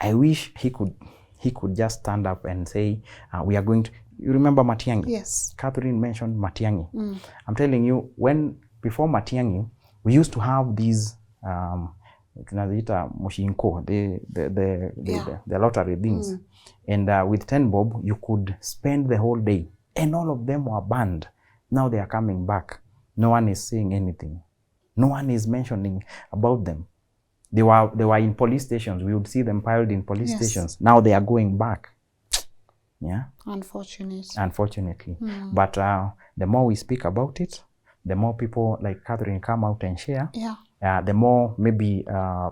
S3: I wish he could just stand up and say, we are going to, you remember Matiang'i?
S2: Yes.
S3: Katherine mentioned Matiang'i. I'm telling you, before Matiang'i, we used to have these tunaziita mushinko, the lottery things. And with 10 bob, you could spend the whole day. And all of them were banned. Now they are coming back. No one is saying anything. No one is mentioning about them. They were in police stations. We would see them piled in police stations. Now they are going back. Yeah. Unfortunately. But the more we speak about it, the more people like Katherine come out and share, the more maybe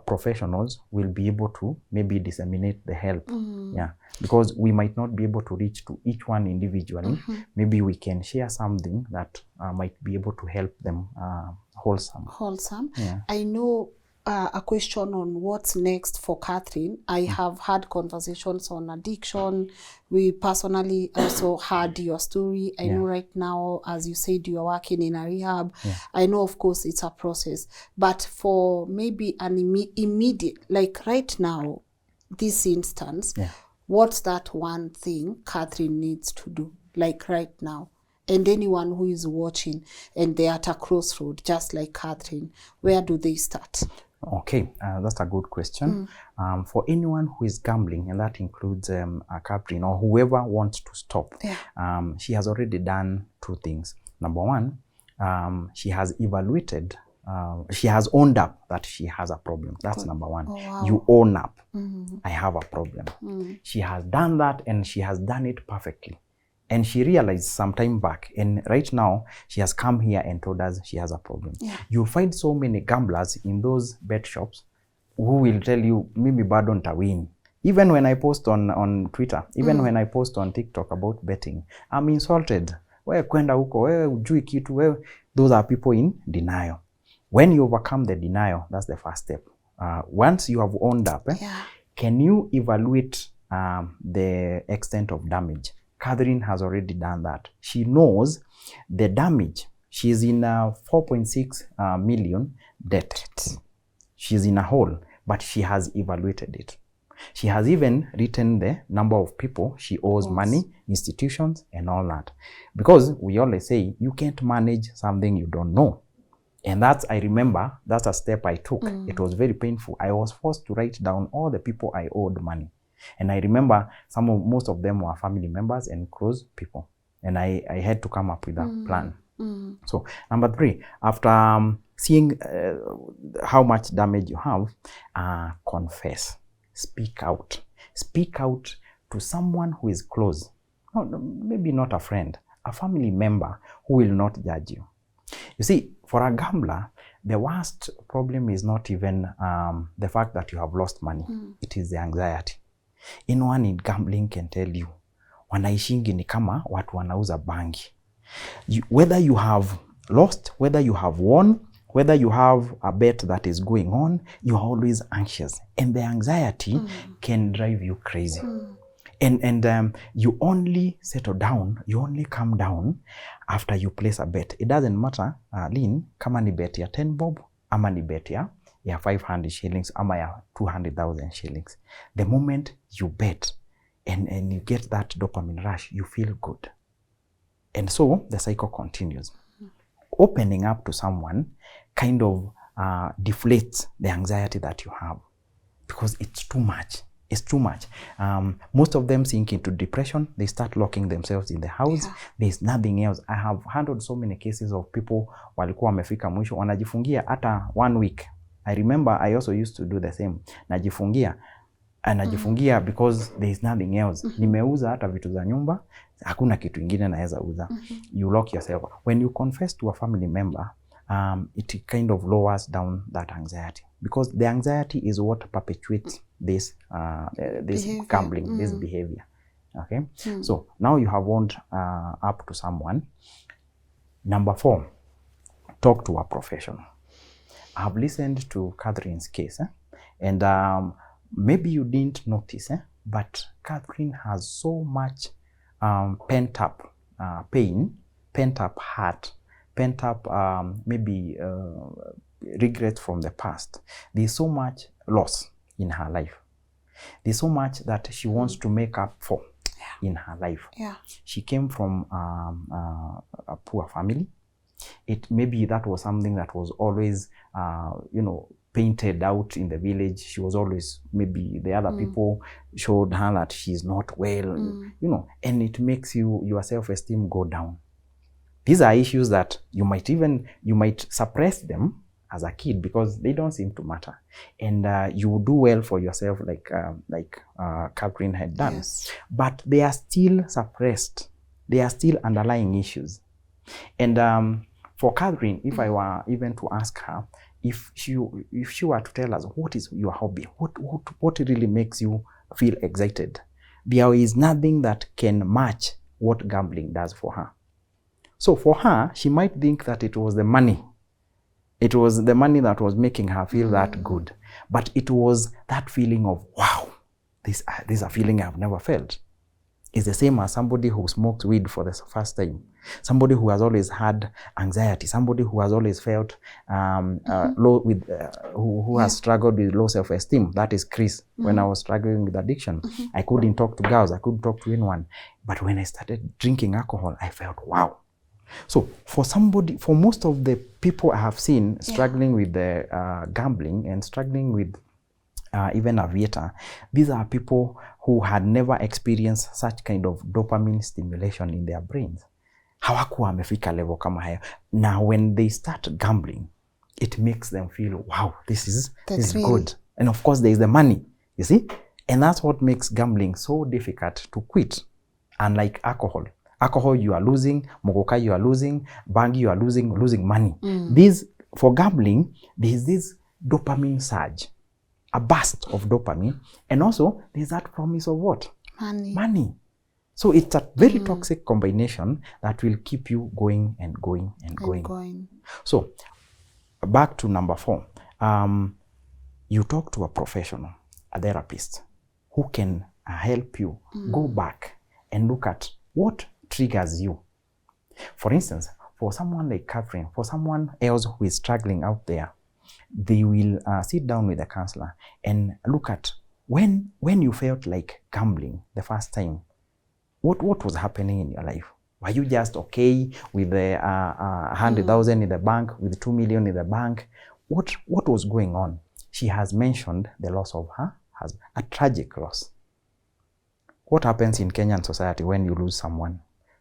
S3: professionals will be able to maybe disseminate the help. Yeah, because we might not be able to reach to each one individually. Maybe we can share something that might be able to help them wholesome.
S2: Yeah. I know a question on what's next for Katherine. I have had conversations on addiction. We personally also heard your story. I know right now, as you said, you are working in a rehab. I know, of course, it's a process. But for maybe an immediate, like right now, this instance, what's that one thing Katherine needs to do, like right now? And anyone who is watching and they're at a crossroad, just like Katherine, where do they start?
S3: Okay, that's a good question. For anyone who is gambling, and that includes Katherine or whoever wants to stop, she has already done two things. Number one, she has evaluated, she has owned up that she has a problem. That's number one.
S2: Oh, wow.
S3: You own up, I have a problem. She has done that and she has done it perfectly. And she realized some time back, and right now, she has come here and told us she has a problem. You'll find so many gamblers in those bet shops who will tell you, mimi bado ntawin. Even when I post on Twitter, even when I post on TikTok about betting, I'm insulted. Wewe kwenda huko, wewe ujui kitu, wewe. Those are people in denial. When you overcome the denial, that's the first step. Once you have owned up, can you evaluate the extent of damage? Katherine has already done that. She knows the damage. She's in a 4.6 million debt. She's in a hole, but she has evaluated it. She has even written the number of people she owes money, institutions, and all that. Because we always say, you can't manage something you don't know. And that's, I remember, that's a step I took. It was very painful. I was forced to write down all the people I owed money. And I remember most of them were family members and close people. And I had to come up with a plan. So number three, after seeing how much damage you have, confess, speak out. Speak out to someone who is close. No, maybe not a friend, a family member who will not judge you. You see, for a gambler, the worst problem is not even the fact that you have lost money. It is the anxiety. Anyone in gambling can tell you, wanaishingi ni kama watu wanauza bangi. Whether you have lost, whether you have won, whether you have a bet that is going on, you are always anxious. And the anxiety can drive you crazy. And you only settle down, you only calm down after you place a bet. It doesn't matter, Lynn, kama ni bet ya 10 bob, ama ni bet ya 500 shillings, ama ya 200,000 shillings. The moment you bet and you get that dopamine rush, you feel good. And so the cycle continues. Opening up to someone kind of deflates the anxiety that you have because it's too much. It's too much. Most of them sink into depression. They start locking themselves in the house. There's nothing else. I have handled so many cases of people walikuwa wamefika mwisho wanajifungia hata 1 week. I remember I also used to do the same. Najifungia because there is nothing else. Nimeuza hata vitu za nyumba, hakuna kitu ingine naweza uza. You lock yourself. When you confess to a family member, it kind of lowers down that anxiety because the anxiety is what perpetuates this behavior. Gambling, this behavior. Okay, so now you have owned up to someone. Number 4, talk to a professional. I have listened to Katherine's case, and maybe you didn't notice, but Katherine has so much pent up pain, pent up hurt, pent up maybe regret from the past. There's so much loss in her life. There's so much that she wants to make up for in her life. She came from a poor family. Maybe that was something that was always, painted out in the village. She was always, maybe the other people showed her that she's not well, and it makes your self-esteem go down. These are issues that you might suppress them as a kid because they don't seem to matter. And you do well for yourself like Katherine had done. But they are still suppressed. They are still underlying issues. And for Katherine, if I were even to ask her, if she were to tell us what is your hobby, what really makes you feel excited, there is nothing that can match what gambling does for her. So for her, she might think that it was the money. It was the money that was making her feel that good. But it was that feeling of, wow, this is a feeling I've never felt. It's the same as somebody who smoked weed for the first time. Somebody who has always had anxiety. Somebody who has always felt low with, who has struggled with low self-esteem. That is Chris. When I was struggling with addiction, I couldn't talk to girls. I couldn't talk to anyone. But when I started drinking alcohol, I felt, wow. So for most of the people I have seen struggling with the gambling and struggling with even Aviator, these are people who had never experienced such kind of dopamine stimulation in their brains. Hawakuwa wamefika level kama hayo. Now when they start gambling, it makes them feel, wow, this is good. And of course there is the money, you see? And that's what makes gambling so difficult to quit. Unlike alcohol. Alcohol you are losing, mogoka you are losing, bangi you are losing money. For gambling, there is this dopamine surge. A burst of dopamine, and also there's that promise of what? Money. So it's a very toxic combination that will keep you going and going and going. So back to number 4. You talk to a professional, a therapist, who can help you go back and look at what triggers you. For instance, for someone like Katherine, for someone else who is struggling out there, they will sit down with a counselor and look at when you felt like gambling the first time, what was happening in your life? Were you just okay with the 100,000 in the bank, with 2 million in the bank? What was going on? She has mentioned the loss of her husband, a tragic loss. What happens in Kenyan society when you lose someone?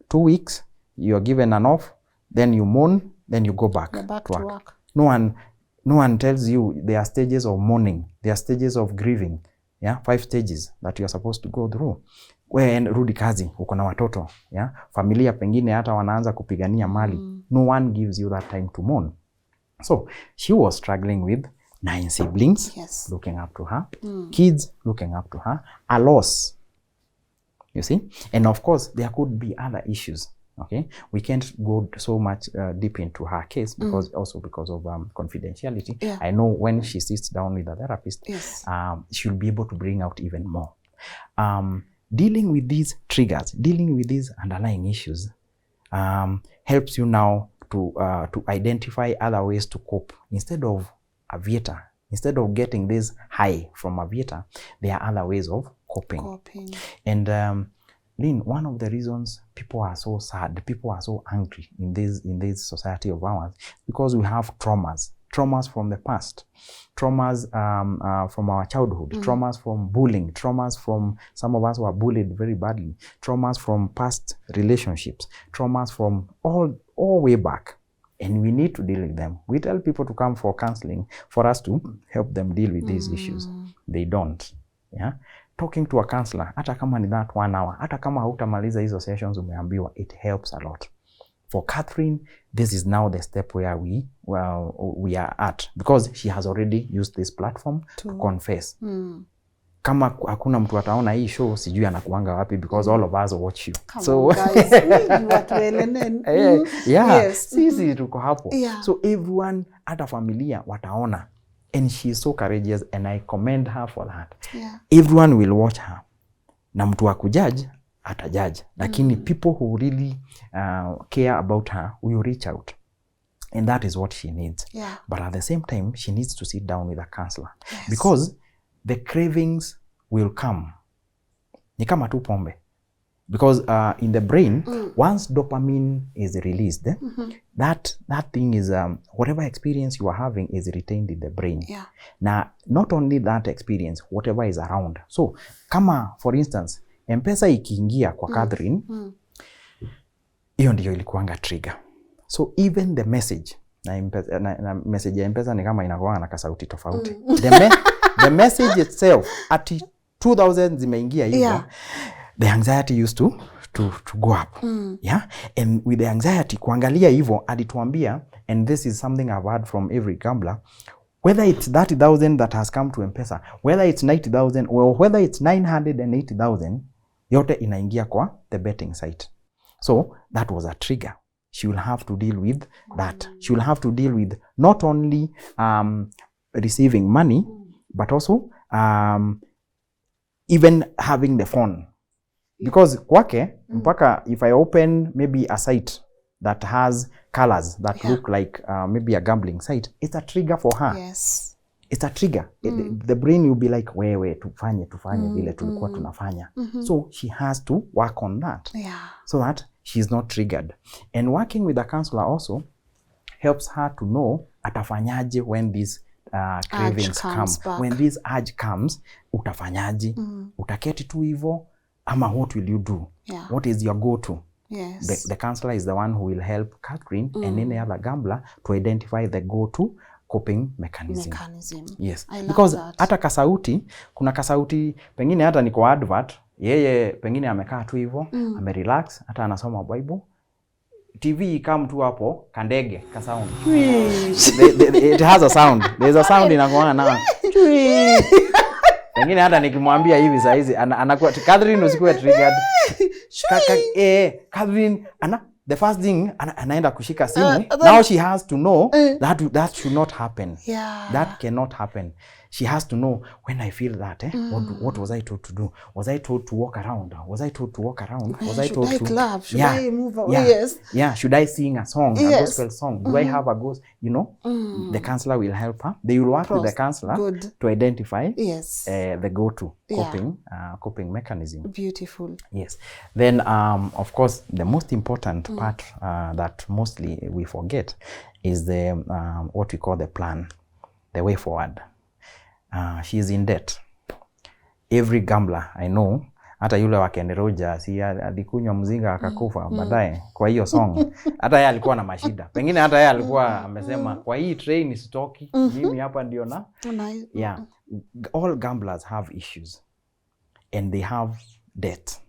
S3: 2 weeks, you're given an off, then you mourn, then you go back to work. No one tells you there are stages of mourning, there are stages of grieving. 5 stages that you are supposed to go through. When rudi kazi, uko na watoto, familia pengine hata wanaanza kupigania mali. No one gives you that time to mourn. So she was struggling with 9 siblings looking up to her, kids looking up to her, a loss. You see? And of course, there could be other issues. Okay, we can't go so much deep into her case because because of confidentiality. I know when she sits down with a therapist, she'll be able to bring out even more. Dealing with these triggers, dealing with these underlying issues, helps you now to identify other ways to cope. Instead of Aviator, instead of getting this high from Aviator, there are other ways of coping. And Lynn, one of the reasons people are so sad, people are so angry in this society of ours, because we have traumas from the past, traumas from our childhood, traumas from bullying, traumas from some of us who are bullied very badly, traumas from past relationships, traumas from all way back, and we need to deal with them. We tell people to come for counseling for us to help them deal with these issues. They don't. Talking to a counselor, hata kama ni that 1 hour, hata kama hautamaliza hizo sessions umeambiwa, it helps a lot. For Katherine, this is now the step where we are at, because she has already used this platform to confess. Kama hakuna mtu ataona hii show, sijui anakuanga wapi, because all of us watch you.
S2: So guys, we what LNN.
S3: Sisi tuko hapo. So everyone, hata familia wataona. And she is so courageous, and I commend her for that. Everyone will watch her. Na mtu wa kujudge, atajudge. Lakini people who really care about her will reach out. And that is what she needs. But at the same time, she needs to sit down with a counselor. Because the cravings will come. Ni kama tu pombe. Because in the brain, once dopamine is released, that thing is, whatever experience you are having is retained in the brain. Now, not only that experience, whatever is around. So, kama, for instance, M-Pesa ikiingia kwa Katherine, hiyo ndio ilikuanga trigger. So, even the message, na message ya M-Pesa ni kama inakuwa na kasauti tofauti. The message itself, ati 2000 zimeingia hivyo, the anxiety used to go up. And with the anxiety, kuangalia hivyo, alituambia, and this is something I've heard from every gambler, whether it's 30,000 that has come to M-Pesa, whether it's 90,000, or whether it's 980,000, yote inaingia kwa the betting site. So that was a trigger. she will have to deal with that. She will have to deal with not only receiving money, but also even having the phone. Because kwake, mpaka if I open maybe a site that has colors that look like maybe a gambling site, it's a trigger for her.
S2: Yes.
S3: It's a trigger. The brain will be like, wewe tufanye vile tulikuwa tunafanya. So she has to work on that. So that she's not triggered. And working with a counselor also helps her to know atafanyaje when these cravings come. When this urge comes, utafanyaje? Utaketi tu hivyo, ama what will you do? What is your go-to?
S2: Yes.
S3: The counselor is the one who will help Katherine and any other gambler to identify the go-to coping mechanism. Yes. Because hata kasauti, kuna kasauti, pengine hata niko advert, yeye pengine amekaa tu hivyo, amerelax, hata anasoma Bible. TV come tu hapo, kandege, ka sound. It has a sound. There's a sound inakuwa na. Pengine hata nikimwambia hivi saa hizi anakuwa Katherine usikuwe triggered. Katherine the first thing anaenda kushika simu. Now she has to know that should not happen. That cannot happen. She has to know when I feel that what was I told to do? Was I told to walk around? Was I told to walk around? Was I told to
S2: clap? Should I move away?
S3: Yeah, should I sing a song, a gospel song? Do I have a ghost? You know, the counselor will help her. They will work with the counselor to identify the go-to coping mechanism.
S2: Beautiful.
S3: Yes. Then, of course, the most important part that mostly we forget is the what we call the plan, the way forward. She's in debt. Every gambler I know, hata yule wa Ken Roger, si alikunywa mzinga akakufa baadaye kwa hiyo song. Hata yeye alikuwa na mashida. Pengine hata yeye alikuwa amesema kwa hii train sitoki, mimi hapa ndio na. Yeah. All gamblers have issues and they have debt.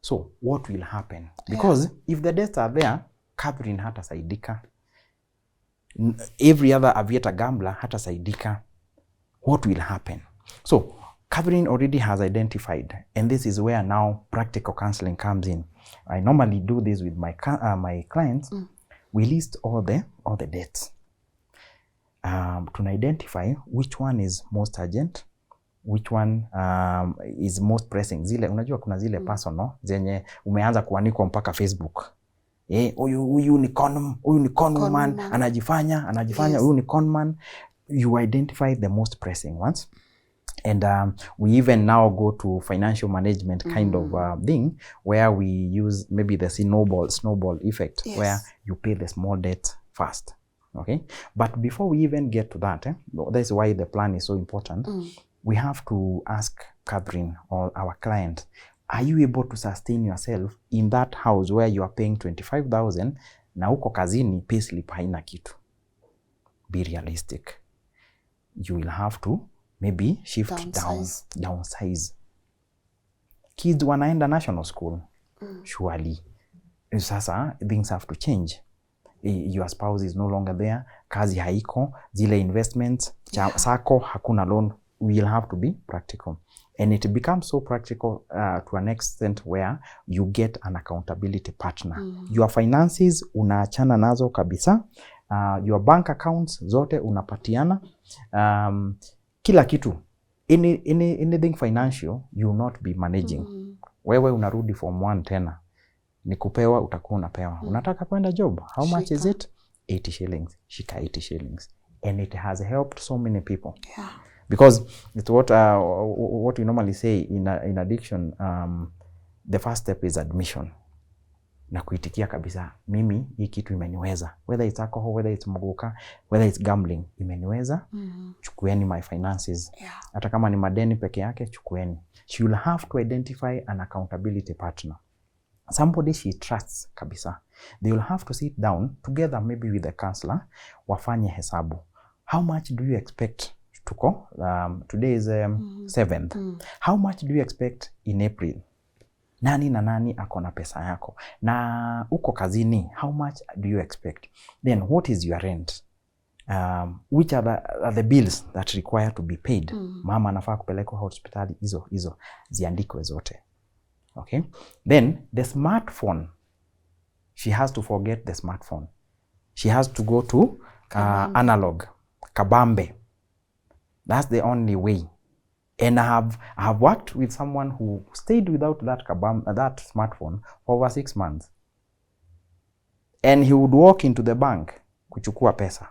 S3: So what will happen? Because if the debts are there, Katherine hata saidika. Every other Aviator gambler hata saidika. What will happen? So Katherine already has identified, and this is where now practical counseling comes in. I normally do this with my clients. We list all the debts to identify which one is most urgent, which one is most pressing. Zile unajua kuna zile personal zenye umeanza kuanikwa mpaka Facebook. Huyu ni con man, anajifanya huyu ni con man. You identify the most pressing ones. And we even now go to financial management kind of thing where we use maybe the snowball effect, where you pay the small debt first. Okay? But before we even get to that, that's why the plan is so important. We have to ask Katherine or our client, are you able to sustain yourself in that house where you are paying 25,000 na uko kazini payslip haina kitu? Be realistic. You will have to maybe shift downsize. Kids wanaenda national school. Surely. Sasa things have to change. Your spouse is no longer there. Kazi haiko. Zile investments. Sako hakuna loan. We'll have to be practical. And it becomes so practical to an extent where you get an accountability partner. Your finances unaachana nazo kabisa. Your bank accounts zote unapatiana. Kila kitu. Anything financial, you will not be managing. Wewe unarudi form 1 tena. Ni kupewa utakuwa unapewa. Unataka kwenda job? How much is it? 80 shillings. Shika 80 shillings. And it has helped so many people. Because it's what we normally say in addiction, the first step is admission. Na kuitikia kabisa, mimi hii kitu imeniweza. Whether it's alcohol, whether it's mogoka, whether it's gambling, imeniweza. Chukueni my finances. Hata kama ni madeni peke yake, chukueni. She will have to identify an accountability partner. Somebody she trusts kabisa. They will have to sit down together maybe with the counselor, wafanye hesabu. How much do you expect to go? Today is 7th. How much do you expect in April? Nani na nani akona pesa yako? Na uko kazini, how much do you expect? Then what is your rent? Which are the bills that require to be paid? Mama anafaa kupelekwa hospitali, hizo ziandikwe zote. Okay? Then the smartphone she has to forget the smartphone. She has to go to analog, kabambe. That's the only way. And I have worked with someone who stayed without that smartphone for over 6 months. And he would walk into the bank kuchukua pesa.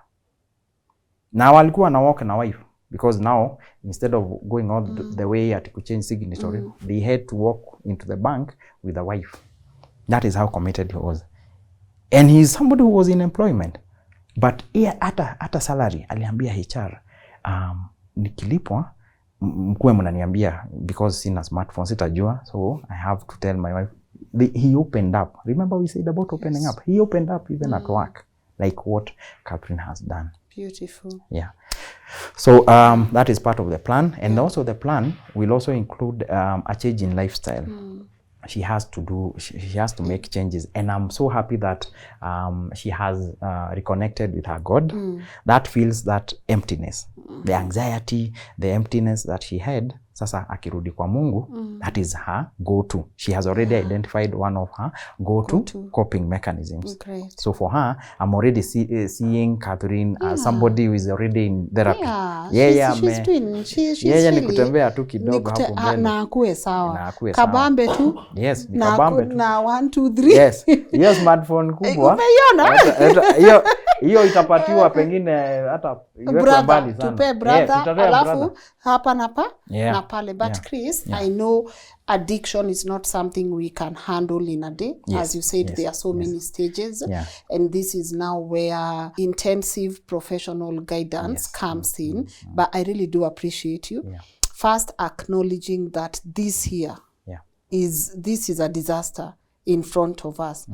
S3: Now alikuwa na walk na wife, because now instead of going all the way at kuchange signatory, they had to walk into the bank with the wife. That is how committed he was. And he is somebody who was in employment. But hata salary aliambia HR, nikilipwa mkuwe mnaniambia, because sina smartphone sitajua, so I have to tell my wife. He opened up. Remember we said about opening up. He opened up even at work, like what Katherine has done.
S2: Beautiful.
S3: Yeah. So that is part of the plan, and also the plan will also include a change in lifestyle. She has to make changes, and I'm so happy that she has reconnected with her God. That feels that emptiness, the anxiety, the emptiness that she had. Sasa akirudi kwa Mungu, that is her go-to. She has already identified one of her go-to coping mechanisms.
S2: Great.
S3: So for her, I'm already seeing Katherine as somebody who is already in therapy.
S2: She's doing. She's
S3: ni kutembea tu kidogo hapo mbele.
S2: Na akue sawa.
S3: Na akue sawa.
S2: Kabambe tu.
S3: Yes, ni kabambe tu.
S2: Na 1 2 3.
S3: Yes. Hiyo smartphone kubwa.
S2: Umeiona?
S3: Hiyo itapatiwa pengine hata iwekwe mbali sana.
S2: Tupe brother, alafu hapa na pa na pale. But Chris, I know addiction is not something we can handle in a day. As you said, there are so many stages. And this is now where intensive professional guidance comes in. But I really do appreciate you. First, acknowledging that this here is a disaster in front of us.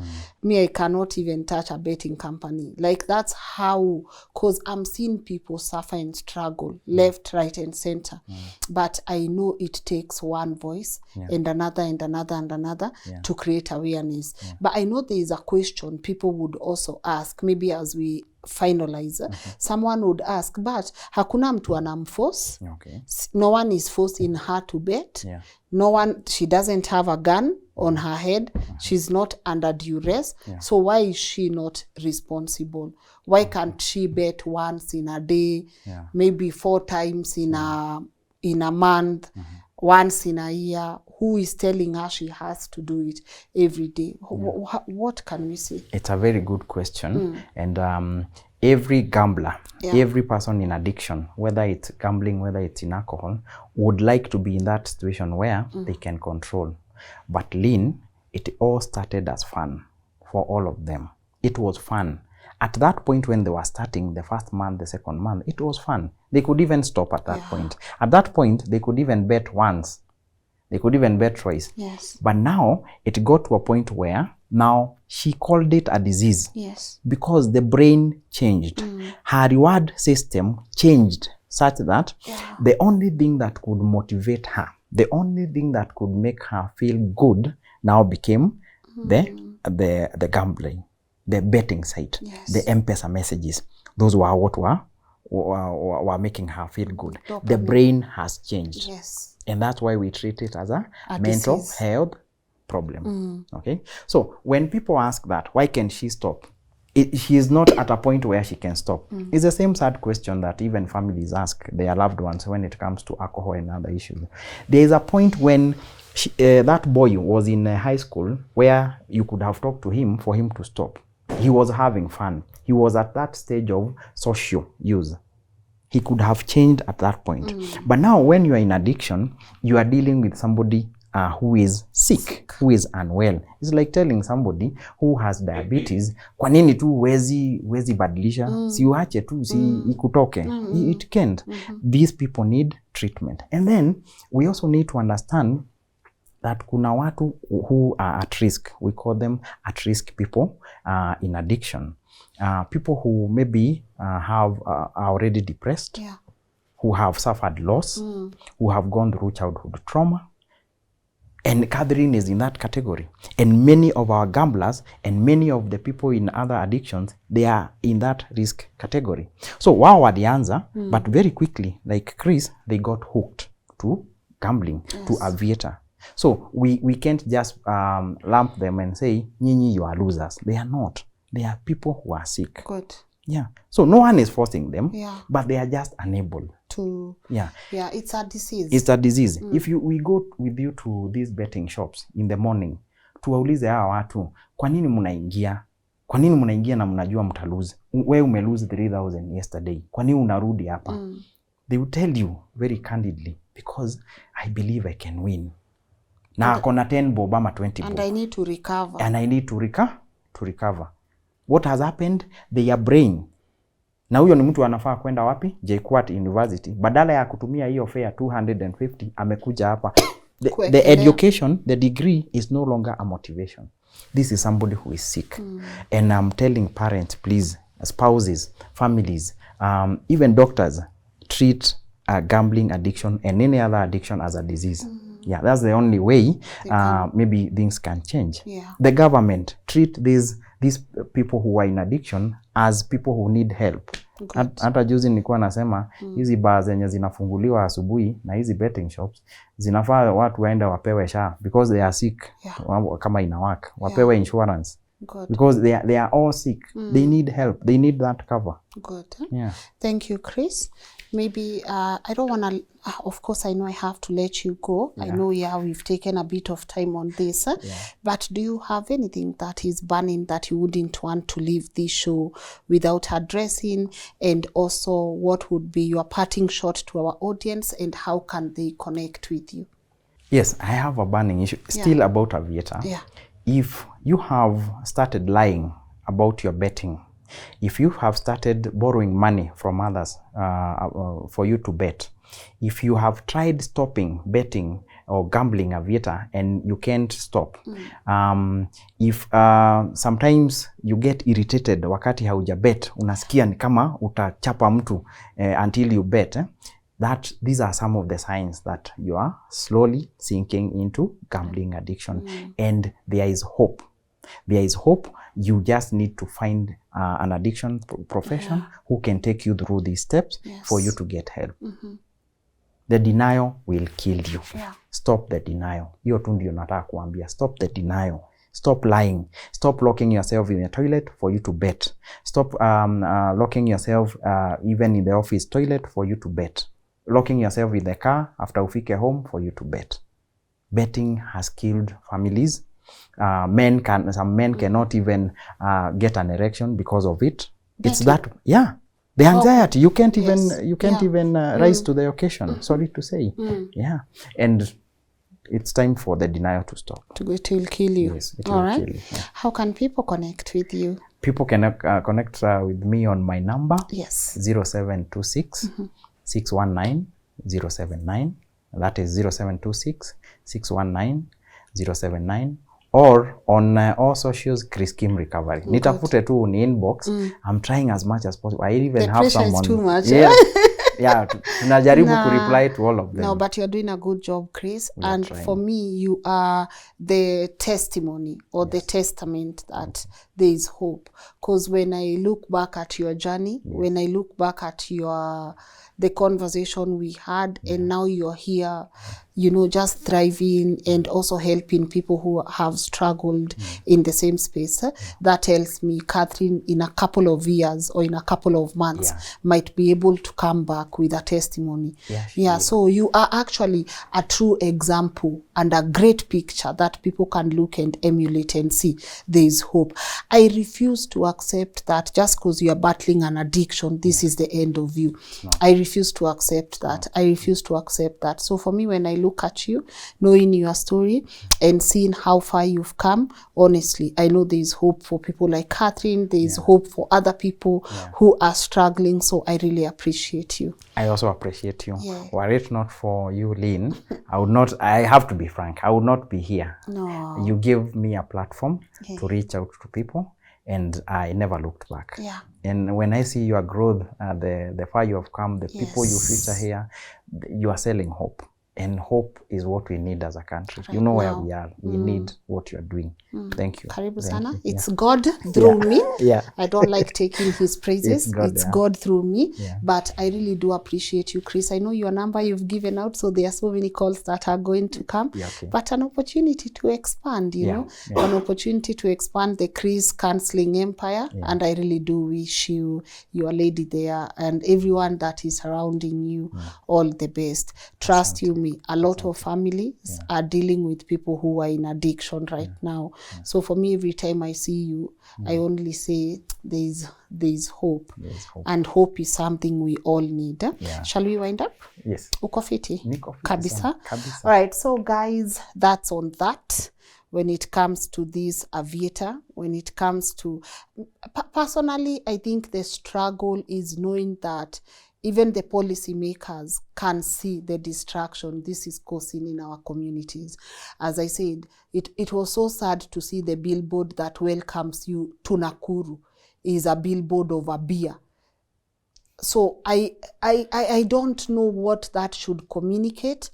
S2: Me, I cannot even touch a betting company. Like, that's how, because I'm seeing people suffer and struggle left, right, and center. But I know it takes one voice and another and another and another to create awareness. But I know there is a question people would also ask, maybe as we finalize. Someone would ask, but hakuna mtu anamforce. No one is forcing her to bet. No one, she doesn't have a gun on her head. She's not under duress. So why is she not responsible? Why can't she bet once in a day, maybe 4 times in a month, once in a year? Who is telling her she has to do it every day? What can we say?
S3: It's a very good question. And every gambler, every person in addiction, whether it's gambling, whether it's in alcohol, would like to be in that situation where they can control. But Lynn, it all started as fun for all of them. It was fun. At that point when they were starting, the first month, the second month, it was fun. They could even stop at that point. At that point, they could even bet once. They could even bet twice. But now, it got to a point where now she called it a disease. Because the brain changed. Her reward system changed such that the only thing that could motivate her, the only thing that could make her feel good now became the gambling, the betting site, the M-Pesa messages. Those were what were making her feel good. The brain has changed. And that's why we treat it as a mental health problem. Okay? So when people ask that, why can she stop? She is not at a point where she can stop. It's the same sad question that even families ask their loved ones when it comes to alcohol and other issues. There is a point when that boy was in high school where you could have talked to him for him to stop. He was having fun. He was at that stage of social use. He could have changed at that point. But now when you are in addiction, you are dealing with somebody who is sick, who is unwell. It's like telling somebody who has diabetes, kwa nini tu wezi badilisha, si uache tu, si ikutoke. It can't. These people need treatment. And then we also need to understand that kuna watu who are at risk. We call them at risk people in addiction. People who maybe are already depressed, who have suffered loss, who have gone through childhood trauma. And Katherine is in that category. And many of our gamblers and many of the people in other addictions, they are in that risk category. So wow walianza, but very quickly, like Chris, they got hooked to gambling, to Aviator. So we can't just lump them and say, nyinyi, you are losers. They are not. They are people who are sick.
S2: Good.
S3: Yeah. So no one is forcing them,
S2: Yeah.
S3: but they are just unable
S2: To,
S3: yeah.
S2: Yeah, it's a disease.
S3: It's a disease. If we go with you to these betting shops in the morning, tuwaulize hawa watu, kwa nini mnaingia? Kwa nini mnaingia na mnajua mtalose? Wewe umelose 3,000 yesterday. Kwa nini unarudi hapa? They will tell you very candidly, because I believe I can win. Na akona 10 bob ama 20 bob.
S2: And I need to recover.
S3: And I need to recover. What has happened? Their brain. Na huyo ni mtu anafaa kwenda wapi? JKUAT University. Badala ya kutumia hiyo fare 250, amekuja hapa. The education, the degree is no longer a motivation. This is somebody who is sick. And I'm telling parents, please, spouses, families, even doctors, treat gambling addiction and any other addiction as a disease. Yeah, that's the only way maybe things can change.
S2: Yeah.
S3: The government, treat these people who are in addiction as people who need help. Hata juzi nilikuwa nasema hizi bars zenye zinafunguliwa asubuhi na hizi betting shops zinafaa watu waende wapewe SHA because they are sick. Kama inawaka wapewe insurance. Good. Because they are all sick. They need help. They need that cover.
S2: Good.
S3: Yeah.
S2: Thank you, Chris. Maybe I don't want to, of course, I know I have to let you go. Yeah. I know, we've taken a bit of time on this. But do you have anything that is burning that you wouldn't want to leave this show without addressing? And also, what would be your parting shot to our audience, and how can they connect with you?
S3: Yes, I have a burning issue still about Aviator.
S2: Yeah.
S3: If you have started lying about your betting, if you have started borrowing money from others for you to bet, if you have tried stopping betting or gambling Aviator and you can't stop, if sometimes you get irritated wakati hauja bet, unasikia ni kama utachapa mtu until you bet, these are some of the signs that you are slowly sinking into gambling addiction. And there is hope. There is hope. You just need to find an addiction profession who can take you through these steps for you to get help. The denial will kill you. Stop the denial. Hiyo tu ndio nataka kuambia. Stop the denial. Stop lying. Stop locking yourself in the toilet for you to bet. Stop locking yourself even in the office toilet for you to bet. Locking yourself in the car after ufike home for you to bet. Betting has killed families. Some men cannot even get an erection because of it. Betting. It's that, the anxiety. You can't even rise to the occasion. Sorry to say. Yeah, and it's time for the denial to stop. It will kill you. Yes, it will kill you. Yeah.
S2: How can people connect with you?
S3: People can connect with me on my number.
S2: Yes.
S3: 0726 619 079. That is 0726 619 079. Or on all socials, Chris Kim Recovery. Nitafute tu ni inbox. I'm trying as much as possible. I even have someone.
S2: The pressure is too much.
S3: Yeah, tunajaribu to reply to all of them.
S2: No, but you're doing a good job, Chris. And for me, you are the testimony or the testament that there is hope. Because when I look back at your journey, when I look back at the conversation we had, and now you're here, just thriving and also helping people who have struggled in the same space. That tells me Katherine, in a couple of years or in a couple of months, might be able to come back with a testimony. So you are actually a true example and a great picture that people can look and emulate and see there is hope. I refuse to accept that just because you are battling an addiction, this is the end of you. I refuse to accept that. I refuse to accept that. So for me, when I look at you, knowing your story and seeing how far you've come, honestly, I know there is hope for people like Katherine. There is hope for other people who are struggling. So I really appreciate you.
S3: I also appreciate you. Were it not for you, Lynn, I have to be frank, I would not be here.
S2: No.
S3: You give me a platform to reach out to people, and I never looked back. And when I see your growth, the far you have come, the people you feature here, you are selling hope. And hope is what we need as a country.
S2: Right
S3: you know where
S2: now.
S3: we are. We need what you're doing. Thank you.
S2: Karibu
S3: Thank
S2: sana.
S3: you.
S2: It's God through me.
S3: Yeah.
S2: I don't like taking his praises.
S3: It's God,
S2: God through me.
S3: Yeah.
S2: But I really do appreciate you, Chris. I know your number you've given out, so there are so many calls that are going to come.
S3: Yeah, okay.
S2: But an opportunity to expand, you know, an opportunity to expand the Chris counseling empire.
S3: Yeah.
S2: And I really do wish you, your lady there, and everyone that is surrounding you, all the best. Trust you me, a lot of families are dealing with people who are in addiction right now. So for me, every time I see you, I only say there's hope.
S3: There's hope.
S2: And hope is something we all need.
S3: Yeah.
S2: Shall we wind up?
S3: Yes.
S2: Uko fiti?
S3: Niko fiti
S2: Kabisa.
S3: sana. Kabisa.
S2: All right, so guys, that's on that. When it comes to this Aviator, when it comes to, personally, I think the struggle is knowing that even the policymakers can see the distraction this is causing in our communities. As I said, it was so sad to see the billboard that welcomes you to Nakuru is a billboard of a beer. So I don't know what that should communicate.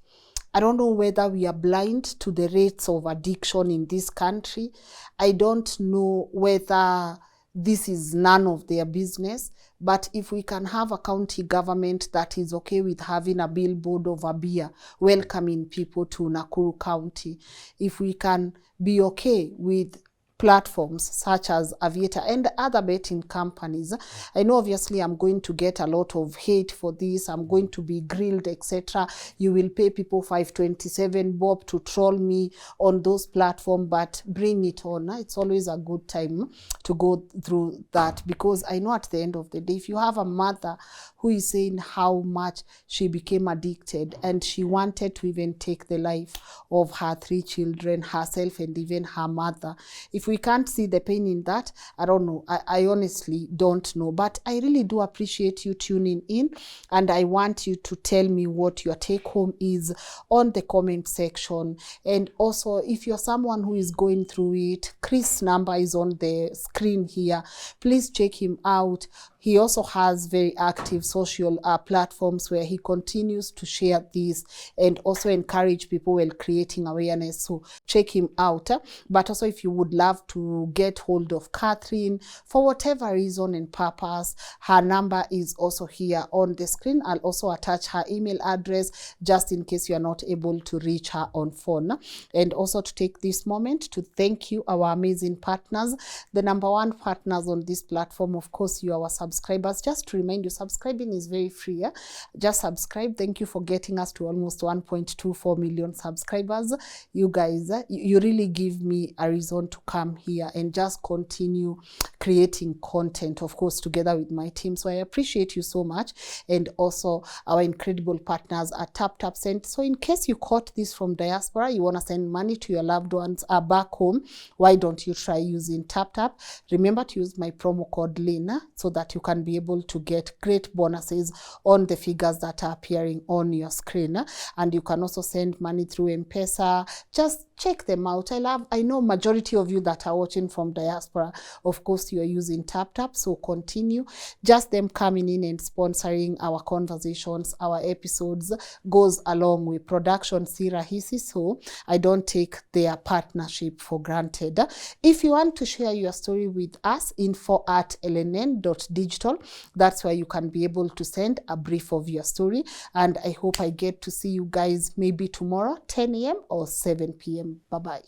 S2: I don't know whether we are blind to the rates of addiction in this country. I don't know whether this is none of their business. But if we can have a county government that is okay with having a billboard of a beer welcoming people to Nakuru County, if we can be okay with platforms such as Aviator and other betting companies. I know obviously I'm going to get a lot of hate for this. I'm going to be grilled, etc. You will pay people 527 bob to troll me on those platforms, but bring it on. It's always a good time to go through that, because I know at the end of the day, if you have a mother who is saying how much she became addicted and she wanted to even take the life of her 3 children, herself and even her mother, if we can't see the pain in that, I don't know. I honestly don't know. But I really do appreciate you tuning in. And I want you to tell me what your take home is on the comment section. And also, if you're someone who is going through it, Chris' number is on the screen here. Please check him out. He also has very active social platforms where he continues to share this and also encourage people while creating awareness. So check him out. But also, if you would love to get hold of Katherine for whatever reason and purpose, her number is also here on the screen. I'll also attach her email address just in case you are not able to reach her on phone. And also to take this moment to thank you, our amazing partners. The number one partners on this platform, of course, you are our subscribers. Just to remind you, subscribing is very free. Yeah? Just subscribe. Thank you for getting us to almost 1.24 million subscribers. You guys, you really give me a reason to come here and just continue creating content, of course, together with my team. So I appreciate you so much. And also our incredible partners at TapTapSend. So in case you caught this from diaspora, you want to send money to your loved ones back home, why don't you try using TapTap? Remember to use my promo code Lynn so that you can be able to get great bonuses on the figures that are appearing on your screen. And you can also send money through M-Pesa. Just check them out. I know majority of you that are watching from diaspora, of course, you are using TapTap, so continue. Just them coming in and sponsoring our conversations, our episodes, goes along with production si rahisi, so I don't take their partnership for granted. If you want to share your story with us, info@lnn.digital, that's where you can be able to send a brief of your story. And I hope I get to see you guys maybe tomorrow, 10 a.m. or 7 p.m. Bye-bye.